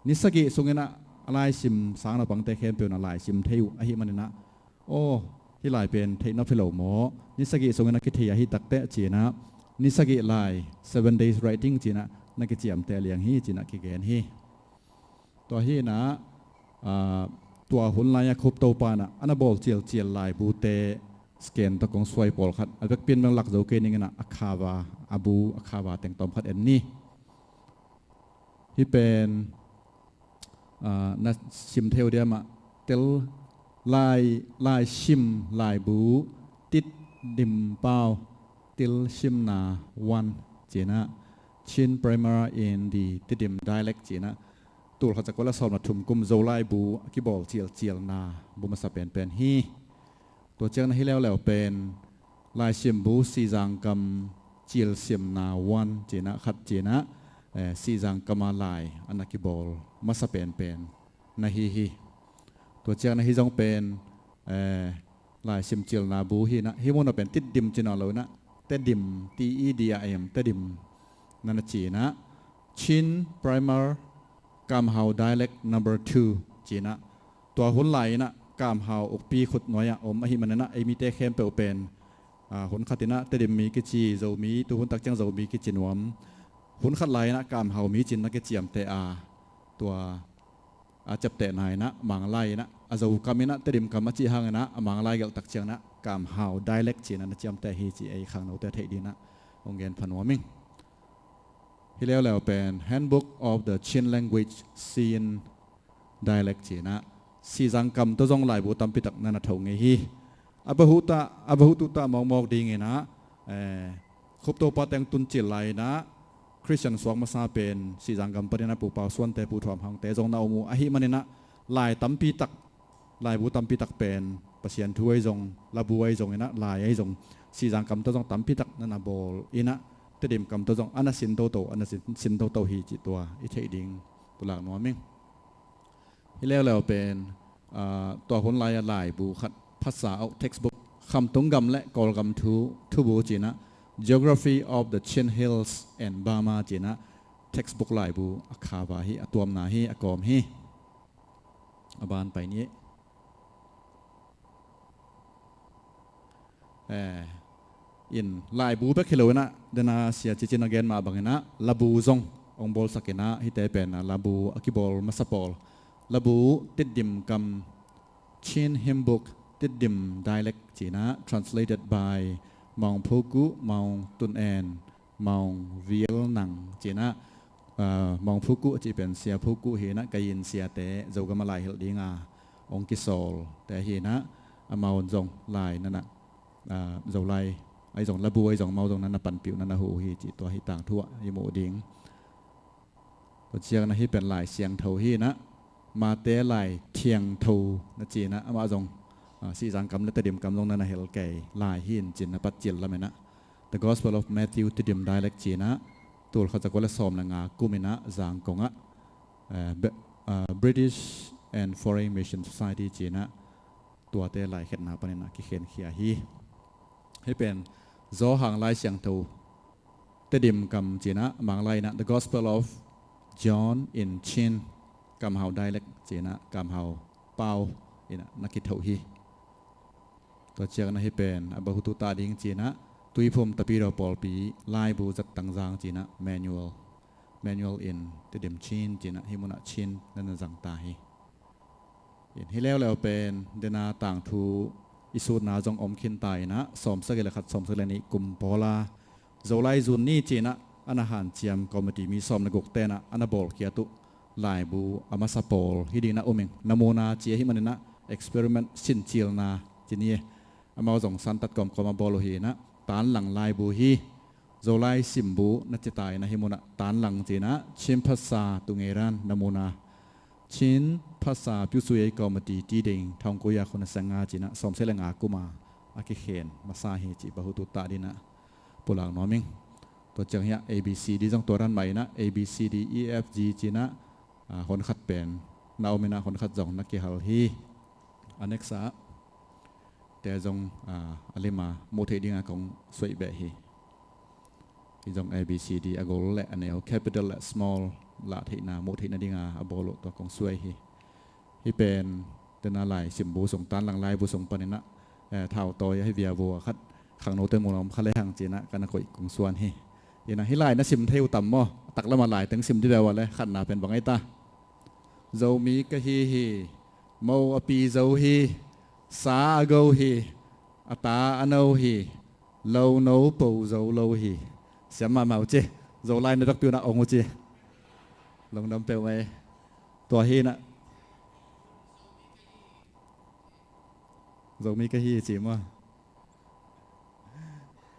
นิสกิสุงนะอะไรซิมสางเราบังเตะเข้มเป็นอะไรซิมเทียวไอฮิมันนะโอ้ที่ลายเป็นเทนนับฟิโลหมอนิสกิส่งนักกิจยาฮิตักเตะจีนะนิสกิลาย 7 days writing จีนะนักกิจยามเตะเลียงฮีจีนะกิเกนฮีตัวฮีนะตัวหุ่นลายครบโตปานะอันนั้นบอลเจียลลายบูเตสแกนตะกงสวยปอลขัดอันเป็นเป็นเมืองหลักโจเกนิงนะอาคาวาอาบูอาคาวาแต่งตอมขัดเอ็นนี่ที่เป็นนักชิมเทวเดียมาเตลลายชิมลายบูติดดิมเป้าติลชิมนาวันเจนะชิน primary in the ติดดิม dialect เจนะตัวเขาจะก็ละสอบมาทุ่มกุมโจไลบูกิบอลเจียลนาบุมาสเป็นฮีตัวเจ้าหน้าที่แล้วเป็นลายชิมบูสีจางกำเจียลชิมนาวันเจนะขัดเจนะสีจางกำมาลายอันนักกิบอลมาสเป็นนาฮีตัวเจ้าหน้าที่จงเป็นลายชิมเจียลนาบูฮีนะฮีมันเป็นติดดิมจีนอลเลยนะเตดิม TEDIM เตดิมนั่นจีนะชิน primer กามฮาว dialect number 2จีนะตัวหุ่นไหลนะกามฮาวอกปีขุดน้อยอมอหิมันนะไอมีเตเข้มเปลเป็นหุ่นขัดนะเตดิมมีกิจีโจมีตัวหุ่นตักจังโจมีกิจินวมหุ่นขัดไหลนะกามฮาวมีจินนักเจียมเตอาตัว อาจับแต่นายนะมังไลนะอาจะกามินะเตริมกามาจีหังนะมังไลกัลตักเชียงนะกามฮาวไดเล็กจีนะจำแต่ฮีจีไอขังเราแต่เทดีนะองเกนพันวามิงที่แล้วเป็น Handbook of the Chin Language Scene Dialect จีนะสีจังคำตัวจงลายบุตรพิตักนันทงเฮีอับหุตุตามองดีไงนะครบตัวปะแตงตุนจิลายนะคริสเตียนสวงมาซาเป็นสีจังคำปริณาปูเปาส่วนแต่ปูถวมหังแต่จงนาอมูอหิมันนะลายตั้มพิตักลายบุตรพิตักเป็นประเสียนถ้วยจงลาบุไอจงนะลายไอจงสีจังคำตัวจงตั้มพิตักนันบอลอินะเตดิมคำตัวจงอันนั้นสินโตอันนั้นสินโตฮีจิตัวอิเทดิงปุหลักนัวมิงที่แล้วเป็นตัวคนลายบุขัดภาษาเอา textbook คำตรงกำและกอลกำทูบูจีนะ Geography of the Chin Hills and Burma จีนะ textbook ลายบุอาคาบาฮีอตัวมนาฮีอากอมฮีอบานไปนี้อินลายบุเบคิโลนะเดนาเสียจินเกนมาบังนะลาบูซงองบอลสักนะฮิเตเป็นลาบูอากิบอลมาสปอลลาบูติดดิมกำ Chin Hymn Book ติดดิม dialect จีนะ translated by มองพูกุมองตุนแอนมองวิลนังจีนะมองพูกุจีเป็นเสียพูกุเฮนะกายินเสียแต่เจ้ากำมาลายเฮลดิงาองกิโซลแต่เฮนะมาวนจงลายนั่นนะเจ้าลายไอจงระบุไอจงมาตรงนั้นปันปิวนั่นนะหูฮีจีตัวฮีต่างทั่วยโมดิงตัวเชียงนะฮีเป็นลายเสียงเท่าฮีนะมาเตะลายเทียงเท่านะจีนะมาจงสีสังกำและตะดิมกำลงนั่นนะเฮลเกย์ลายหินจีนะปัจจิลละเมนะ The Gospel of Matthew ตะดิม dialect จีนะตัวเขาจะก็เลยสอมละงากุมินะจางกงะBritish and Foreign Mission Society จีนะตัวเตะลายเข็ดนาปนินะกิเขียนเขียฮีให้เป็นโซหางลายเสียงเท่าตะดิมกำจีนะมังลายนะ The Gospel of John in Chinกำเฮาได้เล็กจีนะกำเฮาเป้าอินะนักกิจเท่าฮีตัวเชียงนะให้เป็นอบหุตุตาดิ้งจีนะตุยพมตะปีเราปอลปีลายบูจัดตังจางจีนะ manual in ติดมชินจีนะฮิมุนะชินนั่นจังตาฮีให้แล้วเป็นเดนาต่างทูอิสุนาจงอมขินตายนะสมสกิลขัดสมสกิลนี้กุมปอลาโจไลจุนนี่จีนะอันอาหารเจียมคอมมิตี้มีสมในกกเตนะอันบอลเกียตุลายบูอามาสปอลฮิดีนะอุมิงนาโมนาเจียฮิมันนะ experiment สินจิลนาจีนี่อามาจงสันตัดกอมคอมาบอลฮีนะตานหลังลายบูฮีโจไลซิมบูนัจิตายนะฮิมุนะตานหลังจีนะชิมภาษาตุงเอรันนาโมนาชินภาษาพิสุยกอมตีตีเด้งทองกุยาคนสังอาจีนะสมเสลงอากุมาอากิเขนมาซาฮีจีบหุตุตาดีนะปุหลังน้อมิงตัวจังเฮีย A B C D จงตัวรันใหม่นะ A B C D E F G จีนะคนขัดเป็นนาอเมนาคนขัดจงนักเกี่ยวฮีอันเน็กซ์แต่จงอะไรมาโมเทดิ้งของสวยแบบฮีที่จง A B C D อากลและอันเนล capital และ small ละที่นาโมที่นาดิงาอบอลตัวของสวยฮีเป็นเดินอะไรสิมบูส่งตันหลังลายบูส่งปนินะเท่าตัวให้เวียบัวคัดขังโนเตมูลอมคัดเลยหางจีนะกันนักของส่วนฮียันฮิไลนะสิมเทวต่ำมั่ตักละมาหลายตั้งสิมที่แบบว่าเลยขัดนาเป็นบางไอตาเจ้ามีกะฮีโมอปีเจ้าฮีสาโกฮีอัตาอันโนฮีโลโนปูเจ้าโลฮีเสียมาเมาเจเจ้าไลน์ในรักตัวน่ะองเจลงน้ำเปลวไว้ตัวฮีนะเรามีกะฮีจีมั้ง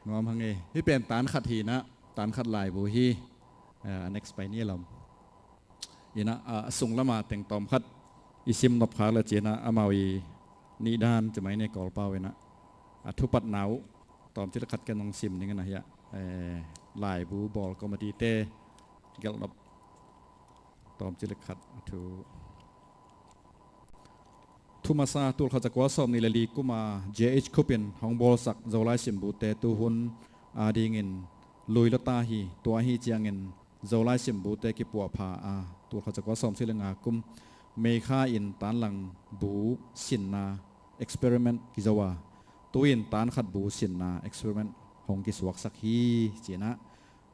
งอมหังเอที่เป็นตานขัดฮีนะตานขัดลายบูฮีnext ไปนี่เราอีนะส่งละมาแต่งตอมขัดอิซิมนบขาละเจนะอามาวีนี่ด้านจะไม่ในกอลเป้าเวนะทุปัดหนาวตอมที่ละขัดกันน้องซิมนี่กันนะฮะลายบูบอลก็มาดีเต้เกลบตอมจิลขัดทุมาซาตัวเขาจะกว่าสอบในลีกุมา JH คุปินห้องบอลสักเจ้าไล่สิมบูเตตุหุนอาดีเงินลุยละตาฮีตัวฮีเจียงเงินเจ้าไล่สิมบูเตกิปัวพาตัวเขาจะกว่าสอบสิลงากุมเมฆาอินตานหลังบูสินนา experiment กิจว่าตัวอินตานขัดบูสินนา experiment ห้องกิสวักสักฮีเจนะ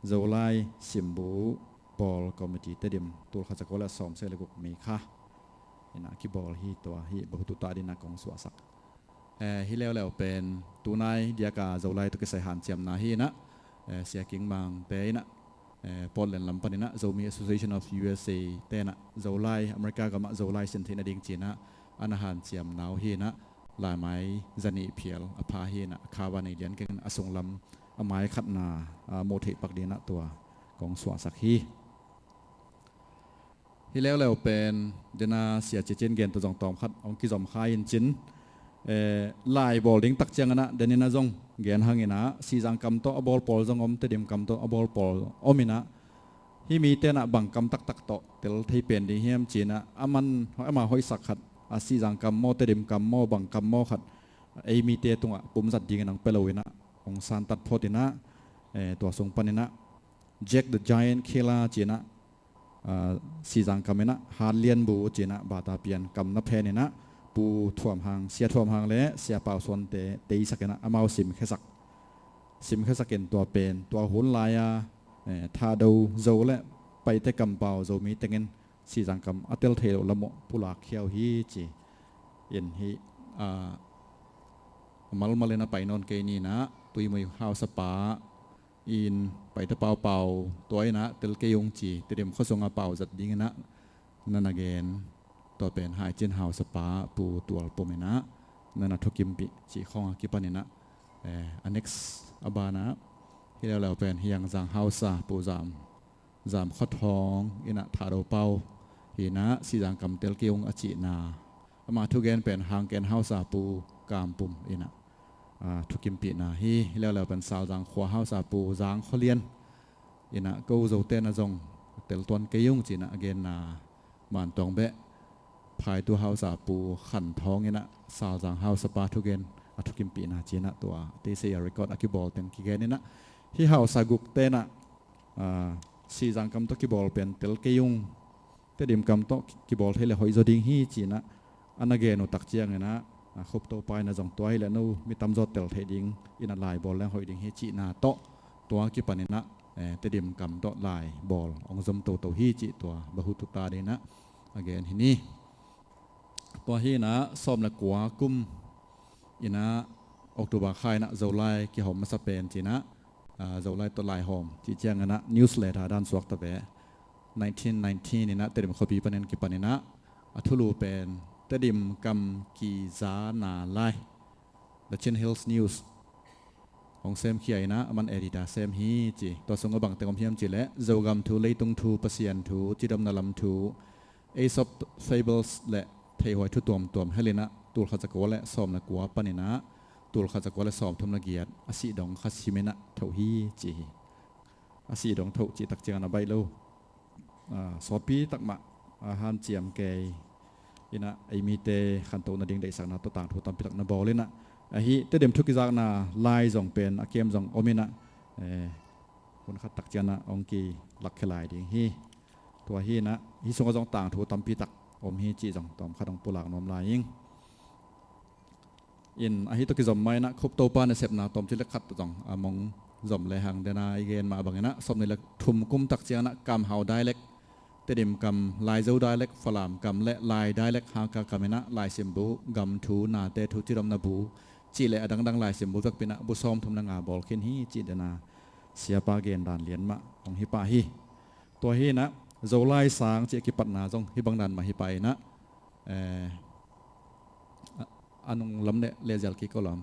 เจ้าไล่สิมบูบอลคอมมิตี้เตดิมตัวเขาจะกว่าละสอบสิลกุกเมฆา นะคีย์บอร์ดฮีตัวฮีบหุตุตาดินะกองสวสักฮีแล้วเป็นตัวนายเดียกาเจ้าไล่ตุกเสหันเจียมนาฮีนะเสียกิ่งบางเตยนะปอลเลนลำปันนะเจ้ามี Association of USA เตนะเจ้าไล่อเมริกากับเจ้าไล่เซนตินาดิงจีนะอันอาหารเจียมนาวฮีนะลายไม้จันีเพียลอภาฮีนะคาวานิเดียนกันอสงลำไม้ขัดนาโมเทปักดีนะตัวกองสวสักฮีที่แล้วเป็นเดนาเสียเจนเกนตัวจงตอมคัดองกิจอมคายจินลายบอลลิงตักเจียงนะเดนินาจงเกนหังนะสีจังคำโตอบอลปอลจงอมเตดิมคำโตอบอลปอลอมินะที่มีเตนะบังคำตักโตเตลที่เป็นดีเฮียมจีนะอามันมาหอยสักขัดสีจังคำโมเตดิมคำโมบังคำโมขัดมีเตตรงปุ่มสัตยิงนังเปลวินะองซานตัดพอดินะตัวทรงปันนะแจ็คเดอะไจแอนท์เคลาจีนะสีจังคำนะฮาร์เลียนบูจีนะบาตาเปียนคำนับเพนนะปูถ่วมหางเสียถ่วมหางและเสียเป่าส่วนเตยสักนะอามาสิมแค่สักเกินตัวเป็นตัวหุ่นลายทาดูโจและไปแต่กำเป่าโจมีแต่เงินสีจังคำอัตเตลเทลละโมปุลาเขียวฮีจีเย็นฮีมัลเลนะไปนอนเกนีนะตุยมวยข้าวสปาอินไปตะเป่าตัวไอ้นะเตลเกยงจีเตรียมข้อทรงอาเป่าจัดดิ้งนะนันนาเกนตัวเป็นหายเจนหาวสปาปูตัวปมนะนันนาทุกิมปิจีข้องกิปันนะอันเน็กซ์อบานะที่เราเป็นเฮียงจังหาวซาปูจามข้อท้องอินะทาโรเป่าฮีนะสีจังกำเตลเกยงอจินามาทุกเกนเป็นหางเกนหาวซาปูกามปุ่มอินะทุกิมปีนะฮีแล้วเป็นสาวจังขวาเฮาสาปูจางขเลียนอินะกูโจเตนะจงเตลตวนเกยุงจีนะเกนนามันตองเบะภายตัวเฮาสาปูขันท้องอินะสาวจังเฮาสปาทุกเกนทุกิมปีนะจีนะตัวตีเซียรีคอร์ดอากิบอลเต็นกิเกนนี่นะที่เฮาสากุกเตนะสีจังคำตัวกิบอลเป็นเตลเกยุงเตดิมคำตัวกิบอลเทเลหอยโจดิงฮีจีนะอันนั้นเกนุตักเจียงนะครบตัวไปนะจงตัวให้แล้วนู้มีตำรวจเตลเทดิงอินลายบอลแล้วหอยดิงเฮจินาโตตัวกิปนินะเตดิมกำโตลายบอลองจมตัวฮีจิตัวบะหุตุตาเดนะอเกนที่นี่ตัวฮีนะสอบละกัวกุมอินะออกตัวบาคายนะเจ้าลายกี่หอมมาสเปนจีนะเจ้าลายตัวลายหอมจีเจียงนะนิวส์เลเตอร์ด้านสวกตะเบะ1990นี่นะเตดิมขบีปนินกิปนินะทุลูเป็นเตดิมกำกีจานาไล The Chin Hills News ของเซมเขียนะมันเอดิตาเซมฮีจีตัวสงบังเตงอมเฮียมจีและเจ้ากำทูเลยตรงทูเปเซียนทูจิดมนาลำทูAesop Fables และเทหอยทุตัวเฮเลนะตูลขจักรวและสอมนักวัวปนินะตูลขจักรวและสอมทุมนักเกียรติอาศิดงคัสิเมนะเท่าฮีจีอาศิดงเท่าจีตักเจียงนาใบโลสอบปีตักมะอาหารเจียมเกยอินะไอมีเตขันโตนาดิ่งได้สักนาตัวต่างถูกตามพิทักนาบอลเลยนะไอฮีเตเดมทุกิจากนาลายจงเป็นอาเกมจงอมินะคนขัดตักเจียนะองกีหลักขลายดิ่งฮีตัวฮีนะฮีทรงจงต่างถูกตามพิทักอมฮีจีจงตอมขัดองปุลักนอมลายยิงอินไอฮีตุกิจอมไม่นะครบโตปานในเสพนาตอมที่เล็กขัดจงมองจอมเลยหังเดนาไอเกนมาบังนะสมในเล็กทุ่มกุมตักเจียนะกำเฮาได้เล็กเตดิมกำลายเจ้าได้เล็กฝรั่งกำและลายได้เล็กหากากามินะลายเสียมบูกำทูนาเตทูจิรมนาบูจีเละดังลายเสียมบูตักปินะบุษอมทุมนางาบอลเข็นฮีจีเดนาเสียปาเกนดานเลียนมะของฮิปาฮีตัวฮีนะเจ้าลายสางเจกิปัตนาจงฮิบังดันมาฮิปายนะอันนงลำเนเลเจลกิโกลาม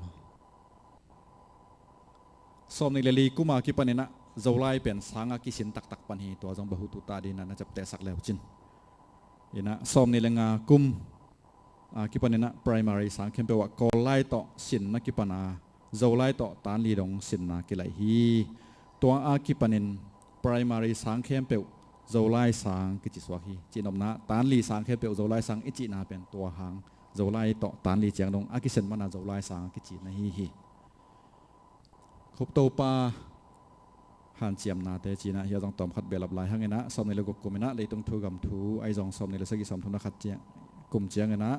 สอมในเลลีกุมากิปันนะเจ้าไล่เป็นสังอากิสินตักปันฮีตัวจงบะหุตุตาดีนะน่าจะเตะสักแล้วจินอินะสอมในเลงากุมกิปันนะ primary สังเข้มเปว่ากอไล่ต่อสินนักกิปันาเจ้าไล่ต่อตานลีดงสินนักกิไลฮีตัวอากิปันิน primary สังเข้มเปวเจ้าไล่สังกิจิสวาฮีจินอมนะตานลีสังเข้มเปวเจ้าไล่สังอิจินาเป็นตัวหางเจ้าไล่ต่อตานลีเจียงดงอากิสินมันเจ้าไล่สังกิจินะฮีครบโตปาหันเจียมนาเตจีนะเฮียจงตอมขัดเบลับลายหังเงนะสอมในโลกกุมินะเลยต้องทูกำทูไอจงสอมในโลกสกิสอมทุนขัดเจียกุมเจียงเงนะ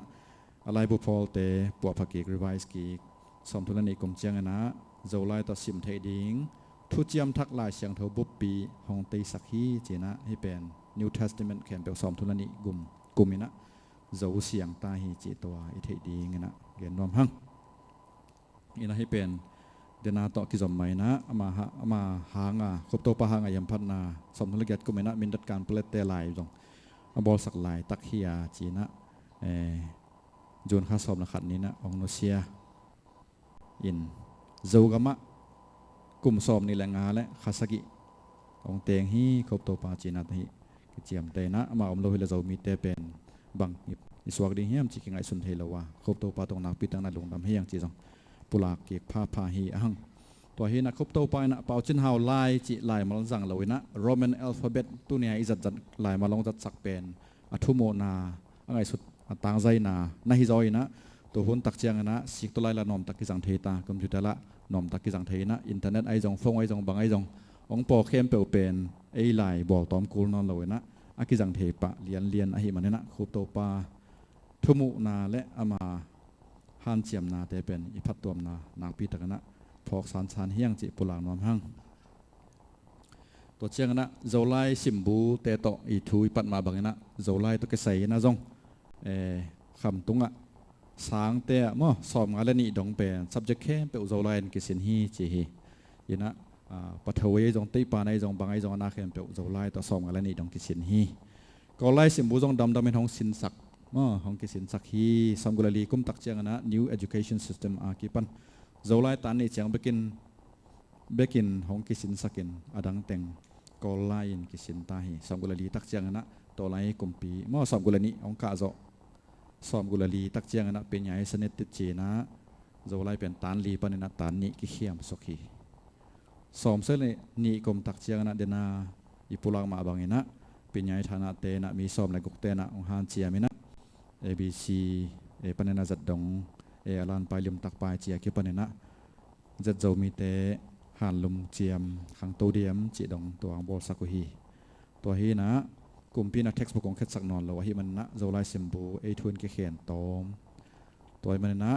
อะไรบุพอลเตปัวพักกีกรีไวส์กีสอมทุนนี้กุมเจียงเงนะเจ้าไล่ต่อสิมเทดิงทุเจียมทักลายเสียงเทบุปปีฮองเตสักฮีจีนะให้เป็น New Testament แขนเปลสอมทุนนี้กุมินะ เจ้าเสียงตาฮีจีตัวอิเทดีเงี้ยนะเรียนรวมหังอินะให้เป็นเดนาต่อกิจสมัยนะมาหางาครบตัวปะหางายัมพัฒนาสมทุลเกียรติกุมนะมินดัดการเปลตเตลายจงบอลสักลายตักเฮียจีนะจูนข้าสอบนักขัดนี้นะองโนเซียอินเจ้ากรรมะกลุ่มสอบนี่แหละงาและข้าสกิองเตียงฮีครบตัวปาจีนะที่เจียมเตนะมาอมโลหิเลเจ้ามีเตเป็นบังอิสวากดีเฮียมจิกิงไอสุนเทลวะครบตัวปาตรงนักปิตังนัดลงดำเฮียงจีจงปุลาเกียกพาฮีอังตัวฮีนะครบตัวไปนะเป่าจินหาวลายจิลายมาลงจังเลยนะโรมันอัลฟาเบตตัวนี้อิจัดลายมาลงจัดสักเป็นอัทุโมนาอะไรสุดต่างใจนาฮิจอยนะตัวหุ่นตักเจียงนะสิกตัวลายละนอมตักกิจังเทตาคอมพิวเตอร์ละนอมตักกิจังเทนะอินเทอร์เน็ตไอจงฟงไอจงบังไอจงองปอเข้มเปลวเป็นไอลายบอกตอมกูนอนเลยนะอากิจังเทปะเลียนไอมันเนี่ยนะครบตัวปาทุโมนาและอามาฮันเจียมนาเตเป็นอิพัตตัวนานางปีตะกันนะพอกสานเฮียงจิปุลางนอมหังตัวเชียงนะโจไลสิมบูเตโตอีทูปัดมาบังนะโจไลตัวเกษยนะจงคำตุงะสางเตะมั่วสอบงานนี่ดงเป็น subject แค่เป็นโจไลน์กิสินฮีจีฮียินะปัทเวจงตีปานไอจงบางไอจงนาเข้มเป็นโจไลตัวสอบงานนี่ดงกิสินฮีก็ไลสิมบูจงดำเป็นห้องสินสักห้องกิสินสักฮีสมกุลลีกุมตักเชียงนะ new education system อากิปันโจไลตานนี่เชียงเบกินห้องกิสินสักินอดังเต็งก็ไลน์กิสินตาฮีสมกุลลีตักเชียงนะตัวไลกุมปีมั่วสมกุลนี้องค์กาโจสอมกุลลีตักเจียงนะเป็นใหญ่สนิทติดจีนะโจไลเป็นตานลีปนินะตานนี้กิเขียมสกีสอมเสเลยนี่กรมตักเจียงนะเดนาอิปุลังมาบังเงินะเป็นใหญ่ฐานะเตนะมีสอมในกุกเตนะองฮันเจียมินะABC ปนินะจัดดงอลานไปลิมตักไปเจียกิปนินะจัดโจมีเตหันลุมเจียมขังตัวเดียมจีดงตัวอังโบสักุฮีตัวฮีนะกลุ่มพี่นักเท็กซ์บุกของแคทสักนอนเราว่าที่มันนะโจไลซิมบูไอทุนเขียนตอมตัวมันนะ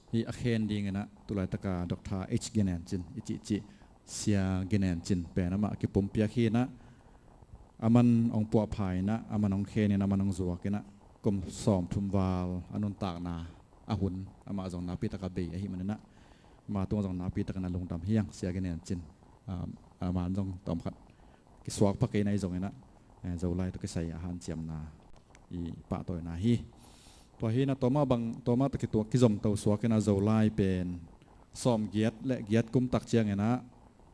ที่อาเคนดีไงนะตัวลายตะกาดรเอชเกเนนจินอิจิเซียเกเนนจินเป็นนะมากิปุ่มเปียคีนะอามันองปัวภายนะอามันองเคนเนี่ยอามันองจัวกันนะกลุ่มสอมทุมวาลอนุนตากนาอาหุนอามาจงนาปีตะกาเบยไอที่มันนะมาตัวจงนาปีตะกานาลงดำเฮียงเซียเกเนนจินอามันจงตอมขัดกิสวกพักเกนไอจงเนะโจไลตัวก็ใส่อาหารเจียมนาอีปะตัวนาฮีตัวฮีนะตัวมาบังตัวมาตะกิตัวกิจมตัวสวกนะโจไลเป็นซ้อมเกียรติและเกียรติกุมตักเจียงนะ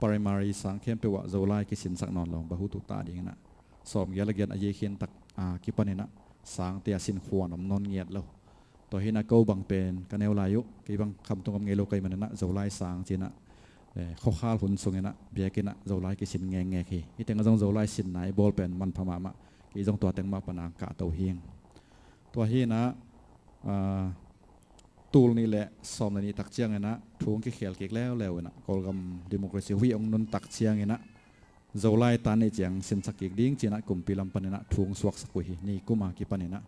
primary สังเข้มเปว่าโจไลกิสินสักนอนลงบะหุตุตาดีนะซ้อมเกียรติและเกียรติอาเยเขียนตักกิปันนะสังเตียสินขวานนอนเงียดแล้วตัวฮีนะก็บังเป็นกันเอวลายุกีบังคำตรงกับเงโลกัยมันนะโจไลสังจีนะข้อข้าหุ่นทรงนะเบียกินะโจไลกิสินแงขี้ที่แต่งจงโจไลสินไหนบอลเป็นมันพม่ามะกี่จงตัวแต่งมาปนากะเตาเฮียงตัวฮีนะตูลนี่แหละสอมในนี้ตักเชียงนะทุ่งกี่เขียลเกี่ยวแล้วนะกอลกำดิโมคราซีวิองนนตักเชียงนะโจไลตานในเจียงสินสักกี่ดิ้งจีนะกลุ่มปีลำปันนะทุ่งสวกสักวีนี่กุมากี่ปันนะ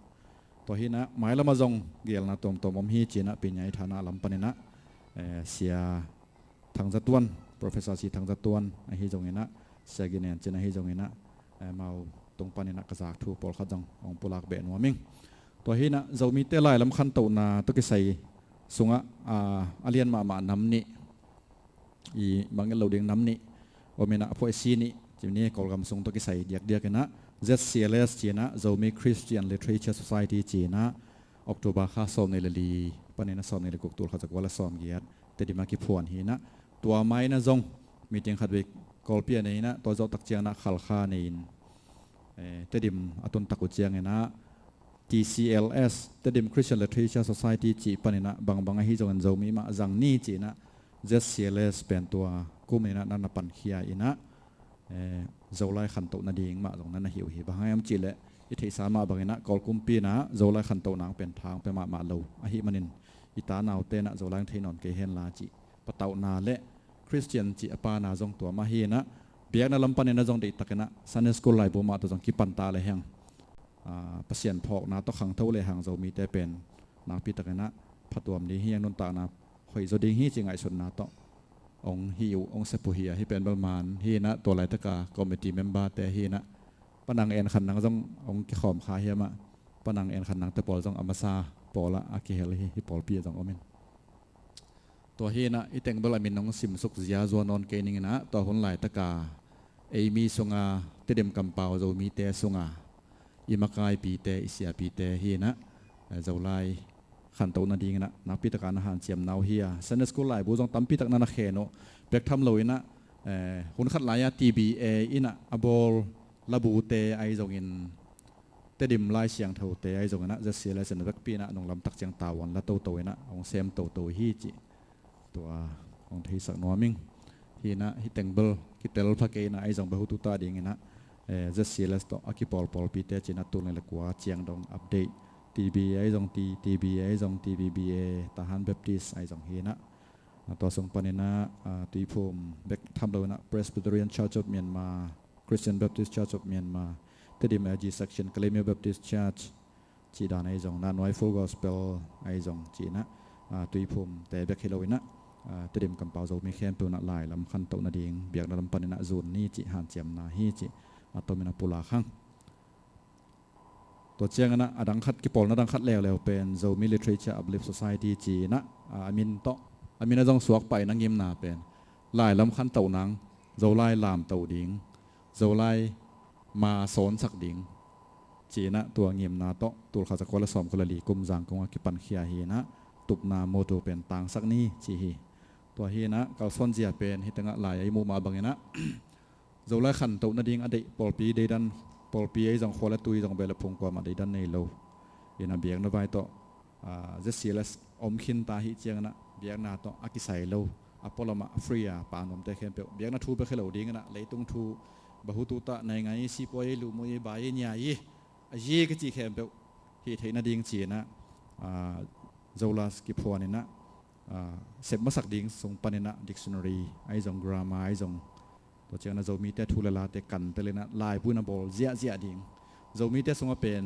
ตัวฮีนะหมายละมาจงเกี่ยวนะตัวมอมฮีจีนะเป็นใหญ่ฐานะลำปันนะเสียทางจัตุวัน professor สีทางจัตุวันไอฮิจงเงินะเสียกินเนนจีนะฮิจงเงินะมาตรงปันนะกระจากทูปอลขัดจงองปุลักเบนวามิงตัวฮีนะเรามีเตลัยลำคันตัวนาตุกิใส่สุงะอาเลียนมาน้ำนี่อีบางอย่างเราเดียงน้ำนี่ว่ามีนะพวกซีนี่จีนี่กอลกำสุงตุกิใส่เดียกันนะ ZCLS จีนะเรามี Christian Literature Society จีนะออกตัวบาค่าสอบในเลลีปันนี้นะสอบในเลกุกตัวเขาจะว่าละสอบเกียรติแต่ดีมากี่พวนฮีนะตัวไม้นะจงมีเตียงขัดวิกอลเปียในนะตัวเจ้าตักเจียงนะขัลคาในแต่ดิมอตุนตักกุเจียงนะ TCLS แต่ดิม Christian Literature Society จีปันนี้นะบางให้จงกันเจ้ามีมาจังนี่จีนะ ZCLS เป็นตัวกู้มีนะนั่นปันขี้อินะเจ้าไล่ขันโตนาดีงมาตรงนั้นนะหิวบางให้อันจีเละอิทธิสามาบางนะกอลกุมปีนะเจ้าไล่ขันโตนางเป็นทางไปมาเลวอหิมันินอิตาหนาวเตนะเจ้าไล่เทนอนเกเฮนลาจีปะเตานาเละคริสเตียนจีอปานาจงตัวมาฮีนะเบียกนาลำปันนะจงเด็กตะกันนะซันเนสกูลไลบัวมาตัวจงกิปันตาเลยแห่งเสียนพอกนาตะขังเท่าเลยแห่งเจ้ามีแต่เป็นนาพิตะกันนะพัดตัวมดีเฮียนนตานาหอยโซดิงฮีจิงไอชนนาตองฮิวองเซปุเฮียที่เป็นประมาณฮีนะตัวไรตะกาคอมมิตี้เมมเบอร์แต่ฮีนะปนังเอ็นขันนังจงองขอมขาเฮียมา ปนังเอ็นขันนังแต่ปอลจงอามาซาปอละอากิเฮลฮิปอลปีจงอเมนตัวเฮนะอีเต็งเบลามินน้องซิมสุกเสียจวนนอนเกนิงนะตัวคนหลายตะกาเอมีสงาเตเดมกัมปาวจะมีเตสงาอิมากายปีเตอิเสียปีเตเฮนะจะไลขันโตนาดีงนะนักพิตการอาหารเจียมนาวเฮียเซนสกุลหลายบูจงตั้มพิตักนันเขโนเบกทำเลยนะหุ่นขัดหลายทีบีเออินะอบอลลาบูเตไอจงอินเตดิมไลเสียงเท่าเตไอจงนะจะเสียเลยเซนเบกปีนะนองลำตักเจียงตาวันละโตโตนะองเซมโตโตฮีจิตัวองที่สักนัวมิงฮีนะฮิเต็งเบลคิเตลพักเกนะไอจงเบหุตุตาดีงนะจะเสียเลยต่ออากิปอลปอลปีเตจินะตัวเลยละกว่าเจียงดองอัปเดตTBA จง TBA จง TBBA ทหารเบปติสไอจงเฮนะตัวส่งปนินะตีพมเบกทำโดยนะ Presbyterian Church of Myanmar Christian Baptist Church of Myanmar ที่ดิม LG Section Kalemia Baptist Church จีดานไอจงนั้นไว้ Full Gospel ไอจงจีนะตีพมแต่เบกเฮโลวินะที่ดิมกำเปาจะมีแค่ตัวนักลายลำคันโตนาดิงเบียกลำปนินะจูนนี่จีหันเจียมนาฮีจีตัวมินาปุลาขังตัวเชียงนะดังคัดกิปอลนะดังคัดแล้วเป็นโซมิลิทรีเชอร์อัพลิฟโซไซตี้จีนะอามินโตอามินจงสวกไปนังยิมนาเป็นลายลำคันเต่านังโซไลลามเต่าดิงโซไลมาสอนสักดิงจีนะตัวยิมนาโตตัวข้าศึกคนละสอมคนละลีกุมจังกงกิปันเขียฮีนะตุบนาโมโตเป็นต่างสักนี้จีฮีตัวฮีนะกัลซอนเจียเป็นฮิตังลายไอมูมาบังนะโซไลขันเต่านาดิงอดีตปอลปีเดดันปอลปีไอจงขอละตุยจงเบลพงกว่ามาได้ดันในโลยินาเบียงนบายโตจะเสียละอมขินตาหิเจียงนะเบียงนาโตอากิไซโลอพอลมาฟรีอาปานอมเตเข้มเปียวเบียงนาทูเปเข้าดิ้งนะเลยตุงทูบะหุตุตะในไงสิปอยลูมวยบายเนี่ยยี่ยี่ก็จีเข้มเปียวฮิเทนาดิ้งจีนะโซลาสกิพวนินะเสพมาสักดิ้งส่งปนินะดิกชันนารีไอจงกรามาไอจงตัวเจ้าน่ะเรามีแต่ทุลลาแต่กันแต่เลยนะลายพูนับบอลเจียดิ่งเรามีแต่ส่งมาเป็น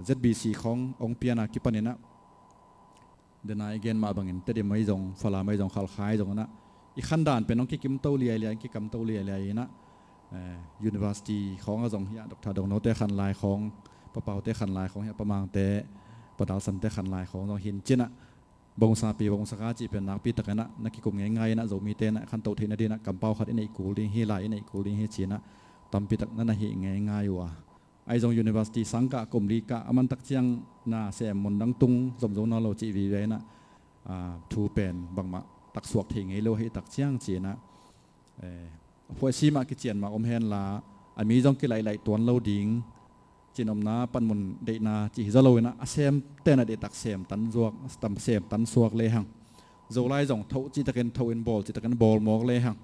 ZBC ขององค์เปียนากิปนินะเดินไอเกนมาบังเงินแต่เดี๋ยวไม่จงฟลาไม่จงขลขายจงนะอีกขั้นด่านเป็นน้องกิมเต้าเลียกิกัมเต้าเลียนะUniversity ของจงเฮียดรดงโนเตขันลายของปะเปาเตขันลายของเฮียประมาณเตปะดาวสันเตขันลายของจงหินเจนะบงซาปีบงสกาจีเป็นนักปีตะกันนะนักกิมง่ายๆนะจะมีเตนะขันโตเทนดีนะกำเป้าขัดในกูลิงเฮลายในกูลิงเฮจีนะตำปีตะนั่นนะเฮง่ายๆว่ะไอจง University สังกะกลุ่มลีกะมันตักเชียงนาเสียมนดังตุงสมนนอโลจีวีเวนะทูเป็นบางมาตักสวกทิ้งไอโลให้ตักเชียงจีนะพวกชีมากิเจียนมาอมเฮนลาอันมีจงกิไหลตัวเราดิ่งจีนอมนาปันมุนเดนาจีจะโลนะเซมเตนะเดตักเซมตันสวกตันเซมตันสวกเลยหังโจไลจงเท่าจีตะกันเท่าอินบอลจีตะกันบอลมอกเลยหัง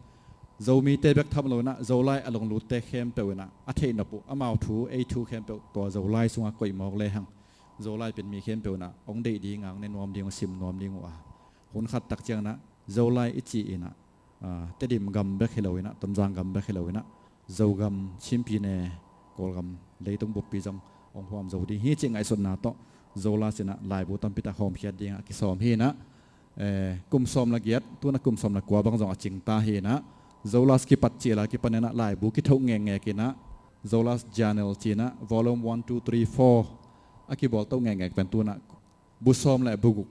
โจมีเตเบกทำโลนะโจไลอลงลุเตเข้มเปวนะอัเทนปุอามาวทูA2เข้มเปวตัวโจไลสุงกอยมอกเลยหังโจไลเป็นมีเข้มเปวนะองเดดีงังในนวมดีงซิมนวมดีงว่าหุ่นขัดตักเจียงนะโจไลอิจีนะเตดิมกัมเบกเฮโลนะต้นจางกัมเบกเฮโลนะโจกัมชิมพีเน่กอลกัมเลยต้องบุปปีจงองความโจดีฮีจิงไอสุนนาโตโจลาสินะลายบุตัมปิตาหอมเพียดดีงกิสอมฮีนะกุมสอมละเกียดตัวนักกุมสอมละกัวบางจงจิงตาฮีนะโจลาสกิปัจเจลากิปันนะลายบุกิทงแงกินะโจลาสจานเนลจีนะวอลลุ่ม1 2 3 4อากิบอลต้องแงเป็นตัวนะบุสอมและบุกุ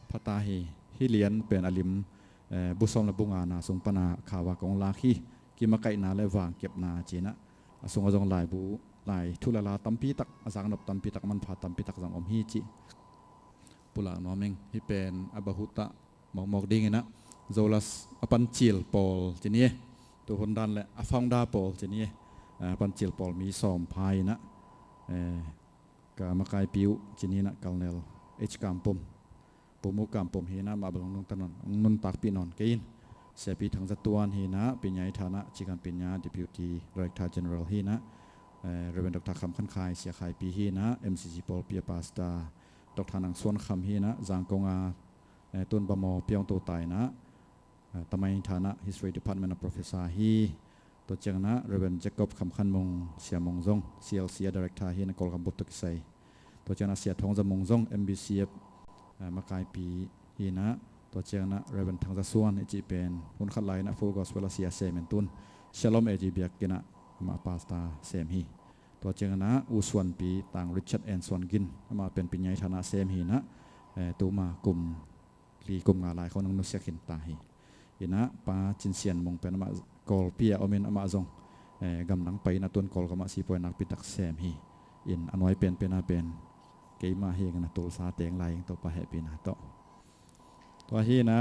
พัตาฮีฮิเลียนเป็นอลิมบุสอมและบุงานาสงปนาขาวากองลาคีกิมาไกนาและวางเก็บนาจีนะสงจงลายบุลายทุลลาตัมปีตักอาจารย์นบตัมปีตักมันพาตัมปีตักจังอมฮีจิปุลานอมิงฮิเป็นอับหุตะมอกดิ้งนะโจลัสอปันจิลปอลจีนี่ตัวคนดันและอฟังดาปอลจีนี่อปันจิลปอลมีสอมพายนะกามากายปิวจีนี่นะกัลเนลกามปมปุมุกามปมเฮนะมาบลงนงตนนนุนตักปีนอนเกินเสียปีทั้งจัตุวันเฮนะปีใหญ่ฐานะจิกันปีญาดิพิวตีดีเรกเตอร์เจเนอเรลเฮนะเรเวนดรคำขันคายเสียขายปีฮีนะ MCC ปอลเปียปาสตาดรนังส่วนคำฮีนะจางกงอาต้นบะมอเปียงโตตายนะทำไมฐานะ History Department of Professor ฮีตัวเจ้านะเรเวนเจคอบคำขันมงเสียมงซง CLC Director ฮีนะกอลกัมบุตรกิไซตัวเจ้านะเสียทองจะมงซง MBCF มากายปีฮีนะตัวเจ้านะเรเวนทางจะส่วนจีเป็นคนขัดไลนะ Full Gospel เสียเซมตุน Shalom จีเบียกินะมาปาสตาเซมฮีต ตัวเจงนะอุส่วนปีต่างริชาร์ดแอนส่วนกินมาเป็นปีใหญ่ฐานะเซมฮีนะตัวมากลุ่มลีกลุ่มงาลายเขานังนุเสียขินตาฮียินะป้าจินเซียนมงเป็นมากอลเปียอเมนมาจงกำลังไปนะตัวกอลก็มาสีปอยนักปิตักเซมฮีอินอันไว้เป็นอาเป็นเกี่ยมาเฮกันนะตัวสาเตียงลายตัวปะแหปีนะตัวฮีนะ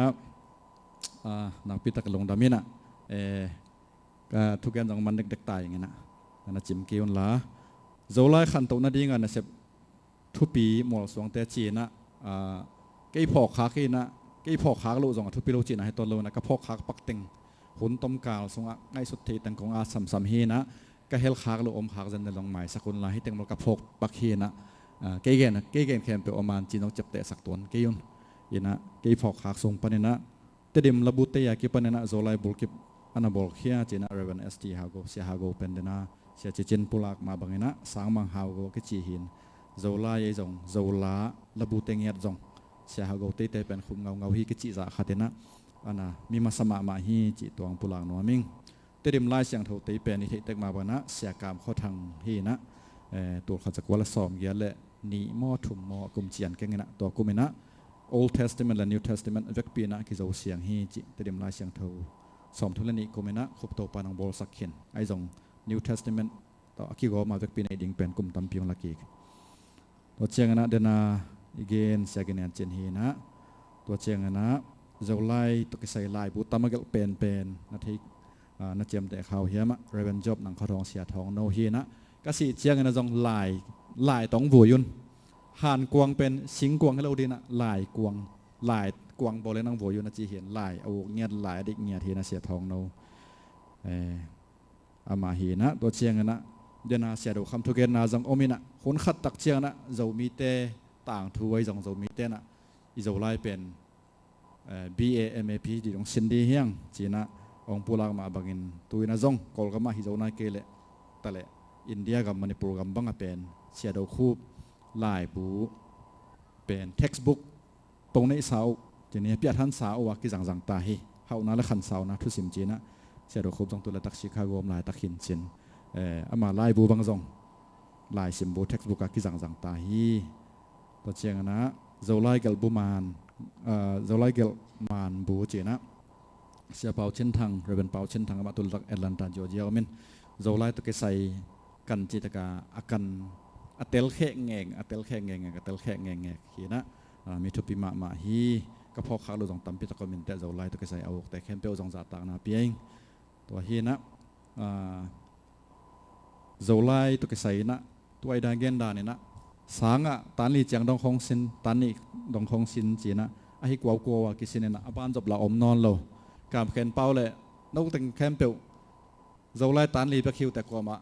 นักปิตักลงดามินะก็ทุกอย่างต้องมันเด็กๆตายอย่างเงี้ยนะจิมเกี่ยวละโจไลขันตัวนั่นดีกันนะเสพทุปีหมดสวงแต่จีนะเกี่ยพอกขาขี้นะเกี่ยพอกขาลูกสองทุปีลูกจีนะให้ตัวลูกนะก็พอกขาปักติงหุ่นต้มกาวสงะง่ายสุดที่ตั้งของอาสัมฮีนะก็เฮลขาลูกอมขาจันในลงหมายสักคนละให้ตั้งมันก็พอกปักฮีนะเกี่ยแคมเปอร์มันจีนต้องจับแต่สักตัวเกี่ยยินะเกี่ยพอกขาทรงปนนะแต่เดิมระบุเตียกี่ปนนะโจไลบุลกิอันนั้นบอกเฮียจีน่าเรเวนเอสทีฮาโกเสียฮาโกเป็นเดน่าเสียจีนปุลักมาบังเงินะสังมังฮาโกกิจีหินโจลาเยจงโจลาระบุเตียงเงียดจงเสียฮาโกเตเป็นคุมเงาฮีกิจิจะขัดเดน่าอันน่ะมีมาสมามาฮีจิตวงปุลักนัวมิงเตริมไล่เสียงเท่าเตเป็นนิเทศเตกมาบังนะเสียกามข้อทางฮีนะตัวเขาจะกวาละสอมเยอะเลยนีมอถุมมอกุมเจียนเก่งนะตัวกุมินะ Old Testament และ New Testament เวกปีนะกิโจเสียงฮีจิเตริมไล่เสียงเท่าสมทุลนิโกเมนะขบโตปานังบอลสักเขียนไอจง New Testament ต่อคิโกมาเวกปีในดิ่งเป็นกุมตัมพิงลักกีตัวเชียงนะเดนาอีเกนเสียกินเจนฮีนะตัวเชียงนะเจ้าไล่ตุกใส่ลายบุตรมาเกลเป็นนาทีนาเจียมแต่ข่าวเฮียมะเรเวนจ็อบหนังข้าวทองเสียทองโนฮีนะก็สิเชียงนะจงลายต้องวัวยุนหันกวงเป็นสิงกวงให้เราดีนะลายกวงลายกวางบอลเลยนั่งโวอยู่นะจีเห็นลายเอาเงียดลายดิเงียทีนะเสียทองโนอามาหีนะตัวเชียงนะเดนาเสียดูคำทุกเกนนาจังอมินะคนขัดตักเชียงนะเรามีเตต่างถวยจังเรามีเตนะอีเราไล่เป็นBAMAP ดีตรงสินดีเฮียงจีนะองปูลากมาบังอินตัวนะจงกอลก็มาฮิเราไนเกเลตะเลอินเดียกับมณีปุรกัมบังเป็นเสียดูคูบลายปูเป็น textbook ตรงในสาวจีนี่พิจารณาสาวว่ากิจังตาฮีเขานั่นละขันสาวนะทุสิมจีนะเสียดครบจงตัวละตักชิคาโกมลายตักหินเชนอามาลายบูบังจงลายสิมบูเท็กซ์บุ๊กกิจังตาฮีตัวเชียงนะเจ้าลายเกลบูมานเจ้าลายเกลมานบูจีนะเสียเป่าเช่นทางเรเวนเป่าเช่นทางมาตุลตักแอตแลนตาจอร์เจียมินเจ้าลายตัวเกใส่กันจิตกาอากันอัตเตลแข่งเงงอัตเตลแข่งเงงอัตเตลแข่งเงงขีนะมีทุปิมาฮีก็พอขาลูจงตั้มพิตะกมินแต่เจ้าไล่ตัวก็ใส่เอาแต่แคมเปญจงจัดต่างนาเปียงตัวฮีนะเจ้าไล่ตัวก็ใส่นะตัวไอ้ดาเกนดานี่นะสังอ่ะตันลีจังดงคงสินตันนี่ดงคงสินจีนะไอ้กวาวกิสินนะบ้านจบละอมนอนโลการแข่งเป้าเลยนกตึงแคมเปญเจ้าไล่ตันลีไปคิวแต่กว่ามา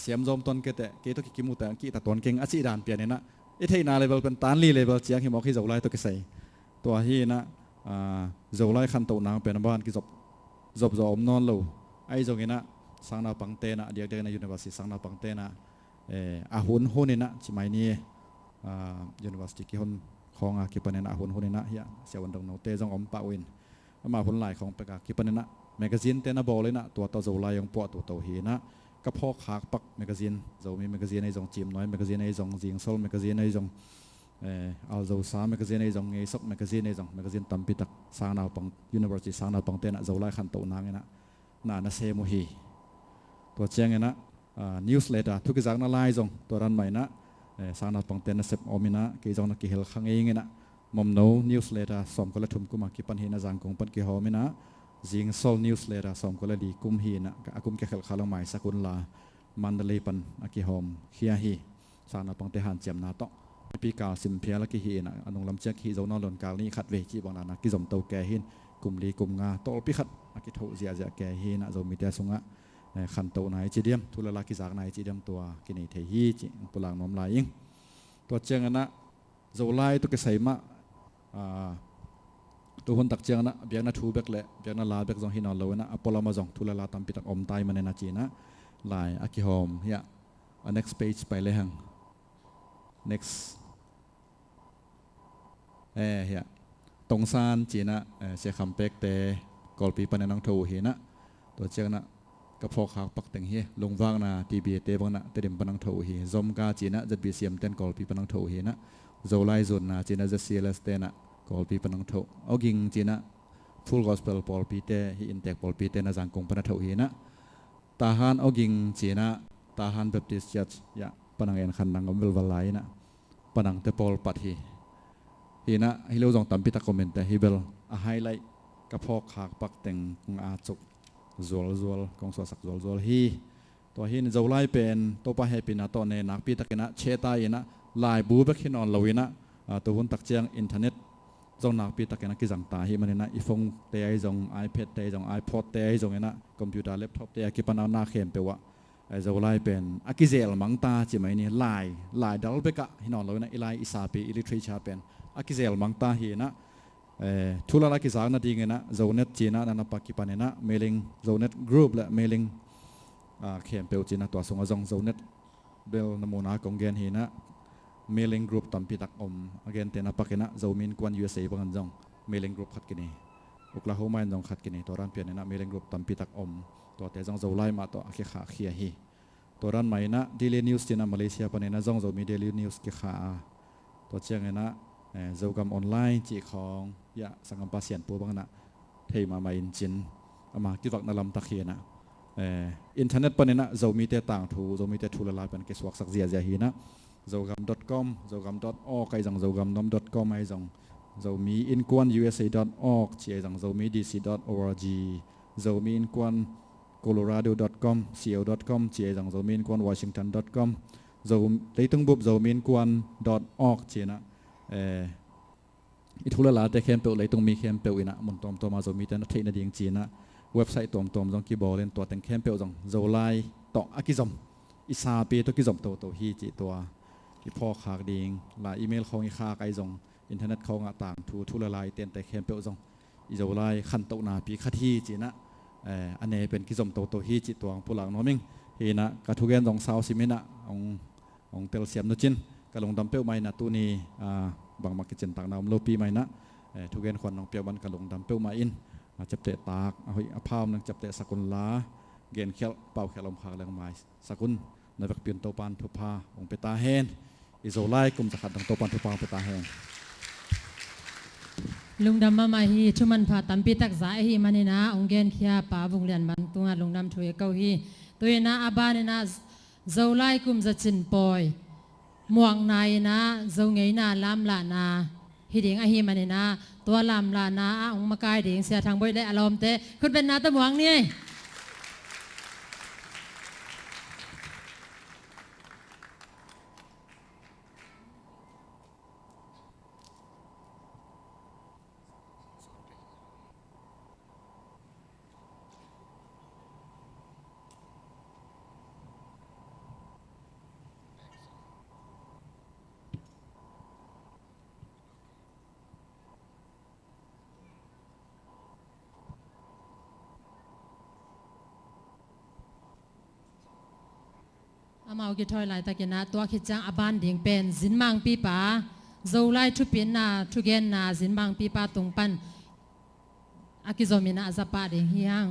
เสียมจอมตนเกตเกตุกิมุแต่กีตะตนเก่งอาชีดานเปลี่ยนนี่นะไอ้ที่นาเลเวลเป็นตันลีเลเวลเจียงที่มองที่เจ้าไล่ตัวก็ใส่ตัวที่นะเจ้าไล่ขันโตนางเป็นบ้านกิจบอมนอนโลไอ้เจ้าเงี้ยนะสังนาปังเตนะเดียกในยูนิเวอร์ซิตี้สังนาปังเตนะหุ่นนี่นะชิมายนี่ยูนิเวอร์ซิตี้กี่หุ่นของกี่ปนนะหุ่นนี่นะเฮียเสียวันดงโนเตจงอมปะวินมาหุ่นหลายของประกาศกี่ปนนะแมกกาซีนเตนะบอลเลยนะตัวเจ้าไล่ยังปวดตัวโตเฮนะก็พอขาปักแมกกาซีนเรามีแมกกาซีนในจงจิมน้อยแมกกาซีนในจงจิงโซลแมกกาซีนในจงเอาเราสามแมกกาซีนในจงเงยซอกแมกกาซีนในจงแมกกาซีนตั้มพิตักสางนาวปังยูนิเวอร์ซิตี้สางนาวปังเตนะเราไล่ขันโตนางเงี้ยนะน่าเซมุฮีตัวเชียงเงี้ยนะนิวส์เลเตอร์ทุกอย่างน่าไล่จงตัวรันใหม่นะสางนาวปังเตนะเซปอมินะกี่จงนักกี่เฮลขังเองเงี้ยนะมอมโนนิวส์เลเตอร์สมก็เลยทุ่มกุมากี่ปันเฮนะจังกงปันกี่หอมินะจิงโซลนิวส์เลเตอร์สมก็เลยดีกุมฮีนะอากุมแก่เฮลขังใหม่สักุลลามันเดลีปันอากิฮอมเฮียฮีสางนาวปังเตหันเจียมนาโตปีกาสิมเพียละกิฮีนะอันนงลำเจ้าฮีเจ้านอนหล่นกาลนี้ขัดเวจีบางนานะกิจมเตาแก่หินกลุ่มลีกลุ่มงาโตปีขัดอากิทุเจียแก่ฮีนะเรามีแต่สงะขันโตนายจีเดียมทุลลากิจากนายจีเดียมตัวกินีเทฮีจีปุลางน้อมลายยิงตัวเจียงนะเจ้าไล่ตัวเกษมะตัวคนตักเจียงนะเบียงนะทูเบกเละเบียงนะลาเบกจงหินอนเลวนะอพอลามาจงทุลลาตัมปิตักอมไตมันในนาจีนะลายอากิฮอมเฮียnext page ไปเลยฮัง next เฮียตรงซานจีนะเสียคำเป็กเตกอลปีปันนังทูเฮนะตัวเจ้านะก กับพอขากปักแต่งเฮลงวางนาทีบีเตบังนะเตเดมปนังเทาเฮซอมกาจีนะจัดบีเซียมเต้นกอลปีปนังเทาเฮนะโจไลโซนนะจีนะจะเซียเลสเตนะกอลปีปนังเทาเอากิงจีนะfull gospel ปอลปีเตฮีอินเทกปอลปีเตนะจังกงปนังเทาเฮนะตาฮันเอากิงจีนะตาฮันเบปติสจัดยะปนังเอ็นขันนังกำเวลวลายนะปนังเตปอลปัดฮีนะฮิโลจงตัมพิตาคอมเมนต์ฮิเบลอะไฮไลท์กับพอขากปักแต่งกงอาจุกzolกองสวสักzolฮีตัวฮีนจะไล่เป็นตัวไปให้เป็นตัวในนักปีตะกินะเชตายนะลายบูเบกฮินอนลวินะตัวหุ่นตักเจียงอินเทอร์เน็ตจงนักปีตะกินะกิจังตาฮีมันนะอีฟงเตยจง iPad เตยจง iPod เตยจงนะคอมพิวเตอร์แล็ปท็อปเตยกิปันเอาหน้าเข้มเปวะจะไล่เป็นอากิเซลมังตาจิไหมนี่ลายดัลเบกะฮินอนลวินะอีไลอิสาปีอิลิทริชาเป็นอากิเซลมังตาฮีนะทุลาลากิสางนาดีเงินะโซเน็ตจีน่านันปักกิปานินะเมลิงโซเน็ตกรุ๊ปและเมลิงเข้มเปลจีน่าตัวสงฆ์จงโซเน็ตเบลนโมนากงเกนฮีนะเมลิงกรุ๊ปตัมพิตักอมอเกนเตนะปักกินะโซมินกวน USA บังจงเมลิงกรุ๊ปขัดกินีอุกลาโฮมาจงขัดกินีตัวรันเปียนนะเมลิงกรุ๊ปตัมพิตักอมตัวเตจงโซไลมาตัวอาเกขาเขียฮีตัวรันไม่นะเดลี่นิวส์จีน่ามาเลเซียปานินะจงโซมีเดลี่นิวส์เกขาตัวเชียงนะโจกำออนไลน์จีของยาสังกัมปาเซียนปูบังนะเทมาอินจินอามาคิดวักนลำตะเคียนะอินเทอร์เน็ตปนนะโจมีแต่ต่างทูโจมีแต่ทูละลายเป็นเกสวักสักเสียเสียหีนะโจกำ .com โจกำ .org ไอจังโจกำน้ำ .com ไอจังโจมีอินกวน USA.org จีไอจังโจมี DC.org โจมีอินกวน Colorado.com co.com จีไอจังโจมีอินกวน Washington.com โจเลยตึงบุบโจมีอินกวน .org จีนะอิทุลลาแต่เข้มเปลเลยตรงมีเข้มเปลอินะมันตอมตัวมาจะมีแต่นักเทนดีจจีนะเว็บไซต์ตอมจงกีบอลเล่นตัวแต่งเข้มเปลจงโจไลต่ออากิจอมอิซาปีตัวกิจอมตัวฮีจีตัวอีพ่อขากดิงลาอีเมลของอีขาไกจงอินเทอร์เน็ตของต่างทุลลายเตียนแต่เข้มเปลจงอีโจไลขันตัวนาปีขัดฮีจีนะอันนี้เป็นกิจอมตัวฮีจีตัวผู้หลังน้อมิงฮีนะกระทุกแกนจงสาวซิมินะองเตลเซียมนุจินกระลงดำเปลไม่นะตัวนี้บางมากิจต่างนามโลปีไม่นะทุกเกณฑ์คนน้องเปียบันกระลงดำเปลมาอินจับเตะตากเอาอภามนังจับเตะสกุลลาเกณฑ์เขียวเป่าเขียวลมขากแรงไม้สกุลในแบบเปลี่ยนตัวปันทุพาองเปตาเฮนอิโซไลกลุ่มจะขัดดังตัวปันทุพาเปตาเฮนลุงดำมาฮีชุมันพาตัมปีตักสายฮีมันนะองเกนเขียป่าบุงเลียนบันตัวลุงดำถวยเก้าฮีตัวนะอาบานนะเจ้าไล่กลุ่มจะจินปอยม่วงนายนะเจ้าไงนะลำละนาฮิดิงอหิมันนะตัวลำละนาองมากายดิงเสียทางบ่อยได้อารมณ์เตะคุณเป็นนาตะม่วงนี่อามาเอากิทอยไลตะกินะตัวคิดจังอาบานดิ่งเป็นสินมังปีป่าโจไลทุปินนาทุเกนนาสินมังปีป่าตรงปันอากิโซมินะอาซาปาดิ่งเฮียง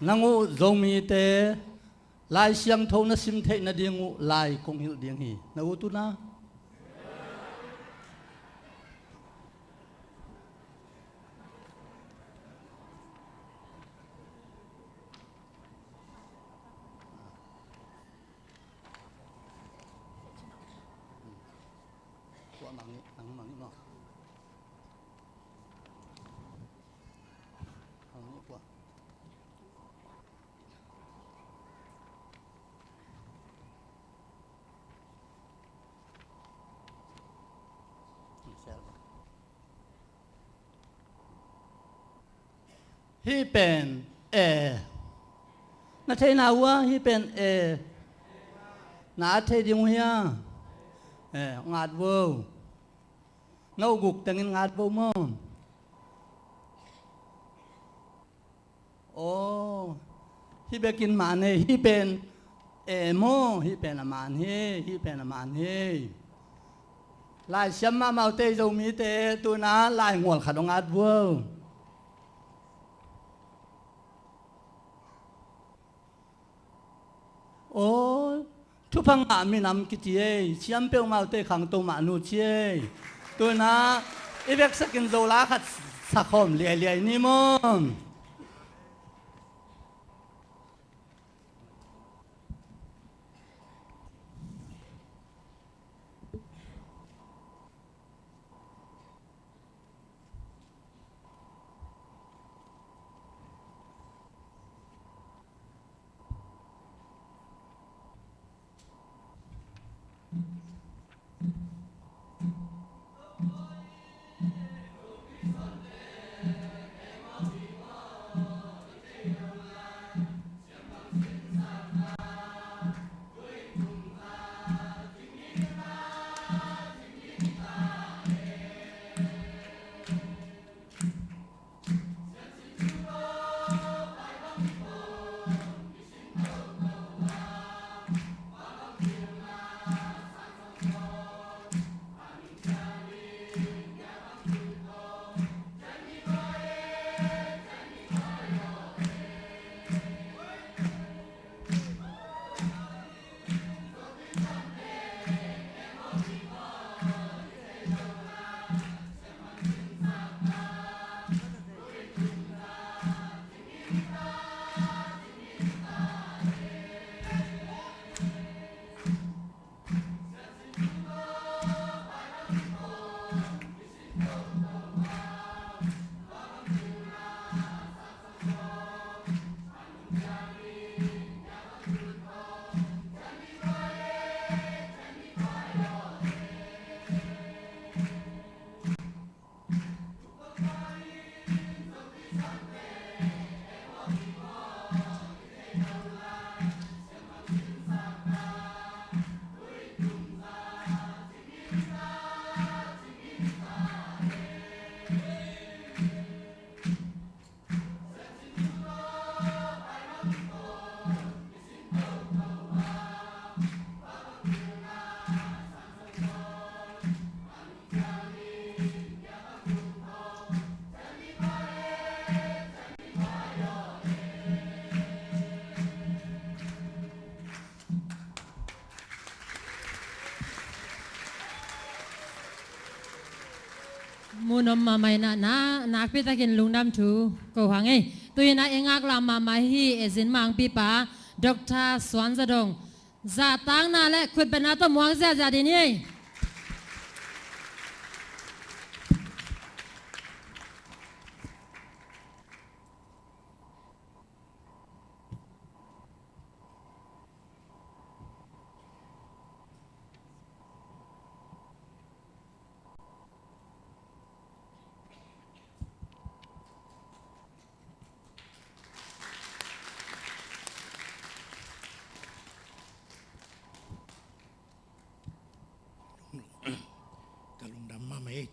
nangu zomi te lai siang thâu na sim the na dingu lai kong hil ding hi na utu na hi pen na thei na wa hi pen na thei ding hia ngat vô ngau gục tengin ngat vô mo ô hi bekin mane hi pen mo hi pen aman hi pen aman hi lai siam ma mau te zo mi te tu na lai ngol khadong ngat vô ô thu phang à mi nam kí chị xiêm bèo mau tê khang tô mà nu chị tôi na evek sakin zo lá khát sakhom lìa lìa ni momมูนอมมาไม่นะนักพิทักษ์ลุงดำทูก็หวังไงตัวน่ะเองอักลามาไม่ฮีเอซินมังปีป้าดร.สวนจะดงจะตั้งน่ะและคุดเป็นน่ะตัวมวงเสียจะดีนี่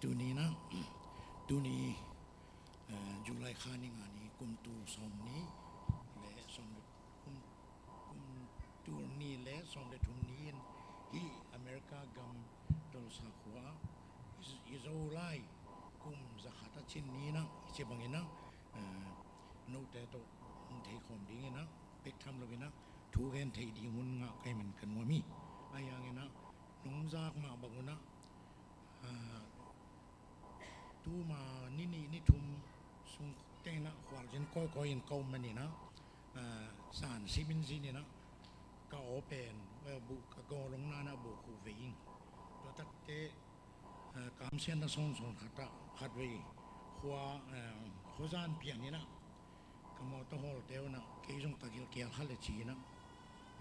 ตูนี้นะตูนี้จุลัยขานิงานี้กุมตูสมนี้และสมกุมตูนี้และสมเด็จทุนนี้ที่อเมริกากำตลสักว่าอิสราเอลกุมจะขัดชิ้นนี้นะเชื่อบังเอิญนะโน้ตแต่ตัวเท คอมดีไงนะเป็กทำเราไปนะถูกเห็นไทยดีหุ่นงาใครมันกันว่ามีอะไรอย่างเงี้ยนะน้องจากมาบอกว่านะตู้มานี่ทุ่มส่งเต้นนะขวานฉันก็ยินเกามันนี่นะสารซีมินซีนี่นะก็โอเป็นบุกก็ลงหน้านะบุกคู่วิ่งตัวตัดเตะกำเส้นนะส่งขัดไว้หัวหัวจานเพียงนี่นะก็มอตโฮลเดียวนะเกี่ยงตะเกียบเกี่ยวขัดเลยชีนะ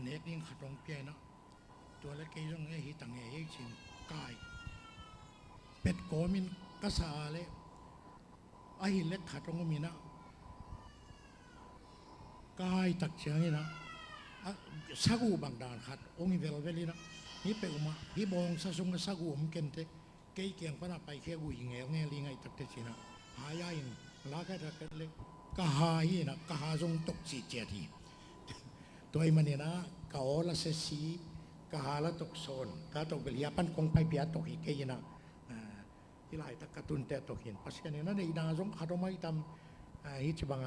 เน็ตยิ่งขัดตรงเปียนะตัวเล็กเกี่ยงไอ้หิตังไอ้ชินกายเป็ดโกมินกษาเลยไอ้เล็กขัดตรงก็มีนะกายตักเชียงนี่นะสักูบางด่านขัดองค์เวลนี่นะนี่ไปอุมาพี่บองสังสักูผมเก่งเตะเกี่ยงเกี่ยงปนไปแค่กูยิงเงี้ยลิงไอ้ตักเตชินะหายายลาแค่ตักเล็กก็หายนะก็หาจงตกสีเจียทีตัวมันเนี่ยนะก็โอละเสีก็หาละตกโซนก็ตกเบลียปันคงไปเปียตกอีกเกี่ยนะที่หลายตะกตุนแต่ตกเห็นเพราะฉะนั้นในนาจงขาดไม่ทำฮิจบัง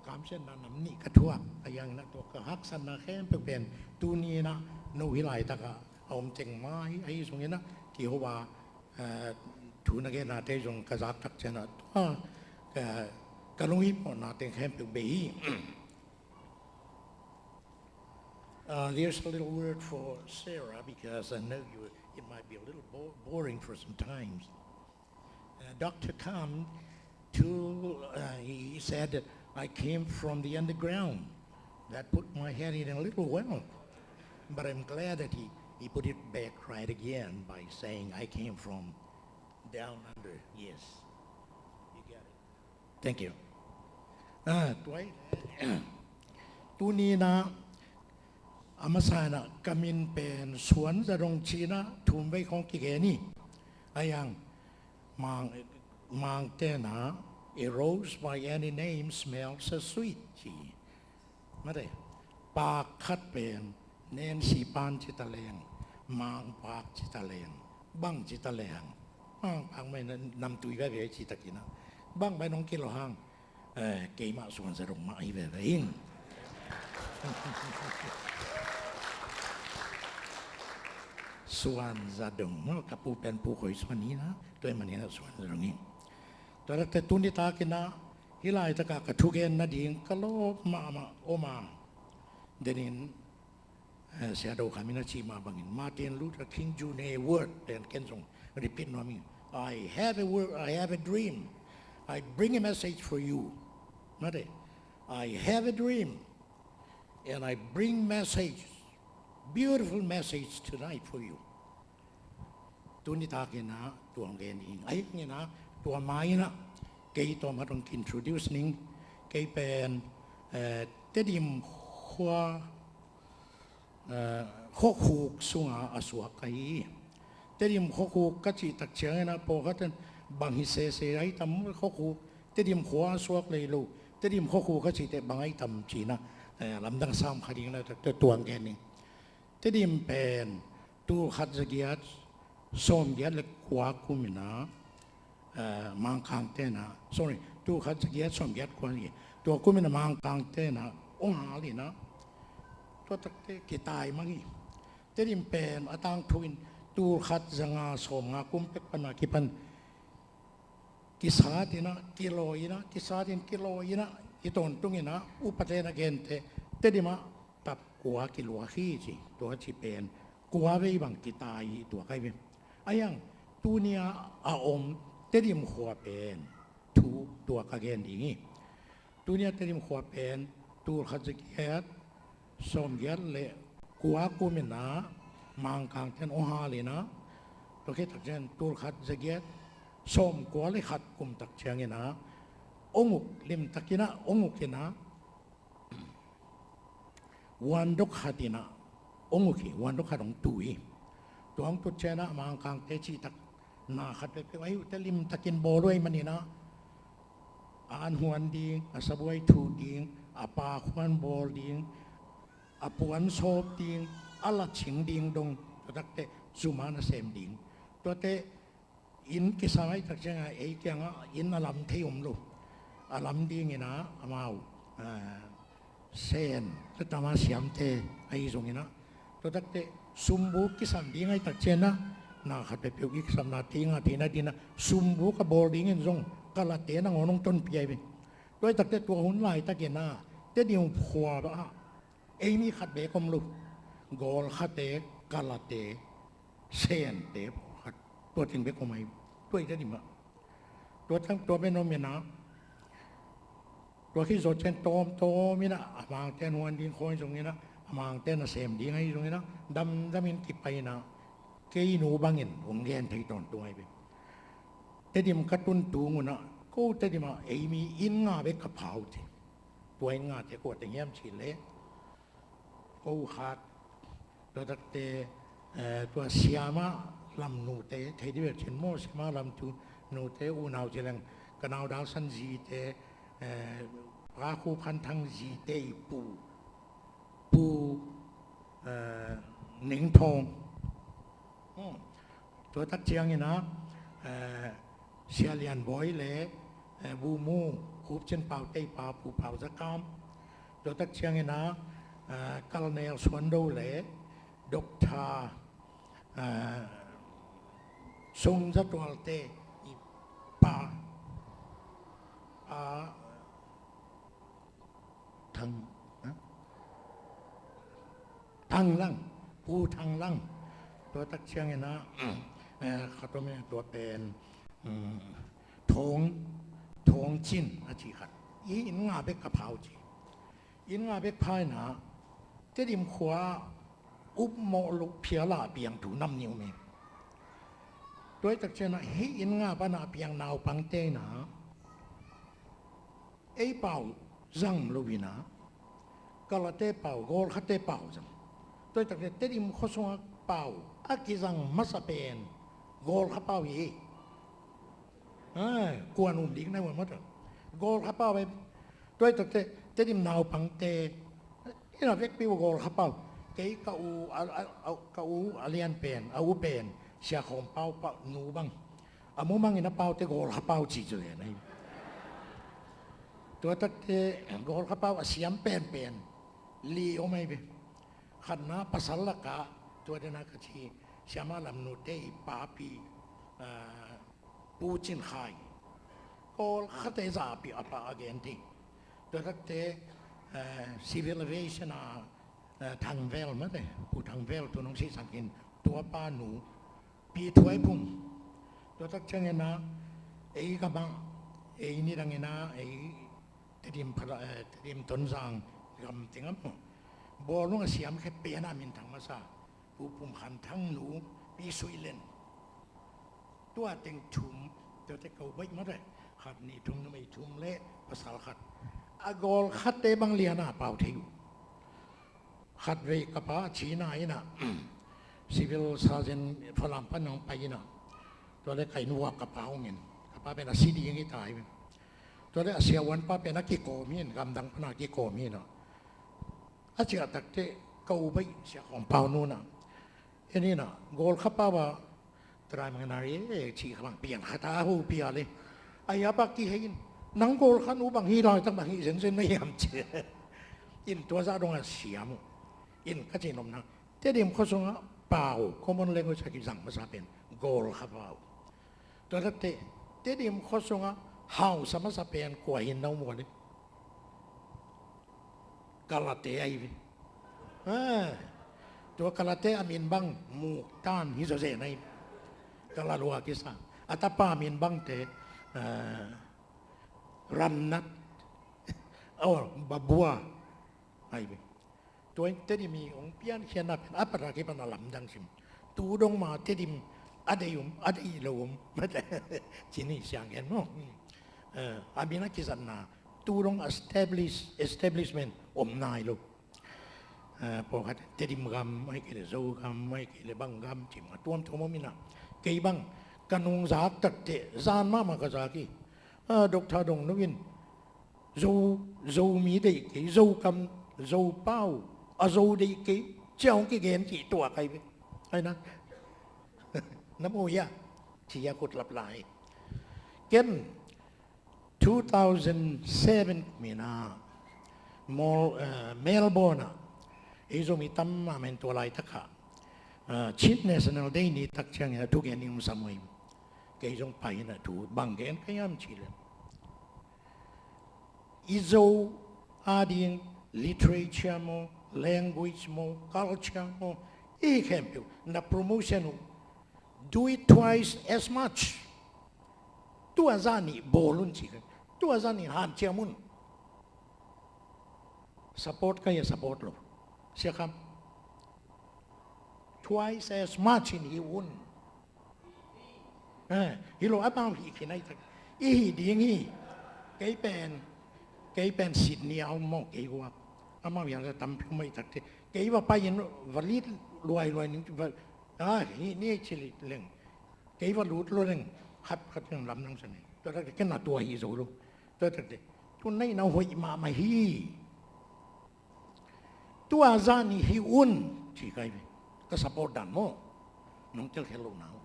กามเช่นนั้นนี่กระทั่วอย่างนั้นตัวก็ฮักสันนะแค่เป็นตัวนี้นะโนวิไลตะกะเอาเจงมาไอ้ตรงนี้นะที่เขาว่าทุนนักเรียนนาเตจงกระจับตักเจนะตัวกระลงฮิปนาเตงแค่เป็นเบย์ There's a little word for Sarah because I know it might be a little boring for some times. Dr. Kam, he said that I came from the underground. That put my head in a little well. But I'm glad that he put it back right again by saying I came from down under. Yes. You got it. Thank you. ตัวนี้นะอามาสานะกามินเป็นสวนจะรงชีนะทุ่มไว้ของกิเกนี่อะไรอย่างมังเตนะ A rose by any name smells so sweet ชีไม่ได้ปากคัดเป็นเน้นสีปานจิตะแรงมังปากจิตะแรงบังจิตะแรงบังไม่นำตุยไปเวจิตะกินะบังไปน้องกิโลห้างเกี่ยมาสวนจะรงมาอีเวรเองส่วนจะดงกับผู้เป็นผู้คอยส่วนนี้นะตัวมันนี่นะส่วนตรงนี้แต่แต่ตุนิตากินนะฮิลายตะกะกระทุกเอ็นนาดิ่งกะโลมาโอมาเดนินเสียดอกขามินาชีมาบังอินมาร์ตินลูเทอร์คิงจูเน่วอร์ดเป็นเกนซงรีพิทนอมิ I have a word I have a dream I bring a message for you นั่นเอง I have a dream and I bring message beautiful message tonight for you ตัวนี้ตากินนะตัวของเกนเองไอ้เนี่ยนะตัวไม้นะเกย์ตัวมาต้อง introduce นิ่งเกย์เป็นเตดิมขัวข้อคูกสุงอาสวกไก่เตดิมข้อคูกก็จีตักเชียงนะพอเขาจะบังฮิเซเซไอ้ทำข้อคูกเตดิมขัวสวกเลยลูกเตดิมข้อคูกก็จีแต่บังไอ้ทำจีนะลำดังซ้ำคดีนะตัวแกนี่เตดิมเป็นตัวขัดเกียรติส้มเกียรติเล็กกว่ากุมินะมังคังเตนะ sorry ตัวขัดเกียรติส้มเกียรติกว่านี่ตัวกุมินะมังคังเตนะองหาลีนะตัวตักเตกิตายมั้งเตดิมเป็นอาตังทวินตัวขัดจังอาส้มงากุมเป็กปนักิปันกิสาตินะกิโลอีนะกิสาตินกิโลอีนะอีตอนตรงนี้นะอุปเทนเกนเตดิมาตับกัวกิโลขี้จีตัวที่เป็นกัวไปบังกิตายตัวใครเป็นไอ้ยังตัวเนี้ยอาอมเตดิมขัวเป็นทูตัวกระเกนอย่างนี้ตัวเนี้ยเตดิมขัวเป็นตัวขัดเกียรติสมเกียรติเลยกัวกุมินะมังคังเทนโอฮาเลยนะตัวแค่ตักเชนตัวขัดเกียรติสมกัวเลยขัดกุมตักเชียงนะองค์ลิมตักินะองค์กินะวันดกขัดินะองค์กิวันดกขัดองตุยตัวองตุเชนะมังคังเตจิตักนาขัดไปไว้แต่ลิมตักินโบด้วยมันนี่นะอันหวนดิงอาสบวยทูดิงอาปาขวนโบดิงอาปวนโซบดิงอัลชิงดิงดงตัวตักเตซูมานะเซมดิงตัวเตอินกิสาไม่ตักเชงไอ้เกียงอินอลัมเทียมลูอาลัมดีงี้นะอามา sen tama siam te ai zong ina to tak te sumbu ki sam ding ai tak chena na khat pe pyu ki sam na tinga tina tina sumbu ka boarding in zong kala te na ngonong ton pi ai be doi tak te to hun lai ta ke na te diu phwa ba ai mi khat be kom lu gol khat te kala te sen te khat to ting be ko mai doi te di maตัวทั้งตัวเป็นนมนะตัวที่สดเช่นโตมโตมินะมางเต้นวันดินคอยตรงนี้นะมางเต้นเสมดีไงตรงนี้นะดำมินติไปนะเกยหนูบางเงินผมเรียนที่ตอนตัวไอ้เป็นแต่ดิมกระตุ้นตูงนะก็แต่ดิมาไอ้มีอินงาเบกกระเพราทีตัวอินงาที่กวดแต่เงี้ยมฉีเละก็ขาดตัวตัดเตตัวเสียมาลำนูเตะที่เดียวเช่นโมเสียมาลำตูนูเตอูนาวเจริญกันเอาดาวสันจีเตพระคู่พันทั้งจีเตปูหนิงทองตัวตักเชียงนี่นะเชียเลียนบอยเล่บูมูคูบเช่นเป่าเตยเป่าปูเป่าสกามตัวตักเชียงนี่นะกัลเนลสวนโดเล่ดอกทาทรงสัตว์เตป่าทางล่างผู้ทางล่างตัวตักเชียงไงนะเขาตัวนี้ตัวเป็นทงจินอาชีขัดอินงาเบกกระเพราจีอินงาเบกพายนะเจดิมขวาอุบโมลุเพียลาเปียงถูน้ำนิ้วมีตัวตักเชียงนะเฮอินงาปนาเปียงนาวปังเตนะไอ้เป่าจังลูวินะก็ละเตเป่าโกลขัดเตเป่าจังตัวจากเตดิมข้อสงเป่าอากิจังมัสเป็นโกลขัดเป่าอีกวนอุ่มดิ้งในวันมั้งโกลขัดเป่าไปตัวจากเตดิมนาวปังเตนี่เราเรียกปีว่าโกลขัดเป่าเกยกะอูกะอูอาเลียนเป็นอาอูเป็นเสียของเป่าเป่าหนูบังอามุบังอินะเป่าเตโกลขัดเป่าจีจุเลยนะตัวตัดเตะโกลขับเป้าเสียมเป็นลีโอไม่เป็นขันน้าภาษาละกะตัวเดนักชีเสียมาลำนูเตยปาปีปูจินไข่โกลขัดเตจ่าปีอปาเกนทีตัวตัดเตะcivilization ทางเวลมั้งเลยผู้ทางเวลตัวน้องสีสังกินตัวป้าหนูปีถวยพุ่งตัวตัดเชงนะไอ้กำบังไอ้นี่ดังนะไอ้ทีมต้นสังกำติงอ่ะบอลลูกเสียมแค่เปียนามินทางมาซาผู้ปุ่มขันทั้งหนูปีสุยเลนตัวเต็งทุ่มตัวเต็งเกาไว้มาเลยขัดนี่ทุ่มไม่ทุ่มเละภาษาขัดอากอลขัดเตบังเลียนาเป่าทิวขัดเวกป้าชีนาอินะซิวิลซาเซนฝรั่งพันน้องไปอินะตัวเล็กไก่นัวกระเป๋าเงินกระเป๋าเป็นอาซีดีอย่างนี้ตายไปตัวเล็กเสียวันป้าเป็นนักกิโกมีนกำดังพนักกิโกมีนอาเจียตักเตะเกาไปเสียของเป่านู่นน่ะเอ็นี่น่ะโกลขับป้าว่าตรายมันนารีชีขบังเปลี่ยนขาตาหูเปลี่ยนเลยอายาปากีให้นังโกลขันูบางฮีลอยตั้งบางฮีเส้นไม่ยำเชื่ออินตัวซาดงเสียมอินก็จีนมนะเตะเดียมข้อสงฆ์เป่าคอมมอนเลงก็ใช้กิจสังภาษาเป็นโกลขับเป่าตัวเตะเดียมข้อสงฆ์เฮาสมัสเป็นกว่าหินน้ำหมดเลยกาลาเตไอตัวกาลาเตอามินบังมูต้านฮิโซเซในกาลาลัวกิสาอัตปามินบังเตรันนัทบับัวไอ้ตัวเตดิมีองเปียนเขียนเป็นอัปรากิปนาลัมดังซิมตูดงมาเตดิมอดียุมอดีโลมไม่ได้ที่นี่เสียงเห็นมั้งอาบินักกิจนาตูดง establishment นายลูกพอเขาเตดิมกรรมไม่เกี่ยวโซกรรมไม่เกี่ยวบังกรรมจิมตัวมันมินะเกี่ยบังกันงซาตัดเตะซานมากระซากีดอกทาดงนวินโซมีได้กี่โซกรรมโซเป้าโซได้กี่เจ้ากี่เกณฑ์กี่ตัวใครไปไอ้นั้นน้ำโอยะที่ยากุดหลับไหลเกณฑ์2007มีนา มอลเมลเบิร์นไอ้โจมีตั้มมาเป็นตัวลายทักขาชิด national day นี่ทักเชียงเนี่ยทุกอย่างนี่มันสมัยเกี่ยงไปนะถูบางแกนก็ยังชิลอีโจอาดิง literature โม language โม culture โมอีกแค่เดียวนะ promotion do it twice as much ตัวจานี่บอลลุนชิกันตัวจานี่ห้ามเชื่อมุน support ก็ยัง support หรอกเสียคำ twice as much in he won ฮิโลอัพมาฮีที่ไหนทักอีฮีดีงี้เกย์เป็นสิทธิ์นี่เอาหมอกเกย์ว่าอามาอย่างจะทำพิไม่ทักที่เกย์ว่าไปยันวลีรวยนี่ว่านี่ชิลิเรื่องเกย์ว่ารู้เรื่องขัดเรื่องลำนั่งสนิทตัวทักแค่หน้าตัวฮีโร่ตัวทักที่ตัวไหนน่าหัวมาฮีตัวจานี่ฮีอุ่นที่ใครก็ support ดันโม่น้องเจ้าเฮลโลนาว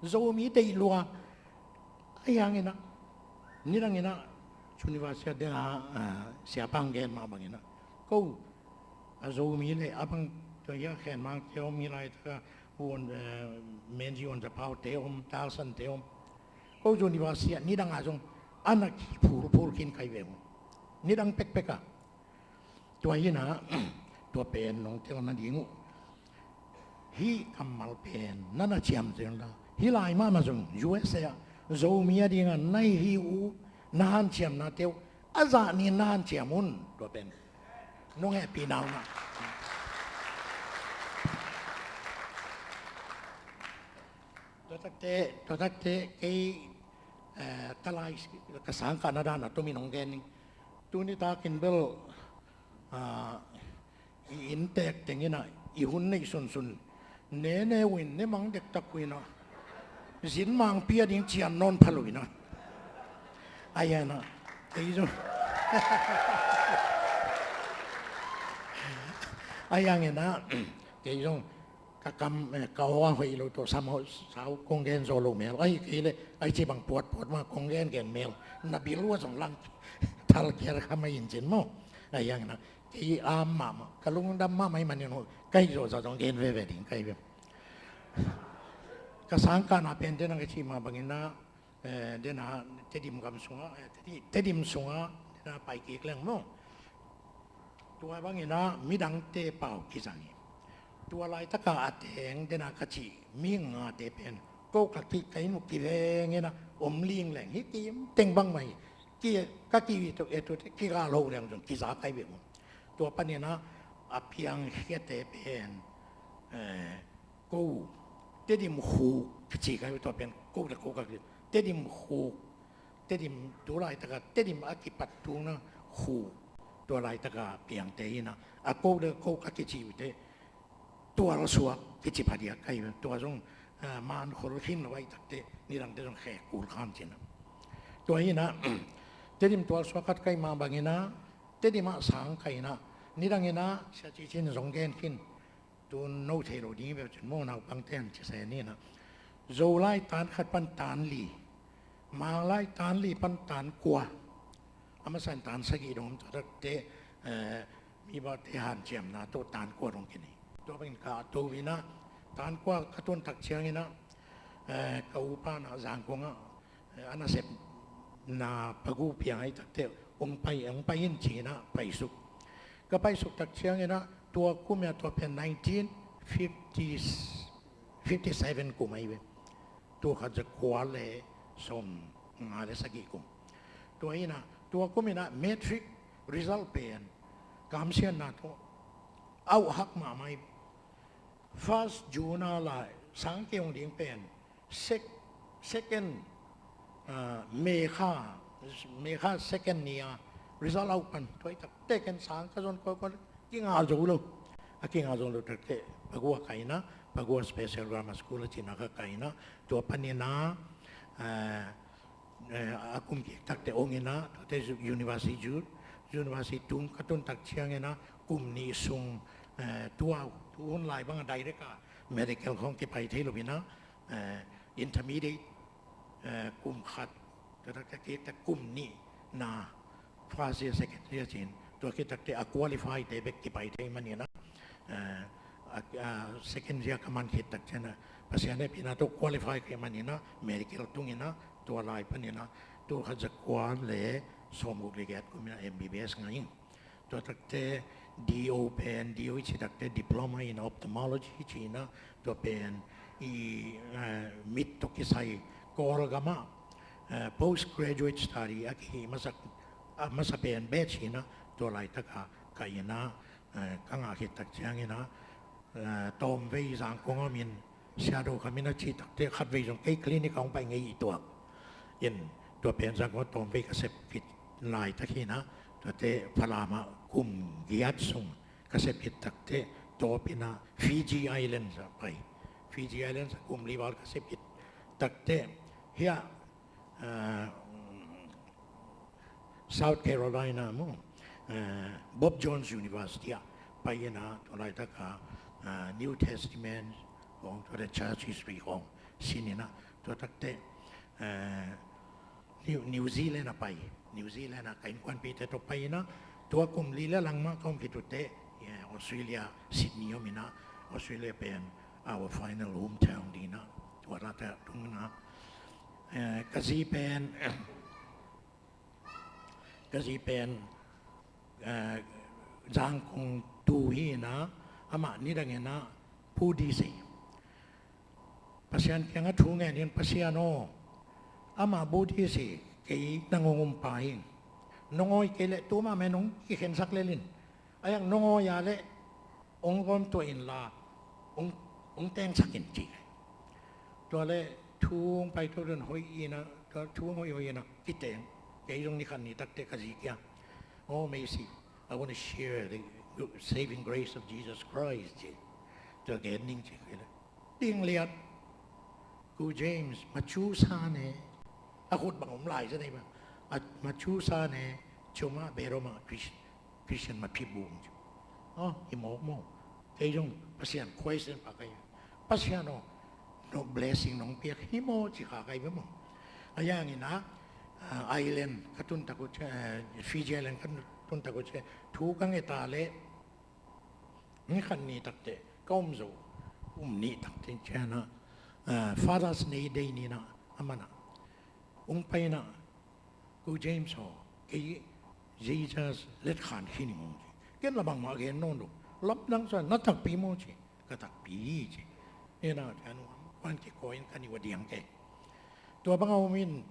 โจมีได้ลัวไอ้ยังไงนะนี่ดังไงนะชุนิวาเซียเดน่าเสียปังแกนมาบางไงนะก็โจมีเลยอับังตัวยาแขนมาเกี่ยวมีอะไรถ้าวันเมนจิวันจะเผาเตอมตาสันเตอมก็ชุนิวาเซียนี่ดังอาจงอันนักพูดกินใครเวมนี่ดังเป็กอะตัวยี่นะตัวเป็นน้องเจ้านั่นยิงฮีกำมัลเป็นนั่นน่ะเชื่อมจริงละฮีลายมาจง USA โจมีอะไรกันในฮีอูน่านเชื่อมน่าเที่ยวอาจารย์นี่น่านเชื่อมุนตัวเป็นน้องแฮปปี้นาวนะตัวตักเตะตลายกษาแคนาดานะตัวมีน้องแกนี่ตัวนี้ตากินเบลอินเตกอย่างนี้นะอีหุ่นในสุนเนวินเนมังเด็กตะกุยนะสินมังเปียดิ้งเชียนนอนพลุยนะไอ้ยันนะไอ้จุไอ้ยังเงี้ยนะไอ้จุกะกำเกาว่าหอยเราตัวสาวกงเกนโซโลเมลไอ้กี่เลยไอ้ที่บังปวดมากงเกนเกนเมลนับบิลัวสองลังทัลเกียร์ข้ามายินเจนโมไอ้ยังนะที่อาร์มมากะลุงดำมาไม่มันยังใกล้โจจะต้องเกณฑ์เวดิ่งใกล้เวกระสังการเป็นเดนังที่มาบางอย่างนะเดน่าเทดิมกำสงเทดิมสงเดน่าไปกี่เรื่องมั้งตัวบางอย่างนะมีดังเตะเป่ากี่สังตัวลายตะกาแดงเดน่ากระชีมีงาเตะเป็นก็กระติกไก่หนุกี่แรงเงี้ยนะอมลิงแหล่งฮิติมเต็งบางไหมกี่ก็กี่ตัวตัวกี่กาโลแรงจนกี่สาไก่เวมตัวปัญญานะอภิยังเฮียเตเป็นกูเตดิมหูจีกันตัวเป็นกูแต่กูก็คือเตดิมหูเตดิมตัวลายตะกาเตดิมอากิปัตตุนะหูตัวลายตะกาเปียงเตยนะอากูเดกูก็กิจิวเตตัวเราสัวกิจิพัดยาไก่ตัวจงมันขลุ่นไว้ตักเตนี่ดังเตจงแขกกูข้ามจีนะตัวนี้นะเตดิมตัวสัวกัดไก่มาบางนะเตดิมสังไก่นะนี่ดังนะเสียจีจินสงเกนกินตัวโน้ตเทโรดีแบบจนโม่นเอาบังเต้นจะเสียนี่นะโจไล่ตานขัดปันตานลีมาไล่ตานลีปันตานกัวอามาใส่ตานสกีดงตัวเตมีบาดเทหันเจียมนะตัวตานกัวตรงกินนี่ตัวเป็นกาตัววินะตานกัวกระตุ้นตักเชียงนี่นะกาอุปานะจางกงอ่ะอันนั้นเสพนาปะกูเพียงให้ตักเตองไปยินจีนะไปสุกก็ไปสุกตักเชียงนี่นะตัวกูมีตัวเป็น1957กูไม่เว้ตัวเขาจะคว้าเลยสมงานได้สักกี่กุมตัวนี้นะตัวกูมีนะเมทริก result เป็นกำเสียนนะตัวเอาหักมาไม่ first June อะไรสังเกตดิ่งเป็น second เมฆา second เนี่ย result เอาปันตัวอีกเตะกันสังก็จนก็กิ่งอาจูโลกิ่งอาจูโลตัดเตะปะกัวไก่นะปะกัว special grammar school จีน่าก็ไก่นะตัวปันเนี่ยนะอากุมกิตักเตะองเงินะตัวเตะ university ตุ้งกระตุ้นตักเชียงเงินะกุมนี้ส่งตัวคนหลายบางใดได้ก็ medical ของที่ไปที่โรงพยาบาล intermediate กุมขัดแต่กุมนี้นาฟาเซียเซกเตอร์จีน ตัวคิดตักเตะ qualify เตะเบกที่ไปเตะมันเนี่ยนะsecond year กำมันคิดตักเจนะภาษาเนี่ยพี่นะตัว qualify กันมันเนี่ยนะ medical ตรงนี้นะตัวลายปนเนี่ยนะตัวเขาจะกวาดเลยสมบุกเลยแกก็มี MBBS ไงตัวตักเตะ DO เป็น DO ที่ตักเตะ diploma in ophthalmology ที่นะตัวเป็นมิดตุกิไซกอร์กามา postgraduate study อักขีมาสักเป็นเบชีนะตัวลายตะกาไก่นะกังอาคิดตักเชียงนะตอมเวสังกงมินชาโดคามินาชีตักเตะขัดเวสังเกคลินิกของไปไงตัวยันตัวเป็นสังกตอมเวกเสพกิจลายตะขีนะตัวเตะพลามาคุมกิยัดซุงกเสพกิจตักเตะตัวพินาฟิจิไอแลนด์ไปฟิจิไอแลนด์คุมลีบาลกเสพกิจตักเตะเฮียSouth Carolina มั้งBob Jones University ไปนะตัวไรตะกา New Testament ของตัว Church History ของสินี่นะตัวตักเตะนิวซีแลนด์ไปนิวซีแลนด์กันควันปีเตตัวไปนะตัวกลุ่มลีละลังมาของคิดตัวเตะออสเตรเลียซิดนีย์มินะออสเตรเลียเป็น our final hometown ดีนะตัวรัฐตรงนั้นกษีเป็นจางคงตูฮีนะอามานี่ดังเงี้ยนะผู้ดีสิภาษาอังกฤษทุ่งเงี้ยภาษาโนอามาบูดีสิเกี่ยนังงงไปน้องอ้อยเกล็ดตัวมาแม่น้องกี่เห็นสักเล่นไอ้ยังน้องอ้อยอะไรองค์กรตัวอินลาองค์แต่งสักอินจีตัวเล่ทุ่งไปตัวเดินหอยนะตัวทุ่งหอยนะกิเตงเกี่ยตรงนี้ขันนี้ตักเตะกันสิเกี่ยOh, Macy, I want to share the saving grace of Jesus Christ. To get ning chikile. Ding liat. Ku James, machu sane. Akut bang umlay sa ba? At machu sane, chuma bero ma Christian mapibum. Oh, imok mo. Kaya yung pasyan, question pa kayo. Pasyan no blessing nung piyak. Himo, chika kayo mo. Ayan ina. Island katun takut Fiji Island katun takut tukang etale ni kan ni takte kaumzo ni takte chana Father's Day ni na amana pay na ku James ho ki Jesus let khan hini mo ken labang ma gen non do lap lang sa natak pi mo chi katak pi chi ena anu kwan ki koin kan ni wadiang ke to bang awmin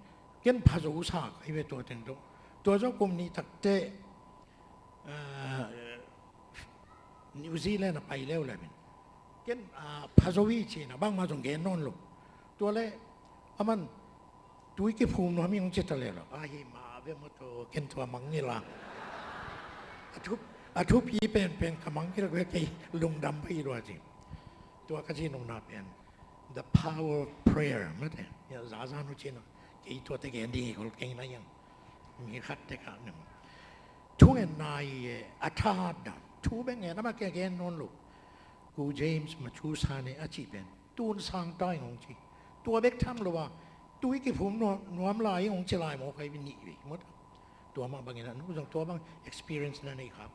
เก็นพายุสากไอ้เวตัวเต็งตัวเจ้ากลุ่มนี้ตักเตะนิวซีแลนด์ไปแล้วเลยเป็นเก็นพายุวิจินะบางมาจงเกนนอนลงตัวเล่มันตัวกี่ภูมิน้อยมีองเจตเลยหรอไอ้มาเวมตัวเก็นตัวมังนี่ละทุบพีเป็นขมังที่เราเรียกลุงดำไปด้วยจริงตัวกระชินงนาเป็น the power of prayer ไม่ใช่เนี่ยซาซานุชินะไอ้ตัวตะเกียงดีคนเก่งนะยังมีขัดแต่ขาหนึ่งทุกเงินนายอัฐาดทุกเบงเงินนั่นมาแก่นอนลูกกูเจมส์มาชูซาเนอาชีพเป็นตูนสร้างได้ของจีตัวเบกทำหรือว่าตัวอีกผมนวมลายของเจลายหมอใครเป็นหนีไปหมดตัวมาบางอย่างนู้นตัวบาง experience นั่นเองครับ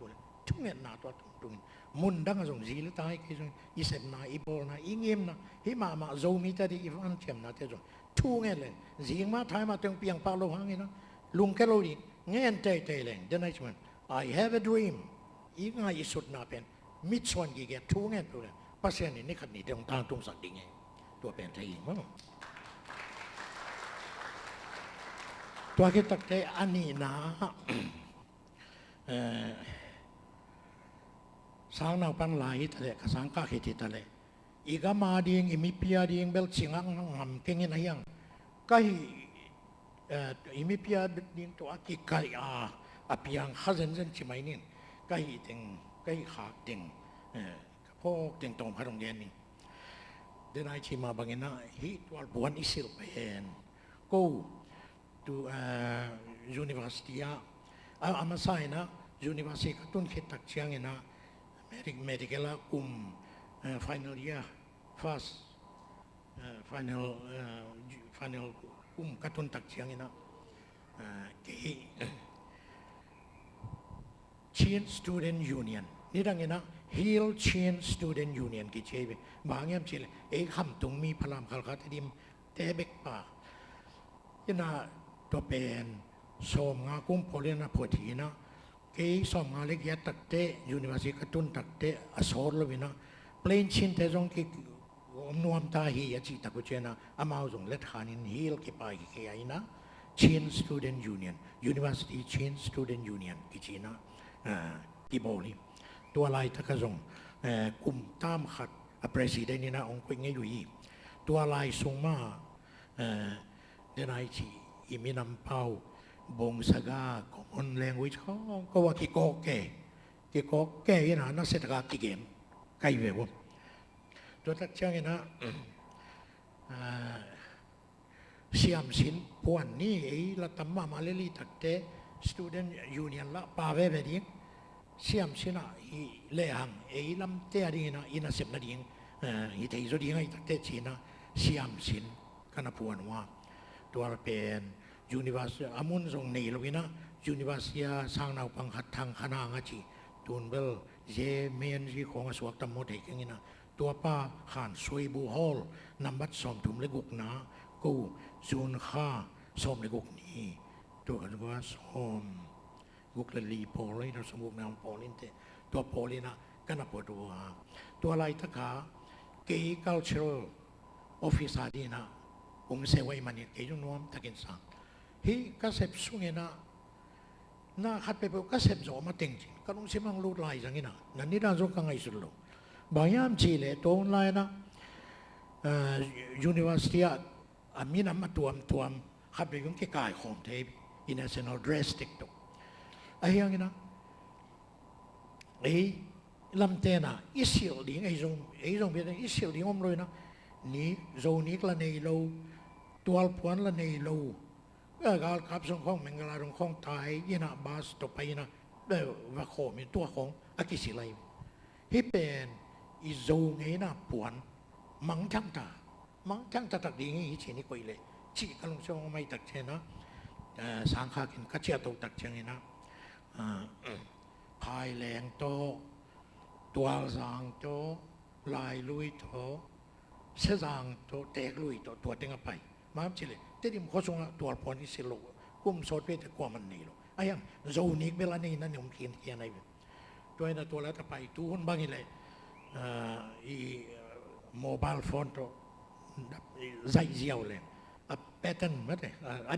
ทุกเงินนาตัวตรงมุนดังส่งจีหรือตายกี่ส่งอีเซนนาอีโบนาอีเงียมนะฮิมาโจมิตาดีอีฟันเชมนาเตจงทุกเงินเลยจีงมาไทยมาตรงเปียงปากโลหังนะลุงแกโลดีเงินเตยเลยเดนไนส์มัน I have a dream อีกไงอีสุดนาเป็นมิดส่วนกี่แกทุกเงินตัวเลยภาษาเนี่ยนี่ขัดนี่ตรงทางตรงสัตว์ดิ่งไงตัวเป็นไทยมั้งตัวคิดตักเตอันนี้นะสางนาวปังลายทะเลกสางก้าเขติทะเลอีกมาดีงอิมิพิอาดีงเบลชิงังหำเก่งนะยังก็อิมิพิอาดีงตัวกิกายอาพิยังข้าเซนเซนชิมัยนี่ก็ฮิติงก็ฮิขาติงพวกติงตรงพระองค์เย็นนี่เดินไอชิมาบางอย่างนะฮิตวัลบวนอิสิลเป็นกูto university ama sai na university ka tun khit tak chiang ina medical final year first final ka tun tak chiang ina ke Chin Student Union นี่ดังนะ Hill Chin Student Union กิจเบบางอย่างเช่นคำตรงมีพลังขัลขัดดิมเตเบกป่ายันตัวเป็นสมงากุ้มพลินาพอดีนะเกี่ยสมงาเล็กยัดตักเตะยูนิเวอร์ซิตี้กตุนตักเตะอสอร์ลวินะเพลนชินเตจงกินวมตาฮียจิตะกุเจนะอามาจงเล็ดขานินฮิลกิปายกิยานะ Chin Student Union University Chin Student Union กิจนะกิโบลีตัวลายตะกะจงกุมตามขัดประธานนี่นะองค์กุยงี้อยู่อีตัวลายทรงมาเดนายจีอิมินัมเปาบงสกาคนแรงวิชก็ว่ากิโกเกยนะนักเศรษฐกิจเกมใกล้เววตัวตักเจ้านะเสียมสินพวนนี่ละตั้มมาเลลีตักเต student union ละป่าเวเวดิ้งเสียมสินะเลี้ยงลำเตะดิ้งนะอินาเสพนาดิ้งฮิตไอโซดิ้งไอตักเตจีนะเสียมสินกันพวนว่าตัวเป็นUniversity อามุนทรงในลวินะ University สร้างนาวปังหัดทางขนางจีตูนเบลเจเมนจีของสวกตมโมเด็กอย่างนี้นะตัวป้าขานสวยบูฮอลนำบัตรสอมถุมเล็กุกนะกูจูนข้าสอมเล็กุกนี้ตัวกันว่าสอมกุกเลลีโพลีเราสมุกนามโพลินเตตัวโพลินะกันนับตัวอะไรทักขาเกย์คัลเจอร์ออฟฟิศดีนะองค์เสวายมันเนี่ยเกย์จงนวมตะกินสังฮีก็เสพสุงเงิน่าขัดไปก็เสพโจมาเต็งจริงก็ต้องเสพมังรูดลายจังงี้นะนั่นนี่เราต้องกังไงสุดโลบางอย่างจีเลยตัวออนไลน์นะUniversity อามีน้ำมาตัวมขัดไปก็แค่กายของเทป National Dress ติ๊กต็อกไอ้ยังงี้นะลำเตน่ะอิสราเอลดิ้งไอ้จงเป็นอิสราเอลดิ้งอมเลยนะนี่โซนิกละในโลตัวพวนละในโลการขับส่งของเมงลาส่งของไทยยีน่ะบาสต่อไปนะเดี๋ยวว่าโคมีตัวของอากิสิไลที่เป็นอิโซเงน่ะปวนมังจังตาตักดีงี้เช่นนี้ก็อีเลยชีกันลงช่องไม่ตักเช่นนะสังขากินกัจเจียตัวตักเช่นนี้นะพายแรงโตตัวสังโตลายลุยโตเสสังโตแตกลุยโตตัวเต็งไปมาเฉลยแต่ที่มันเขาส่งตัวพอนี่สิโลกุ้มสดไปแต่กว่ามันนี่โลไอ้ยังโซนิกเวลานี้นั่นยมเขียนอะไรตัวนั้นตัวแล้วจะไปตัวคนบางอย่างเลยโมบายโฟนตัวใจเจียวเลยแพทเทิร์นมั้งเลย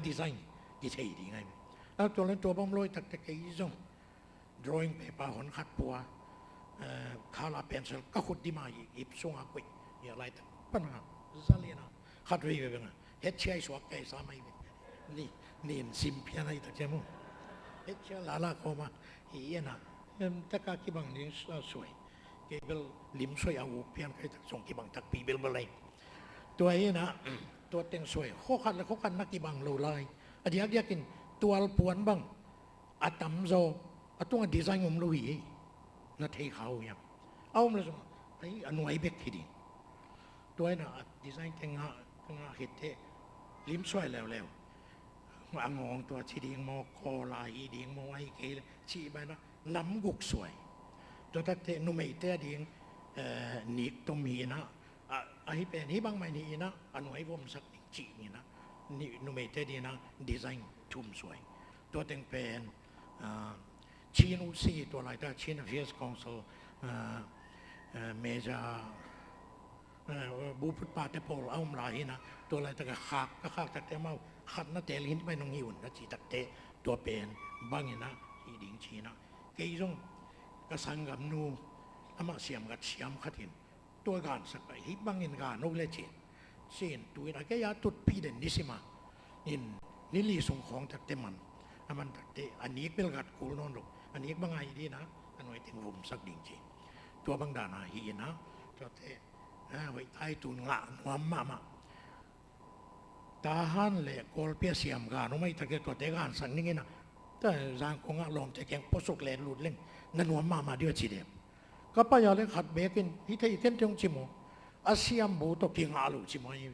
ดีไซน์ที่ใช่ดีไงแล้วตัวนั้นตัวบ้องลอยตักตะกี้ส่ง drawing paper หอนขัดปัวคาราเพนซิลก็ขุดดีมาอีกส่งอากุยอะไรต่างปัญหาจะเรียนขัดรีไปเป็นไงเฮ็ดเชื่อสวกไก่สามัยนี่ซิมพิจารณาตักเจมุเฮ็ดเชื่อลาเข้ามาเฮียนะตะกากีบังนี่สวยเกเบลลิมสวยเอาเพียงใครส่งกีบังตักปีเบลเบลเลยตัวเฮียนะตัวเต็งสวยข้อขัดแล้วข้อขัดนักกีบังโลไลอันนี้อยากกินตัวปวนบังอัตมโซอัตัวดีไซน์งมลุยนัดให้เขาเนี่ยเอามาเลยส่งไอ้อนุไอเบกทีดีตัวน่ะดีไซน์เต็งหาเห็ดเทลิ้มสวยแล้วอ่างงตัวชีดิงโมโคลายดิงโมไอเกลชีไปนะน้ำกุกสวยตัวตัดเทนุเมเตดิงนิกตมีนะไอ้เป็นนี่บางไม่นี่นะอนุไอวมสักจีนี่นะนี่นุเมเตดีนะดีไซน์ชุ่มสวยตัวเต็งเป็นชีนุซีตัวอะไรแต่ชีนเฟียสคอนโซเมจาบูพุทธปาเตโพลเอามาหินะตัวอะไรแต่ก็ขาดแต่เมาขัดนั่นแต่ลิ้นไม่น้องหิวนะจีตักเตตัวเป็นบางอย่างนะอีดิ่งชีนะเกี่ยงกระสังกับนูอามาเสียมกับเสียมขัดหินตัวการสักไปฮิบางอย่างการนกเล่เช่นเช่นตัวนั้นก็ยาตุดพีเด่นนิสิมานี่ลีส่งของตักเตมันมันตักเตอันนี้เป็นกัดคูนอนหรอกอันนี้บางไงดีนะอันไว้ถึงผมสักดิ่งจีตัวบางด่านหีนะตัวเตไว้ใต้ตุนละนวมมาตาหันเลยกอลเปียเสียมกันไม่ตะเกียตัวเตกันสั่งนี่นะแต่ร่างของลมจะแกงปสุกเลนหลุดเล่นนั่นนวมมาเดียวจีเดียมก็ไปยาเล่นขัดเบกินที่ไทยเต็มที่องจิโมอาเซียมบูตกิงอาลูจิโมย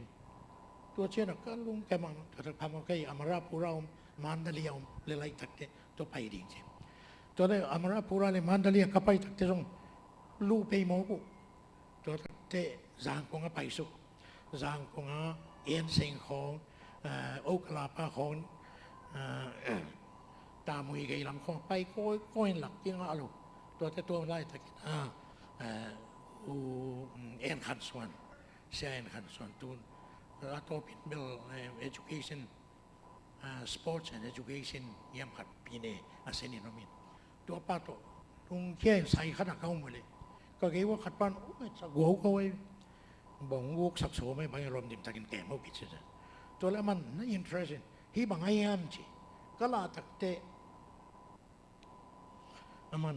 ตัวเช่นก็ลุงแกมันแต่พามาแกอามาราปูเรามันเดียวเลยไล่ตักเตตัวไปดิ่งจี ตัวได้อามราปูราเลยมันดาลีกับไปตักเตจงลูไปโมกุตัวตักเตจางกงไปสุจางกงเอ็นเซงของโอกลาปาของตามวยไกลำของไปก้อยหลักยังอาลูตัวแต่ตัวไล่ตะกินเอ็นขันส่วนเสียเอ็นขันส่วนตูนแล้วตัวเป็นเบล education sports and education ยามขัดปีนี้อาเซนิโนมินตัวป้าตัวตรงแค่ใส่ขนาดเข้ามาเลยก็เกี่ยวว่าขัดปันสักหัวเขาไว้บ่งวุกสักโสไม่บางอารมณ์ดิมตะกินแก่ไม่ผิดใช่ไหมตัวแล้วมันน่า interesting ที่บางไอ้ยามจีก็ลาตักเตะมัน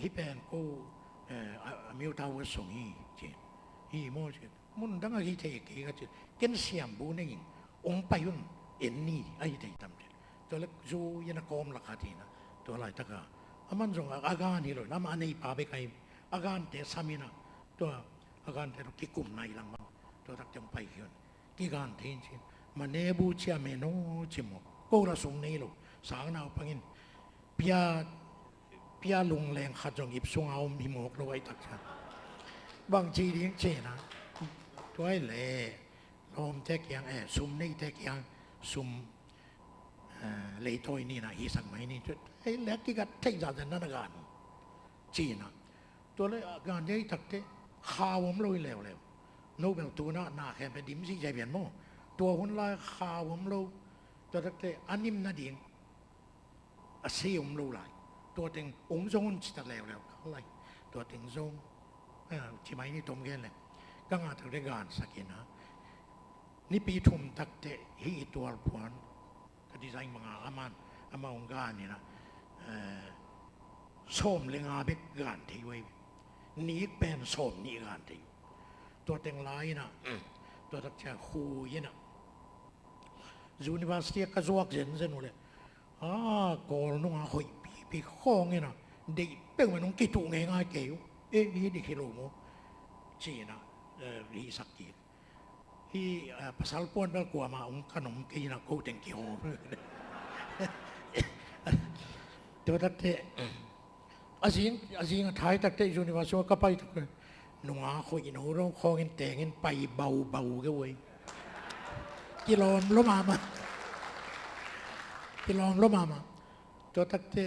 ฮิปแอนกูมิวทาวส่งฮีจีโมจีมุนดังฮิเทกีก็จีเกินเสียมบูนี่องไปยุ่งเอ็นนี่ไอ้เด็กทำเลยตัวเล็กจูยันกอมราคาทีนะตัวอะไรตะกามันส่งอาการนี่เลยน้ำอันนี้พาไปใครอาการเตะสามีนะตัวอาการเตะกิกุมในหลังมันตัวตักจำไปเขียนกิการเทนชินมันเนบูเชียเมโนจิมโกระสงนี่ลูสางนาพังินเปียลงแรงขัดจงอิบสงเอามีหมกเราไว้ตักชาบางทีเลี้ยงเจนะตัวไอ้เล่ลมเทกยังซุมนี่เทกยังซุมเลยถอยนี่นะฮิสังไม่นี่ไอ้เล็กที่กัดเทกจากนั้นกันจีนะตัวเลยการยัยตักเตะข่าวผมเลยแล้วโนเบลตัวน่ะหน้าแค่เป็นดิมซี่ใจเปลี่ยนโม่ตัวคนลายข่าวผมเลยตัวตักเตะอันนี้น่าดีอาศัยผมเลยหลายตัวเต็งองค์ทรงจิตแล้วอะไรตัวเต็งทรงที่ไม่นี่ตรงกันเลยก็งานทางการสักนะนี่ปีทุ่มตักเตะฮีตัวพวนก็ดีไซน์มังอามาองค์การนี่นะส้มเลงอาเบกการที่ไว้นี้เป็นส้มนี่การที่ตัวเต็งลายนะตัวตักเตะคูยี่นะยูนิเวอร์ซิตี้ก็จวกเจนเซนุเลยก่อนน้องอาหอยปีข้องเนี่ยนะเด็กเป็นเหมือนน้องกิตุไงง่ายเกี่ยวนี่ดิคิโลโมจีนะฮีสักกีฮีภาษาปนเปกว่ามาองขนมกีนะกูเต็งกี่โหตัวตัดเตะอาจิงท้ายตัดเตะยูนิเวอร์ซิตี้ก็ไปทุกคนน้องอาหอยน้องร้องคอเงินแต่เงินไปเบาก็เว้ยกิโลนล้มมากิโลนล้มมาตัวตัดเตะ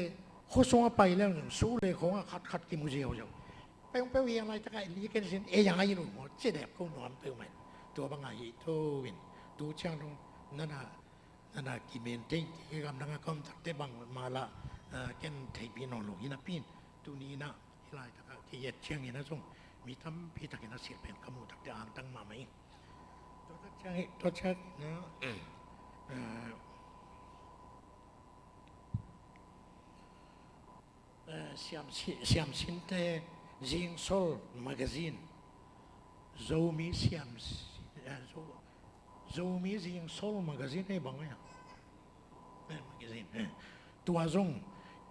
เขาส่งไปแล้วสู้เลยของขัดกิมุเจียวจ้ะไปเวียงอะไรตะไคร้ลีกันสิอย่างไรอยู่หมดเจ๊เด็กเขาหนอนไปไหมตัวบางไงตัววินตัวช่างตรงนั่นน่ะกิเมนเต็งที่กำลังกำตัดเตะบังมาละแกนไทยพี่น้องลูกยินาปีนตัวนี้นะที่ไรตะที่เย็ดเชียงนี่นะส่งมีทำพี่ตะกินเสียเป็นขมูตักเตะอ่างตั้งมาไหมตัวช่างนะsiam sinte jing sol magazine zomi siam zomi jing sol magazine ay bang ya magazine tua zong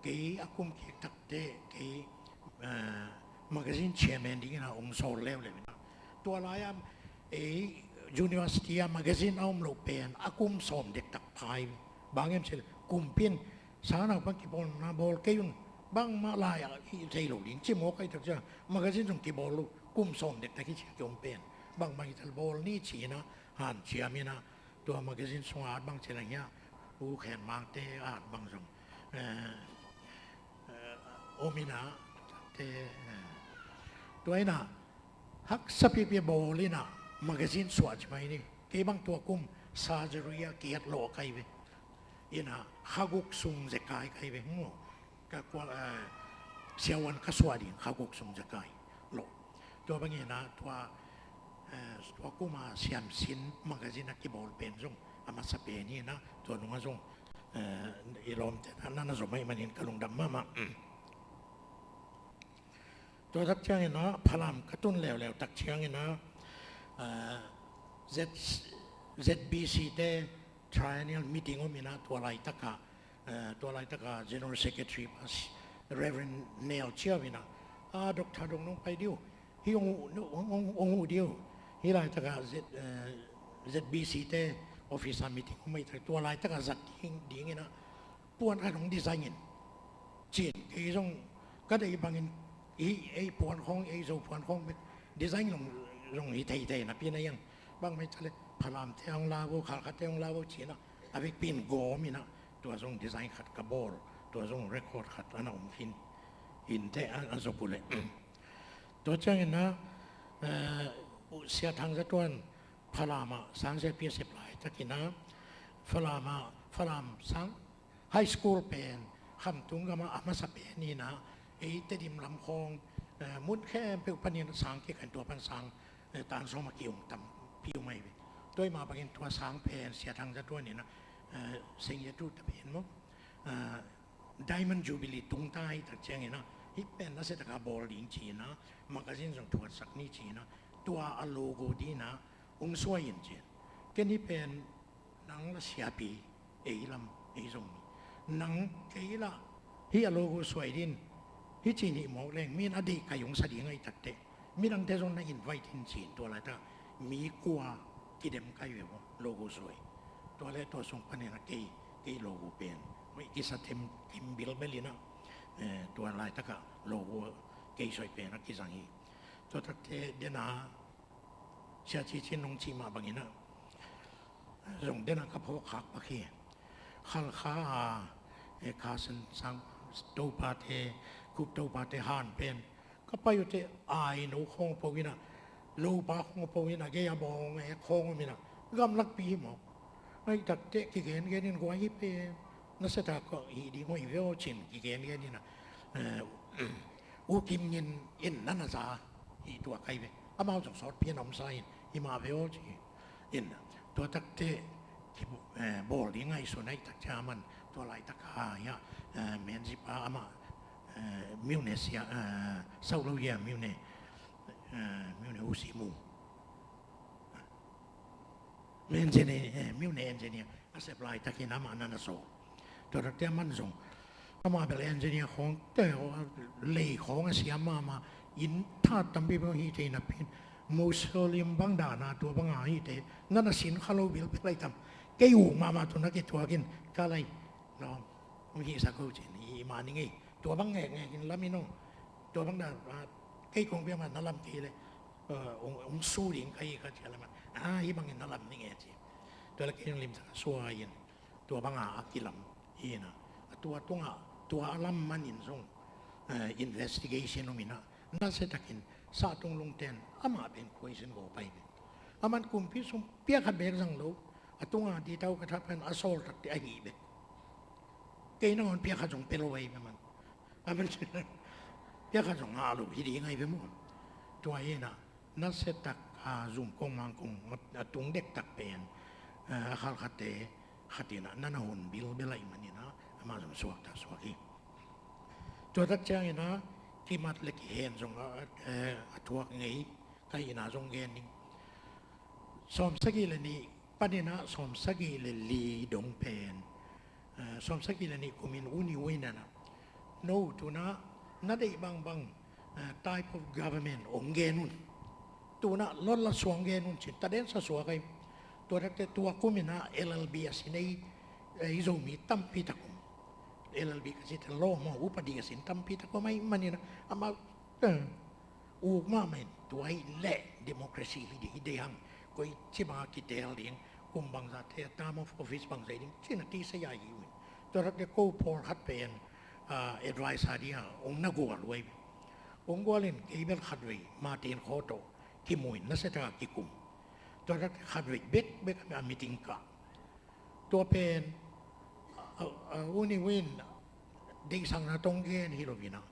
ke akum ke takte ke magazine chairman di na sol lew le na tua layam university magazine aum lo pen akum som dek tak pai bangem sel kumpin sana pang kipon na bol kayunบางมาลายใจหลุดยิ่งจิ้มหัวใครถักจ้ามันก็จิ้มตรงกี่บอลลูกกุ้มส่งเด็กแต่ที่เชี่ยวจมเป็นบางมาอิตาลีบอลนี่ฉีนะหันเชียมีนะตัวมันก็จิ้มสงอาดบางเช่นอย่างเงี้ยอูแขนบางเตะอาดบางส่งโอมินะเตะตัวไอ้น่ะฮักสปีเปียบอลนี่น่ะมันก็จิ้มสวดใช่ไหมนี่เกี่ยบางตัวกุ้มซาเจริยาเกียรติโลใครไปอีน่ะฮักุกซุงเจกายใครไปหัวก็กว่าเสียวันก็สวัสดีเขากุกสมจะกายโลตัวบางอย่างนะตัวกูมาเสียมสินมันก็จะนักกีบอลเป็นส่งอามาสเปนี่นะตัวนุ่งส่งอีลมแต่นั่นสมัยมันเห็นกระลงดำมากตัวทักเชียงนะพลัมกระตุ้นแล้วทักเชียงนะZBC เต้ triennial meeting มีนะตัวไรตักกะตัวอะไรตะกา General Secretary Reverend Neil เชื่อวินะดร.ดงน้องไปดิวฮีองหูดิวฮีไรตะกา ZBC เต้ Office Meeting ไม่ตัวอะไรตะกาจัดดิ้งนะปวนกันของดีไซน์ จีนไอ้ตรงก็ได้บางอินไอ้ปวนของไอ้โซปวนของดีไซน์ลงไทยนะพี่นะยังบางไม่ใช่เลยพลามเที่ยงลาวขาขัดเที่ยงลาวจีนนะอาไปปีนโกมีนะตัวทรงดีไซน์ขัดกระบอกตัวทรงเรคคอร์ดขัดอันนั้นผมหินแต่อันสกุลเลยตัวเจ้าเห็นนะเสียทางสะท้อนพลามาสังเสพเสียปลายตะกี้นะพลามสังไฮสคูลเป็นคำตุงก็มาอามาสเปนี่นะไอ้เตดิมลำคองมุดแค่เป็นพันยันสังเกี่ยวกับตัวพันสังต่างสองมาเกี่ยวต่ำพิวไม่ด้วยมาเป็นตัวสังเป็นเสียทางสะท้อนนี่นะสิ่งที่ดูแต่เป็นมั้งDiamond Jubilee ตรงใต้ตัดเชียงเห็นนะฮิปเป็นนักเศรษฐกาบอลลิงจีนะมากระสินส่งถวดสักนิจีนะตัวโลโก้ดีนะองค์สวยจริงๆก็นี่เป็นหนังละเสียปีลำตรงนี้หนังเกี่ยละฮีโลโก้สวยดินฮิจีนี่หมอกแรงมีอดีตขยงสดีไงตัดเตะมีดังเทศนอินไว้ทินจีนตัวอะไรต่างมีกว่ากิเดมขยงโลโก้สวยตัวอะไรตัวส่งพันเนี่ยนะกี่โลโก้เป็นไม่กิสเต็มบิลเบลีนะตัวลายตะกะโลโก้เกยสวยเป็นนักกิสังฮีตัวตัดเดน่าเชื่อที่น้องชีมาบางอย่างนะส่งเดน่ากับพวกขักปะเคียขัลข้าคาสันสังตูปาเทคุปตูปาเทฮานเป็นก็ไปอยู่ที่ไอ้หนูคงพวินะโลปาคงพวินะเกียบองคงมินะกำลังปีหมอกไอ้ตัดเตะกี่เกณฑ์นี่ก็ไอ้เป็นนั่นแสดงก็อีดีงอยเวลชินกี่เกณฑ์นี่นะอุกิมยินนั่นนะจ๊ะอีตัวใครไปอามาจากสอดเพียนอมไซน์อีมาเวลจียินตัวตักเตะที่บอลยังไงส่วนไหนตักจามันตัวลายตักหายะเมนซิปาอามามิวเนเซียซาลูเยียมิวเนอุซิมูเมนเจเนมิวเนเอนเจเนียอาเซปลายตักกินน้ำอันนั้นโซตัวตักเตะมันส่งอามาเป็นเอนเจเนียของแต่เล่ของเสียมาอินท่าตั้มปีบางฮีเตนับเป็นมุสลิมบางด่านาตัวบางอาฮีเตนั่นสินข้าเราวิลไปไล่ทำแกอยู่มาตัวนักตัวกินก็ไล่เราบางทีสักคนจีนี่มานี่ไงตัวบางแง่กินแล้วไม่น้องตัวบางด่าแกคงเพียงมันนั่นลำทีเลยองสู้ดิงใครก็เชื่อละมันฮีบางกินนั่นลำนี่ไงจีตัวละแกยังริมสักสวยยินตัวบางอากิลำฮีนะตัวอาลัมมันอินส่งinvestigation มินะน่าเสียดายกินสาตรงลงเต็นอามาเป็นคุยสินโกไปเป็นอามันกุมพิสุมเปียขัดเบกสังโลตรงดีเท่ากระทับเป็นอโศกที่ไอหีเบเกย์นั่งคนเปียขัดส่งเปโลไว้เป็นมันมันเปียขัดส่งอาลูที่ดีไงเป็นมั้งตัวเองนะน่าเสียดายซุ่มกงมังกงตรงเด็กตักเป็นขัดขัดเตะขัดตีนะนั่นหุ่นบิลเบลัยมันนี่นะมาสมสวกตาสวกิตัวทักเจ้านะที่มัดเล็กเห็นส่งทัวร์ไงก็ยินาส่งเงินนี่สมสกิเลนี่ปัจจุบันสมสกิเลลีดงเป็นสมสกิเลนี่กุมินอุนิวินานะโน้ตัวนะนั่นได้บางtype of government องเงินุนตัวนะลดละสวงเงินุนจิตตะเด่นสวกไงตัวทักตัวกุมินะ LLB สิในอิโซมีตั้มพิทักษ์LLB ก็สิทธิ์โลมาอุปดีกสินตั้มพิทักษ์ก็ไม่มันนี่นะอามาอูกมาไม่ตัวไอ้เละดิโมคราซีฮิดีฮังก็ชิมากิเตลเลียงกุมบางสัตย์ตามออฟฟิศบางสิ่งที่นักที่เสียอยู่ตัวรักเด็กก็พอหัดเป็นadvice ฮะที่องค์นักกัวรวยองค์กัวเล่นเกี่ยวกับขัดวิมาเตียนโคโตกิมวยนั่นเสียจากกิกุมตัวรักขัดวิเบ็ดมีมิติงกะตัวเป็นอุนิวินเด็กสังนาตรงเกณฑ์ฮิโรบินะ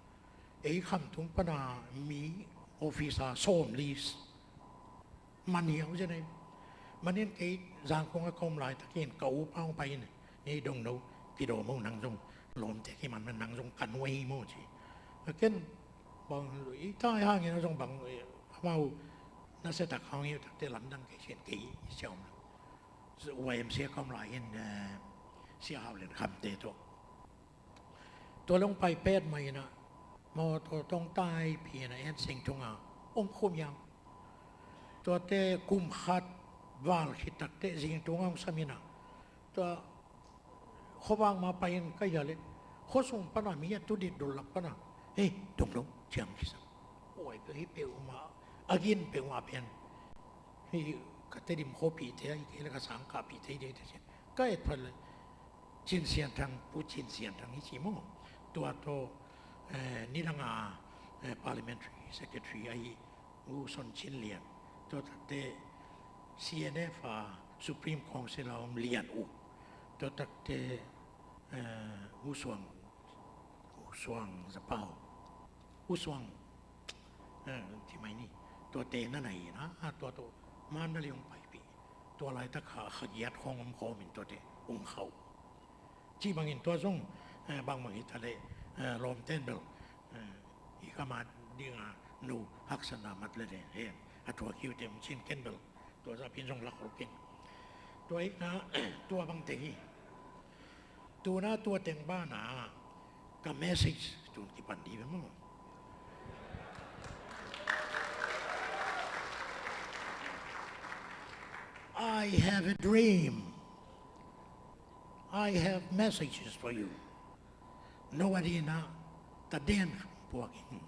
คำทุงปนามีออฟฟิศส้มลิสมันเหี่ยวใช่ไหมมันเนี่ยไอ้จางคงก็คมลายตะเกียนเก่าเป้าไปนี่ดงโนกิโดมนังจงลมแต่ที่มันนังจงกันไว้โมจิเก่นบางอีใต้ห้างเนี่ยจงบางเมาน่าเสียตักเขาเนี่ยตักเตลันดังเขียนกี่เชี่ยวนะวัยเสียคมลายเสียหาวเลยคำเตะตัวลงไปเป็ดใหม่นะมอตัวต้องตายพี่นะเอ็นสิงทุงอ่ะองคุมยังตัวเตะกุมขัดวาลขิดตักเตะสิงทุงอ่ะสามีนะตัวเขาวางมาไปก็อย่าเลย kosong pana miya tu di dolak pana dong jam kisah oi pe pe uma agin pe uma pen kata dim kopi te ai ke ka sang ka pi te de te ka et pal chin sian thang pu chin sian thang hi chi mo tua to ni langa parliamentary secretary ai u son chin lian to te CNF Supreme Council om lian u to te u suang zapao u suangที่ไม่นี่ตัวเตนั่นไหนนะตัวมันนั่นเรื่องไปปีตัวอะไรตะขาขยัดของมันคอมินตัวเตองเขาจีบางอินตัวส่งบางอินทะเลลมเต้นเบลอีกมาดีงานูฮักษณามัดเลยเฮ้ยตัวคิวเต็มชิ้นเก้นเบลตัวจะพินส่งหลักรูปินตัวอีกนะตัวบางเตงตัวน่าตัวเต็งบ้านะกับเมสเซจจุนที่ปันดีไปมั้งI have a dream. I have messages for you. Nobody na taden puakin.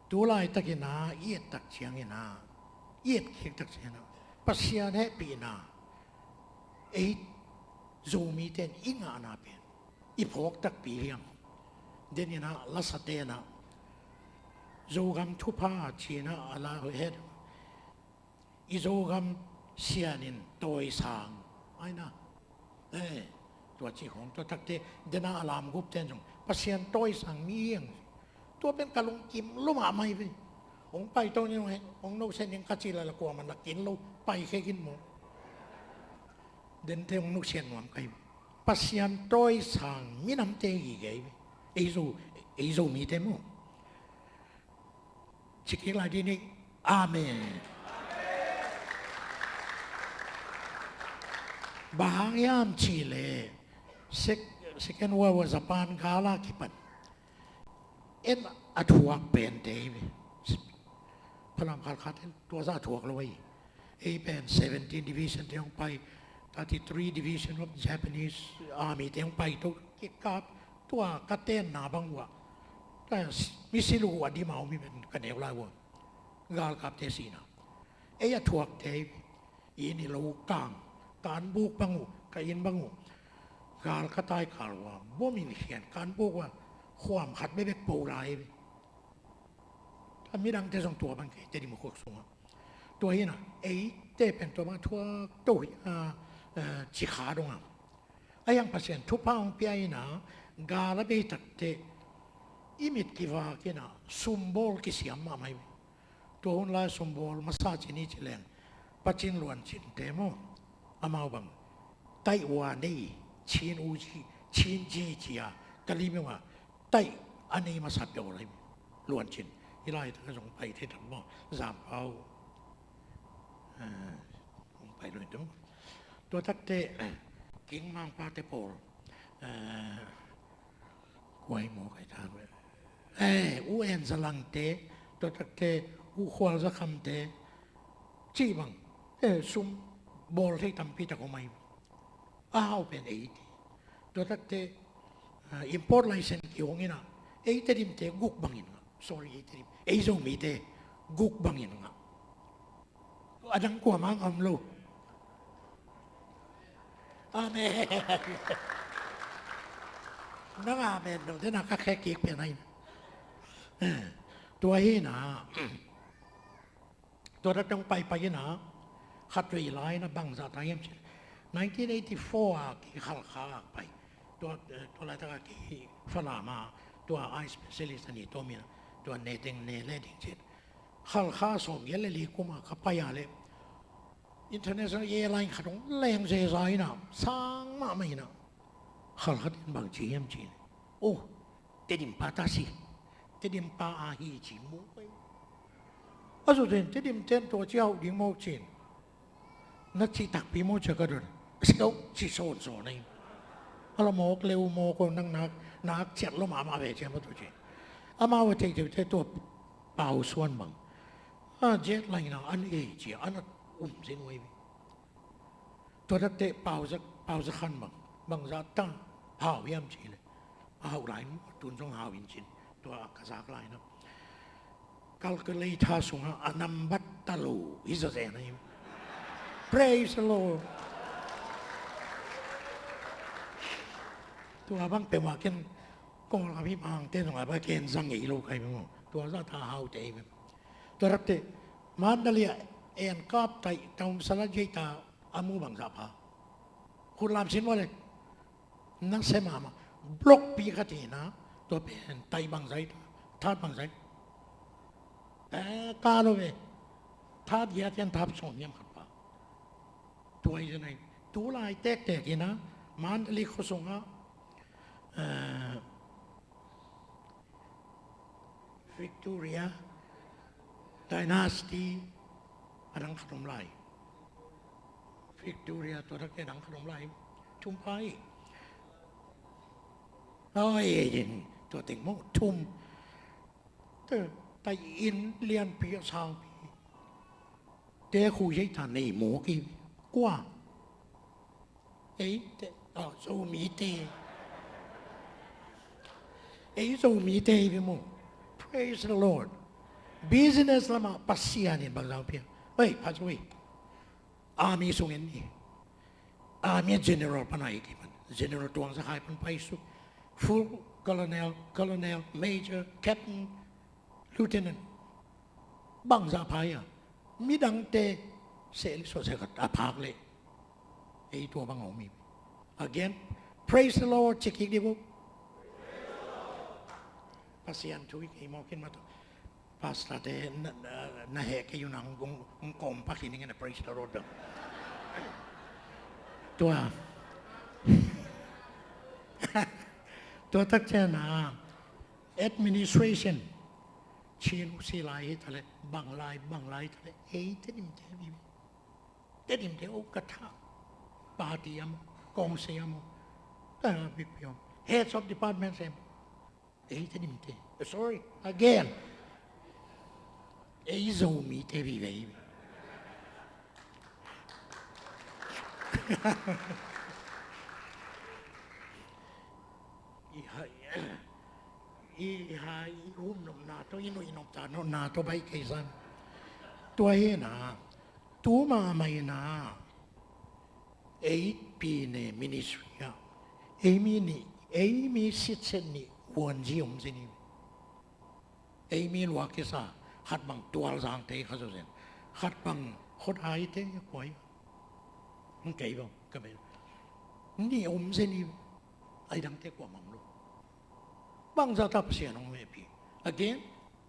Tulay takina iet tak siangina. Iet kik tak siana. Pasyan happy na. Eight zoomi ten inga na pen. Ipok tak piliang. Den ina lasatena. Zogam tupa china ala head. Izogamเสียนินตัวสางไอ้นะตัวจีของตัวทักเตเดน่าอารามกุบเทนจงปัสยันตัวสางมีเองตัวเป็นกะลงกิมลุ่มหาไม่ไปองไปตรงนี้องโนเซนยังกัจจิลละกลัวมันละกินลูไปแค่กินหมูเดินเทองโนเซนหวานไปปัสยันตัวสางมีน้ำเตกี่ไงไอ้โซมีเตมูชิคกี้พายที่นี่อาเมนบางยามชีเลsecond war was upon Gala Kipan at work pen day พลังคาร์คัดตัวซาถวกเลยเป็น17 division ที่ลงไป33 division of Japanese army ที่ลงไปตัวกิจการตัวกระเต้นหนาบางวัวแต่มิสิลูวัดที่มามีเป็นกันเอวลายวัวกาลกับเทศีนะถวกเทอีนี่เรากลางการบุกบังกินบังการกระต่ายข่าวว่าบ่มีเขียนการบุกว่าความขัดไม่เป็นปูไรถ้ามีดังจะส่งตัวบางทีจะดีมาควบคุมตัวนี้นะเต้เป็นตัวมาทั่วตัวจีขาดงอ่ะไอ้ยังพัศยันทุพพังเปียนะกาลเบตัดเตอิมิตกิวากินะซุมโบลกิเสียมมาไม่ตัวหุ่นลายซุมโบลมาซาจินีจิเลนปัจจินล้วนจินเตโมอามาบังไต้หวันนี่ชินอูจีชินจีจีอ่ะกะลีไม่ว่าไต้อันนี้มาสับเปอะไรล้วนชินที่ไล่ทั้งสองไปที่ทั้งหมดสามเอาไปเลยทั้งตัวทักเตกิ้งมังปาเตโปลกวยหมูไก่ทางเลยอูเอ็นสลังเตตัวทักเตอูขวานสักคำเตจีบังซุ่มบอลที่ทำพิจารณาไม่เป็นตัวทักเตimport license กี่ห้องนะเตดิมเตกุกบังอินsorry เตดิมโซมีเตกุกบังอินอันนั้นกว่ามังอัมลูอาเมนนั่งอาเมนเราจะนักแค่กิ๊กเป็นไงตัวนี้นะตัวเราต้องไปนะขัดรีไลน์นะบังซาตายมเช่น1984กี่ขัลข้าไปตัวอะไรตั้งกี่ฝรั่งมาตัวไอซ์สเปเชียลิสต์นี่ตัวมีนะตัวเนติงเนเลดิ้งเช่นขัลข้าส่งเยลลีกุมาขับไปอะไรinternational airline ขัดงแรงเสียใจนะสร้างมาไม่นะขัลข้าเป็นบางจีเอ็มจีโอ้เตดิมปาตาซีเตดิมปาอาฮีจีมูไปสุดท้ายเตดิมเจนตัวเจ้าดิงโมจีนนักจีตักปีโมเชกระดุนเสียวจีโซนโซนนี่เราโมกเร็วโมกนักนักเจ็ดล้มอามาเวเจมตัวจีอามาเวเจตัวเป่าส่วนบังเจ็ดไรนะอันจีอันสินไว้ตัวนักเตะเป่าสักขันบังจะตั้งเผาเยี่ยมจีเลย เอาหลายตุนต้องหาวินชินตัวกระซากลายนะกัลก็เลยท่าสงฆ์อนัมบัตตาลูอิสระเซนนี่ praise the Lord ตัวบางเป็นว่าเกินก็เราพิพางเต้นว่าเกินสังเกตโลกใครบ้างตัวเราท่าหาวใจแบบตัวรับเตมันนั่นเลยเอ็นกับไตตรงสลัดใจตาอามูบังสับฮะคุณลำสินว่าเลยนักเสมามาบล็อกปีกตินะตัวเป็นไตบังใจทัดบังใจแต่การเราเนี่ยทัดยาเทียนทับส่งยังขัดปะตัวยังไงตัวลายแตกกินนะมันเรียกเขาส่งอ่ะวิกตอเรียดายนาสตีอังขนมลายวิกตอเรียตัวรักแก่ดังขนมลายชุ่มไปโอ้ยตัวติ่งโมทุ่มแต่อินเลียนปีสาวปีเดี๋ยวคุยใช้ฐานในหมูกี่กว่าเอ้ยโซมีเตโซมีเตพี่โม praise the Lord business ละมาปัสยานี่บางเราเพียงเฮ้ยพระเจ้าอามีส่งเงินนี่อามี general ปนัยกี่มัน general ตัวสักหายพันไปสุด full colonel major captain lieutenant บางสะพายมีดังเตเสลิสวดเสกัดอาภากเลยไอ้ตัวบางของมี again praise the Lord เช็คอีกดีบุปัสยานช่วยไอ้มอกินมาตัว Pasta de na heke yun ang kompak ini nga na praise the Lord. Tua tak na administration chinu silai tale banglai tale tedim te o kata party am kong sayam big pion heads of departments tedim te sorry again โซมีเทวีเวอีหายหุ่มนมนาตัวอินุอินมตานนาตัวใบเกซันตัวเฮนาตัวมาไม่นา8 ปีในมินิสทรีมีสิทธิ์เซนนี่วันจีอมเซนี่มีลวกเกซ่าขัดบังตัวสางเตะเขาจะเห็นขัดบังขดหายเตะกวยมันเก๋บ้างก็ไม่นี่อมเส้นนี่ไอ้ดังเตะกว่ามังลูกบางจะทับเสียน้องเมพี again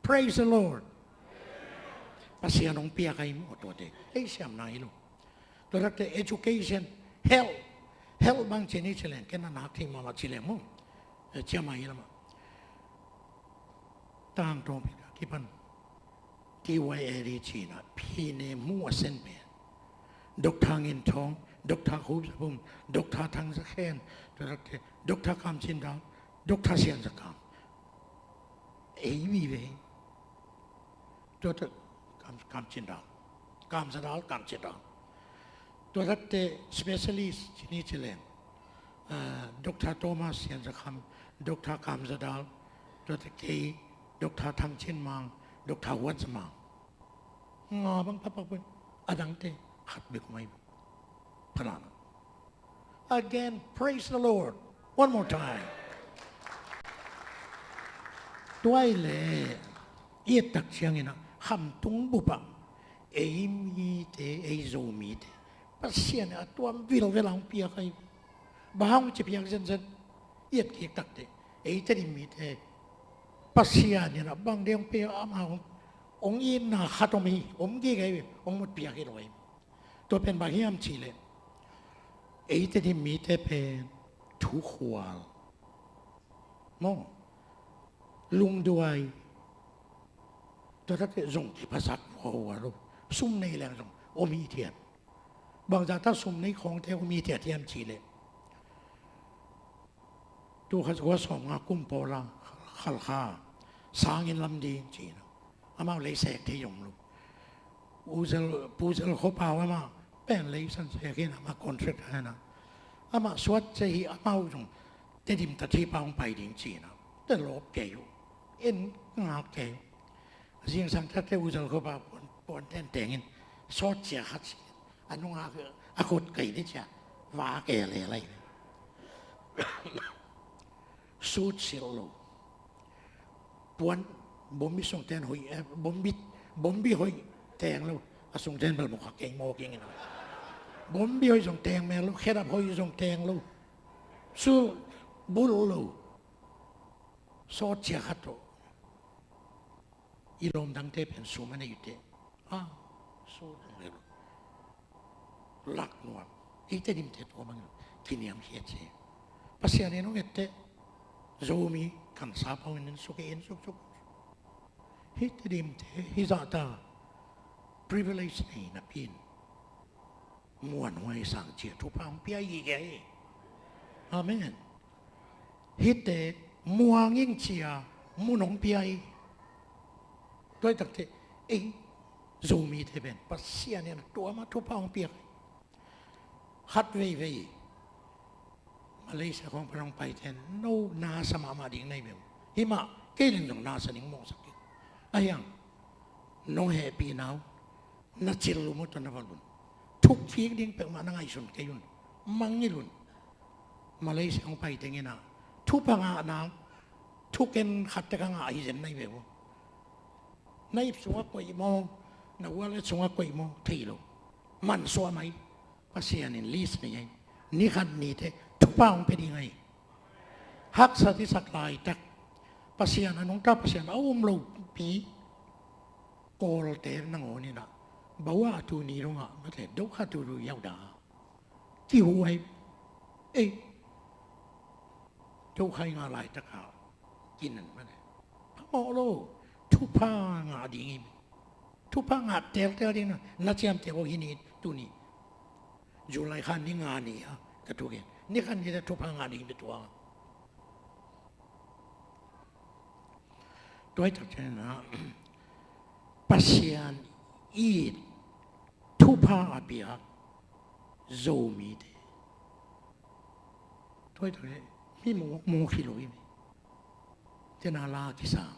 praise the Lord ภาษาน้องเปียกไอ้หมดตัวเด็กไอ้เสียมนายลูกตัวรักแต่ education health บางชนิดเฉลี่ยแค่นั้นนักที่มาเฉลี่ยมั้งเชื่อไหมล่ะมั้งต่างตรงพี่กี่พันที่ไว้เอริจีน่ะพี่เนี่ยมั่วเส้นเปลี่ยนดอกทางเงินทองดอกทางหูสะพุมดอกทางทางสะแคนดอกทางคำชินดาวดอกทางเสียนสะกามมีเว้ยตัวทางคำชินดาวคำสะดาวคำชินดาวตัวรัฐspecialist ที่นี่เฉลี่ยดอกทางโทมัสเสียนสะคำดอกทางคำสะดาวตัวตะกี้ดอกทางทางชินมังดอกทางวัดสมางอบังพับเป็นอดังเตขัดเบกไม่พลาน again praise the Lord one more time ด้วยเลยเอียดตักเชียงเนะคำตุงบุปผามีเตโซมีเตปัสเซียนตัววิลเวลาเปียกไอ้บ้าจะเปียกเส้นเอียดเกียกตักเตจะดิมีเตปัสเซียนเนี่ยนะบางเดียงเปียอามาองอินนาขัดมีองกี่ไงองมุดเปียกให้รวยตัวเป็นบางอย่างชีเลยจะดิมีเตเป็นทุกขวาโมลุงด้วยตัวรักส่งที่ภาษาหัวรูซุ่มในแหล่งส่งโอมีเทียนบางจากถ้าซุ่มในของเทโอมีเทียนเทียมชีเลยตัวข้าศึกส่งมากุ้มโปลาขัลข้าสางเงินลำดีจีนอามาเลยแสกที่ยมลูกปูเซลเขาเปล่าอามาเป็นเลยสันเสกินอามาคอนเทรคให้นะอามาสวัสดิ์อามาจง แต่ดิมตะที่ปองไปดิ้งจีนะแต่ลบเกยเอ็นงาเกยสิ่งสังกัดเทอุจเขาบอกปนแทนแต่งสอดเสียหัดอันนู้นอาคตเกยนี่จ้ะว่าเกยอะไรสูดเสียโลปวนบ่มีส่งแทนหอยบ่มีหอยแทงแล้วส่งแทนแบบหมกเก่งโมเก่งนะบ่มีหอยส่งแทงแม่แล้วแค่ดับหอยส่งแทงแล้วสู้บุลแล้วสอดเสียหัดโตอีลมดังเทเป็นสูมันอยู่เตสู้เลยลักนวมอีแต่ดิมเทตัวมันกินยำเฮียเจภาษาเนี่ยน้องเอเตโจมีกันสาบเอาเงินสุกเอ็นสุกฮิตดิมเทฮิซาตา privilege นี่นะพี่ม้วนไว้สั่งเจียทุพางเปียยี่แกอาเมนฮิตเตมัวยิ่งเจียมุนงเปียด้วยตั้งแต่โจมีเทเป็นภาษาเนี่ยตัวมาทุพางเปียฮัดเว่ยมาเลเซียของพระองค์ไปแทนโนนาสมามาดิ่งในเบลฮิมาเกลินจงนาสนิงมองสักทีอะไรอย่างน้องแฮปปี้นาวนัดจิลลุมุตันนวัลบุญทุกที่ดิ่งเป็นมานั่งไอซุนเกยุนมังยิลุนมาเลเซียของไปแทนเงินะทุกพังอาณาทุกเงินขัดตะกังอาฮิเซนในเบลในสวะกวยมองนวัลสวะกวยมองที่โลมันสวะไหมภาษาเนี่ยลิสเนี่ยนี่ขันนี่เททุกป้าองเป็นยังไงฮักสัตย์สักลายแต่ภาษานั้นน้องกับภาษาเอาเราปีโกลเตนังโอนี่นะบอกว่าตัวนี้ร้องอ่ะไม่ใช่ดูข้าตัวรู้ยาวดาที่หัวดูใครงาลายตะขากินนั่นไม่ได้พระโมโลทุกป้างาดีงี้ทุกป้างาเตลดีนะนัดเชียมเตลหินีตัวนี้จุลัยขันนี่งานนี่ฮะกระทุกเองนี่ขันนี่จะทุบพังงานอีกตัวด้วยจากนั้นนะปัสยานอีดทุบพังอาบีฮักโจมีเดด้วยจากนั้นมีโมกิโลอีเจนาลากิสัง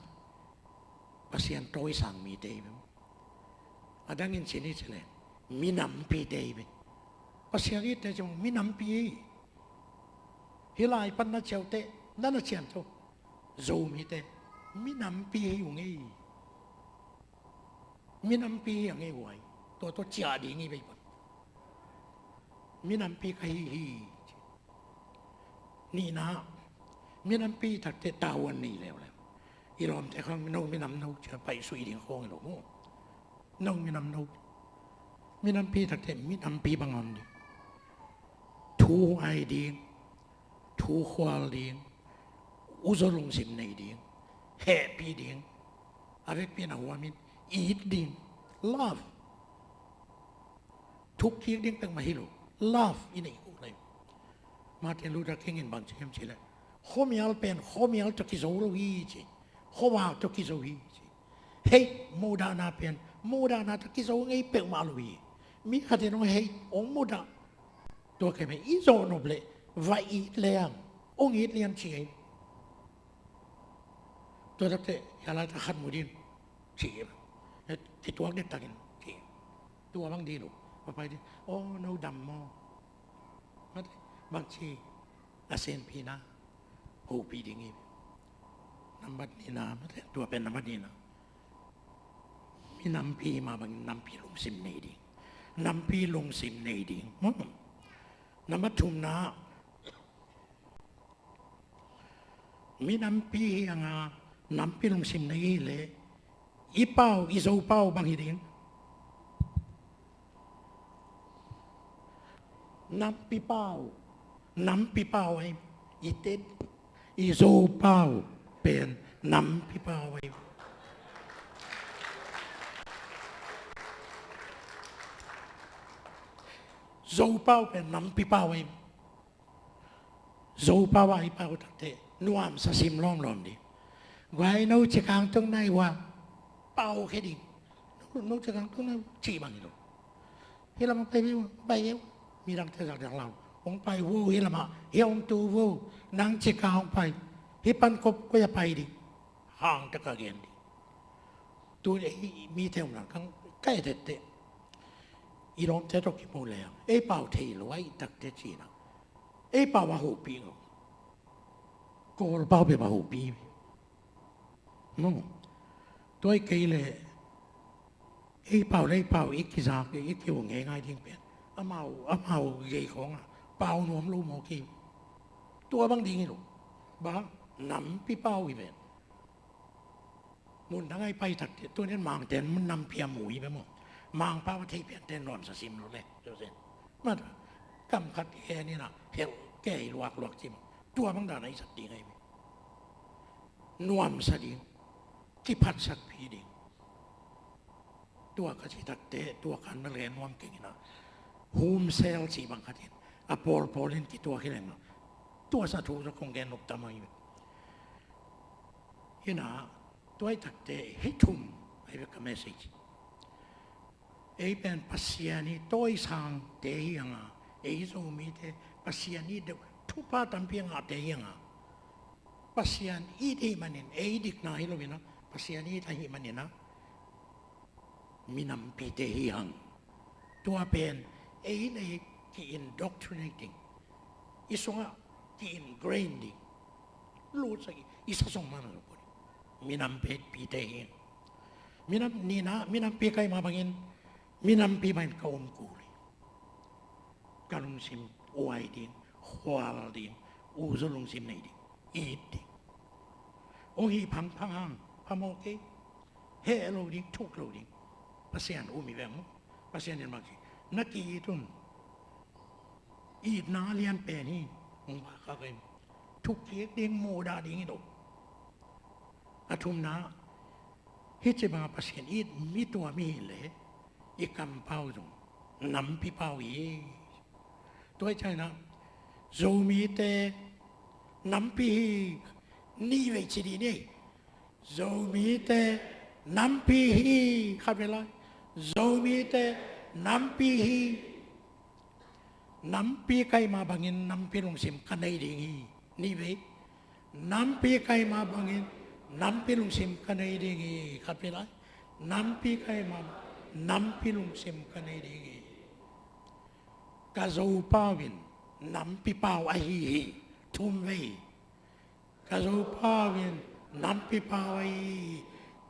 ปัสยานโตยสังมีเดย์อาดังอินสินิเชลมีน้ำปีเดย์ภาษาอีกแต่จงมีน้ำปีฮิลายปันนัดเจ้าเตนั่นน่ะเชียนโตโจมีเตมีน้ำปีอยู่ไงมีน้ำปีอย่างไงวะตัวจ่าดีงี้ไปหมดมีน้ำปีใครนี่นะมีน้ำปีถักเตตาวันนี้แล้วอีรอมแต่ข้างน้องมีน้ำนูจะไปสุยดิ่งคงหรอกน้องมีน้ำนูมีน้ำปีถักเตมีน้ำปีบางอันดิทูไอเดียงทูควาลเดียงอุจลงสิมในเดียงแฮปปี้เดียงอะไรเปลี่ยนหัวมินอีดเดียง love ทุกที่เดียงเป็นมาฮิโล love อินี่กูเลยมาเทนลูดาคิงอินบังเชมชิเลยข้อมีอัลเป็นข้อมีอัลตะกิโซโลฮีจีข้อว่าตะกิโซฮีจีเฮ้ยโมดานาเป็นโมดานาตะกิโซไงเป็นมาลุยมีขัดน้องเฮ้ยองโมดาตัวแกไม่อีโซโนเบลว่าอีเลียงองอีเลียงเชียตัวทับเตะยาลาตะขันมุดินเชียที่ตัวเด็ดตะกินเชียตัวบางดีหนูมาไปดิโอ้โนดำมอบางทีอาเซนพีนะโหปีดิ่งงี้น้ำบัดนี่นะตัวเป็นน้ำบัดนี่นะมีน้ำพีมาบางน้ำพีลงซิมในดิ่งน้ำพีลงซิมในดิ่งน้ำมัดทุมนะมีน้ำปีอย่างน้ำปีลงซิมในเลยอีเป้าอีโซเป้าบางทีเดียงน้ำปีเป้าไอ้อีเต็ดอีโซเป้าเป็นน้ำปีเป้าไอ้โซเป้าเป็นน้ำปีเป้าไอ้โซเป้าไอ้เป้าตัดเตะนวมสะซิมล้อมดิไว้นู้จะกางตรงไหนวะเป้าแค่ดิ่งนู้จะกางตรงไหนจีบางทีลูกเฮ้ยเราไปเร็วมีรังเทศจากเรา องไปวูฮิละมาเฮียองตูวูนางจิกาองไปฮิปันกบก็จะไปดิห่างตะกะเกนดิตัวไอ้มีเท่านั้นกังใกล้เด็ดอีร้องเทตกิโมแล้วไอ้เป่าเทลไว้ตักเตจีนะไอ้เป่าว่าหูปีงก็เป่าไปว่าหูปีนู่นตัวไอ้เกยเลยไอ้เป่าได้เป่าอีกกี่สักอีกกี่วงง่ายๆทิ้งเป็นอ้าเมาเกยของเป่าหนวมรูหมอกี้ตัวบางดีนี่หรอบ้าหนำพี่เป่าอีเป็นมุนทั้งไอ้ไปตักตัวนี้มางเต็นมันนำเพียหมูอีไปหมดมังป้าว่าที่เปลี่ยนเต้นรอนสซิมรู้เลยเจ้าเส้นมากำคัดแค่นี่นะเฮลแก่ลวกจิมตัวบางด่านไอ้สัตว์ดีไงนวมสดิงที่พัดสักพีดิงตัวกระชิตักเตะตัวกันมาเรียนนวมเก่งนะโฮมเซลสีบางคัดเห็นอพอลลินกี่ตัวขี้เล่นนะตัวสัตว์จะคงแกนนกตามมาอยู่เห็นนะตัวไอ้ตักเตะฮิตุมไอ้เรื่องเมสเซจไอ้เป็นปัสยานีตัวสังเทียงอ่ะไอ้โซมีเตปัสยานีเดทุพาตัมเพียงอ่ะเทียงอ่ะปัสยานีที่มันเองไอ้ดิกนาฮิโลวินะปัสยานีที่มันเองนะมีนำปีเทียงตัวเป็นไอ้เนี่ยที่ indoctrinating อีส่งอ่ะที่ ingraining รู้สักอีสักส่งมาหน่อยมีนำปีเทียงมีนำนี่นะมีนำปีใครมาบางอินมีนำปีมันก็อมกูเลยการลงซิมอวยดิ้งขวาดิ้งอูจะลงซิมไหนดิ้งอีดิ้งโอ้ยพังพามโอเคเฮโลดิ้งทุกโลดิ้งภาษาอูมีแบบมั้งภาษาเนี่ยมากี่นักกีตุนอีน่าเลียนเป็นนี่องค์พระก็เป็นทุกเกียรดิ้งโมดาดิ้งอีดอกอาทุมนะฮิจิมาภาษาอีมีตัวมีเลยอีกำเป้าจงนำพี่เป้าอีตัวใช่นะโจมีเตนำพี่นี่เวชิดีนี่โจมีเตนำพี่ขับเวลาโจมีเตนำพี่ใครมาบังอินนำพี่ลงสิมกันได้ดีนี่เวนำพี่ใครมาบังอินนำพี่ลงสิมกันได้ดีขับเวลานำพี่ใครมานำพิลุงซิมกันในดีกาโซปาวินนำพิปาวไอฮีทุ่มเวกาโซปาวินนำพิปาวไอ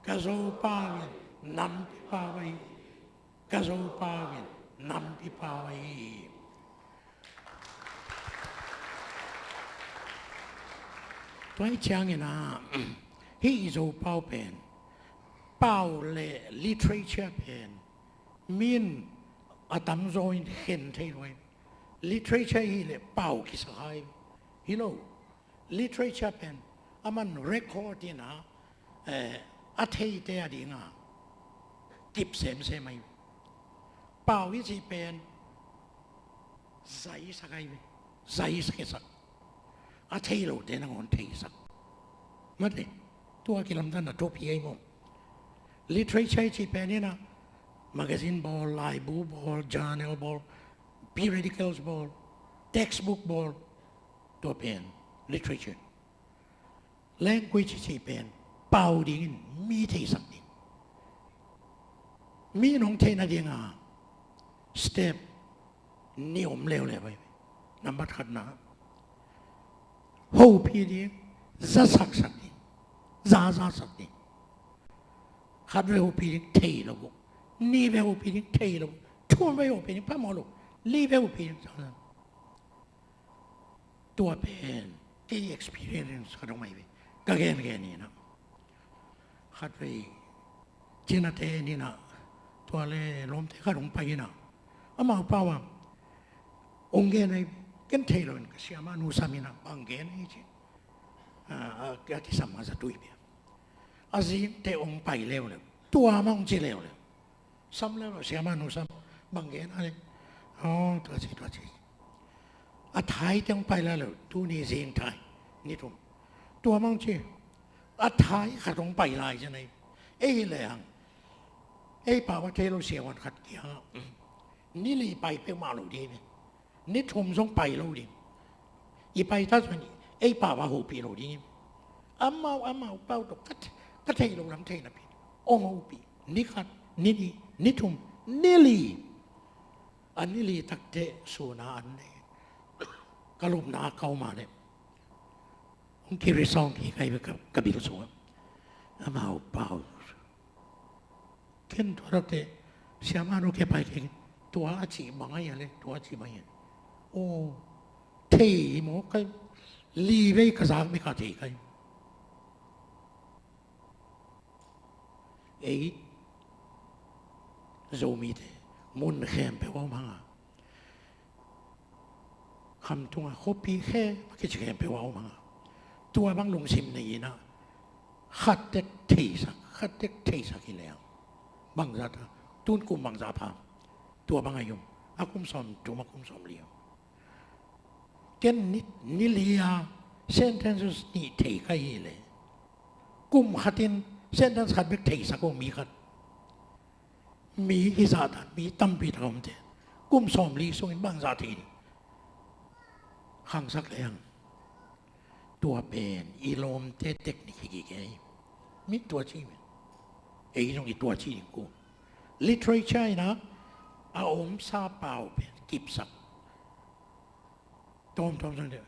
กาโซปาวินนำพิปาวไอกาโซปาวินนำพิปาวไอตัวไอ้เชียงเนี่ยนะฮีโซปาวเป็นเป้าเล่ literature เป็นมินอาตัมโซอินเห็นเท่าไร literature ฮีเล่เป้าคิดสักให้ฮิโล literature เป็นอามัน record ที่นะอาเทียเตียดีงาติบเสมเสมัยเป้าวิธีเป็นใจสักให้ใจสักอาเทียโลเดนังอนเทียสักมันเลยตัวกิลำตันน่ะทุบยัยมั้งliterature ที่เป็นนี่นะ magazine ball library ball journal ball periodicals ball textbook ball ตัวเป็น literature language ที่เป็นเป่าดิ้งมีที่สักดิ้งมีน้องเทน่าดิ้งอ่ะ step นิยมเร็วเลยไปนับบัตรขัดนะโฮพีดิ้งจะสักดิ้งจะสักดิ้งขัดเวลปีนี้เทลบุนี่เวลปีนี้เทลบุช่วงเวลปีนี้พระมรดกลีเวลปีนี้ตัวเป็นที่ experience ก็ต้องไม่ไปก็แค่นี้นะขัดไปจีน่าเทนี่นะตัวเล่ล้มเทขัดลงไปนะอามาเปล่าว่าองค์เกณฑ์ในกันเทลน์ก็เสียมานุสามินะบางเกณฑ์นี่จีก็ที่สามารถจะดูอีกอาจีเตองไปเร็วเลยตัวมั่งจีเร็วเลยซ้ำแล้วเสียมานุซ้ำบางเงี้ยอะไรอ๋อตัวจีอาไทยเตองไปแล้วเลยตัวนี้เสียงไทยนี่ทุ่มตัวมั่งจีอาไทยขัดตรงไปลายใช่ไหมเอ้เลยอ่ะเอ้ป่าวว่าเทเราเสียวันขัดเกี่ยนี่ลีไปเพื่อมาหลุดดีไหม นี่ชมส่งไปเราดิอีไปถ้าส่วนนี้ไอ้ป่าวาหูปีเราดิอามาเป้าตกก็เทเราลำเทนะพี่โอ้หูปีนี่ขัดนี่ดีนี่ชมนี่ลีอันนี้ลีตักเตะสูนาอันนี้กระลุมนาเข้ามาเนี่ยองค์กิริซองที่ใครไปกับบิลสวมอามาเป้าเข็นตัวเราเตะเสียมาโนแค่ไปเองตัวอาชีพบางอย่างเลยตัวอาชีพบางอย่างโอ้เที่หมอก็ลีไปกระซังไม่ขาดที่กันเอ้โจมีเตมุนเข้มไปว่ามังคำตัวเขาปีแค่ไม่คิดเข้มไปว่ามังตัวบางลงซิมในนะขัดเด็กที่สักกี่แล้วบางจัดตุนกุมบางจัดพาตัวบางอายุอากุมสอมตัวมากุมสอมเลี้ยวเกณฑ์นิเลียเซนเทนส์นี่เทใครเลยกุมขัดินเซนเทนส์ขัดเบกเทสักกุมมีขัดมีอิสระมีตั้มปีทำเถอะกุมสอมลีส่งบางจัดทีขังสักแรงตัวเป็นอีโลมเทคนิคกี่แก่มีตัวชี้ไหมไอ้ตรงนี้ตัวชี้นี่กู literature นะอาอมซาเปล่าเป็นกิบสักตอมสังเดียว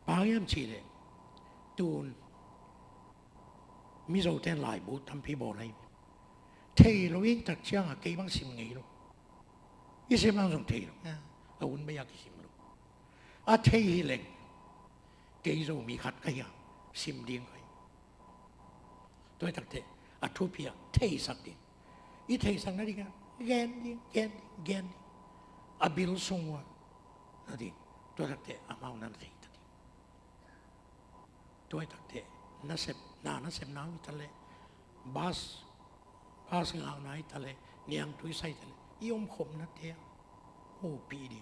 ปางยามชีเลยตูนมิโซเทนหลายบูทำพี่บอกอะไรเทเราเองตักเชียงอะกี่บางสิมไงลูกยี่สิบบางส่งเทลูกเอาอุ่นไม่อยากกี่สิมลูกอาเทเล่งกี่โซมีขัดกันยังสิมเดียงกันตัวตักเทอัทุพิยเทสักเดียงอีเทสักนั่นเองแกนอาบิลส่งว่านั่นเองตัวตักเทอามานั่นเองตัวตักเทนัสเซปนาวิทะเลบาสงาวนายทะเลเนียงตุยไซทะเลยยมขมนัดเดียวโอ้ปีดิ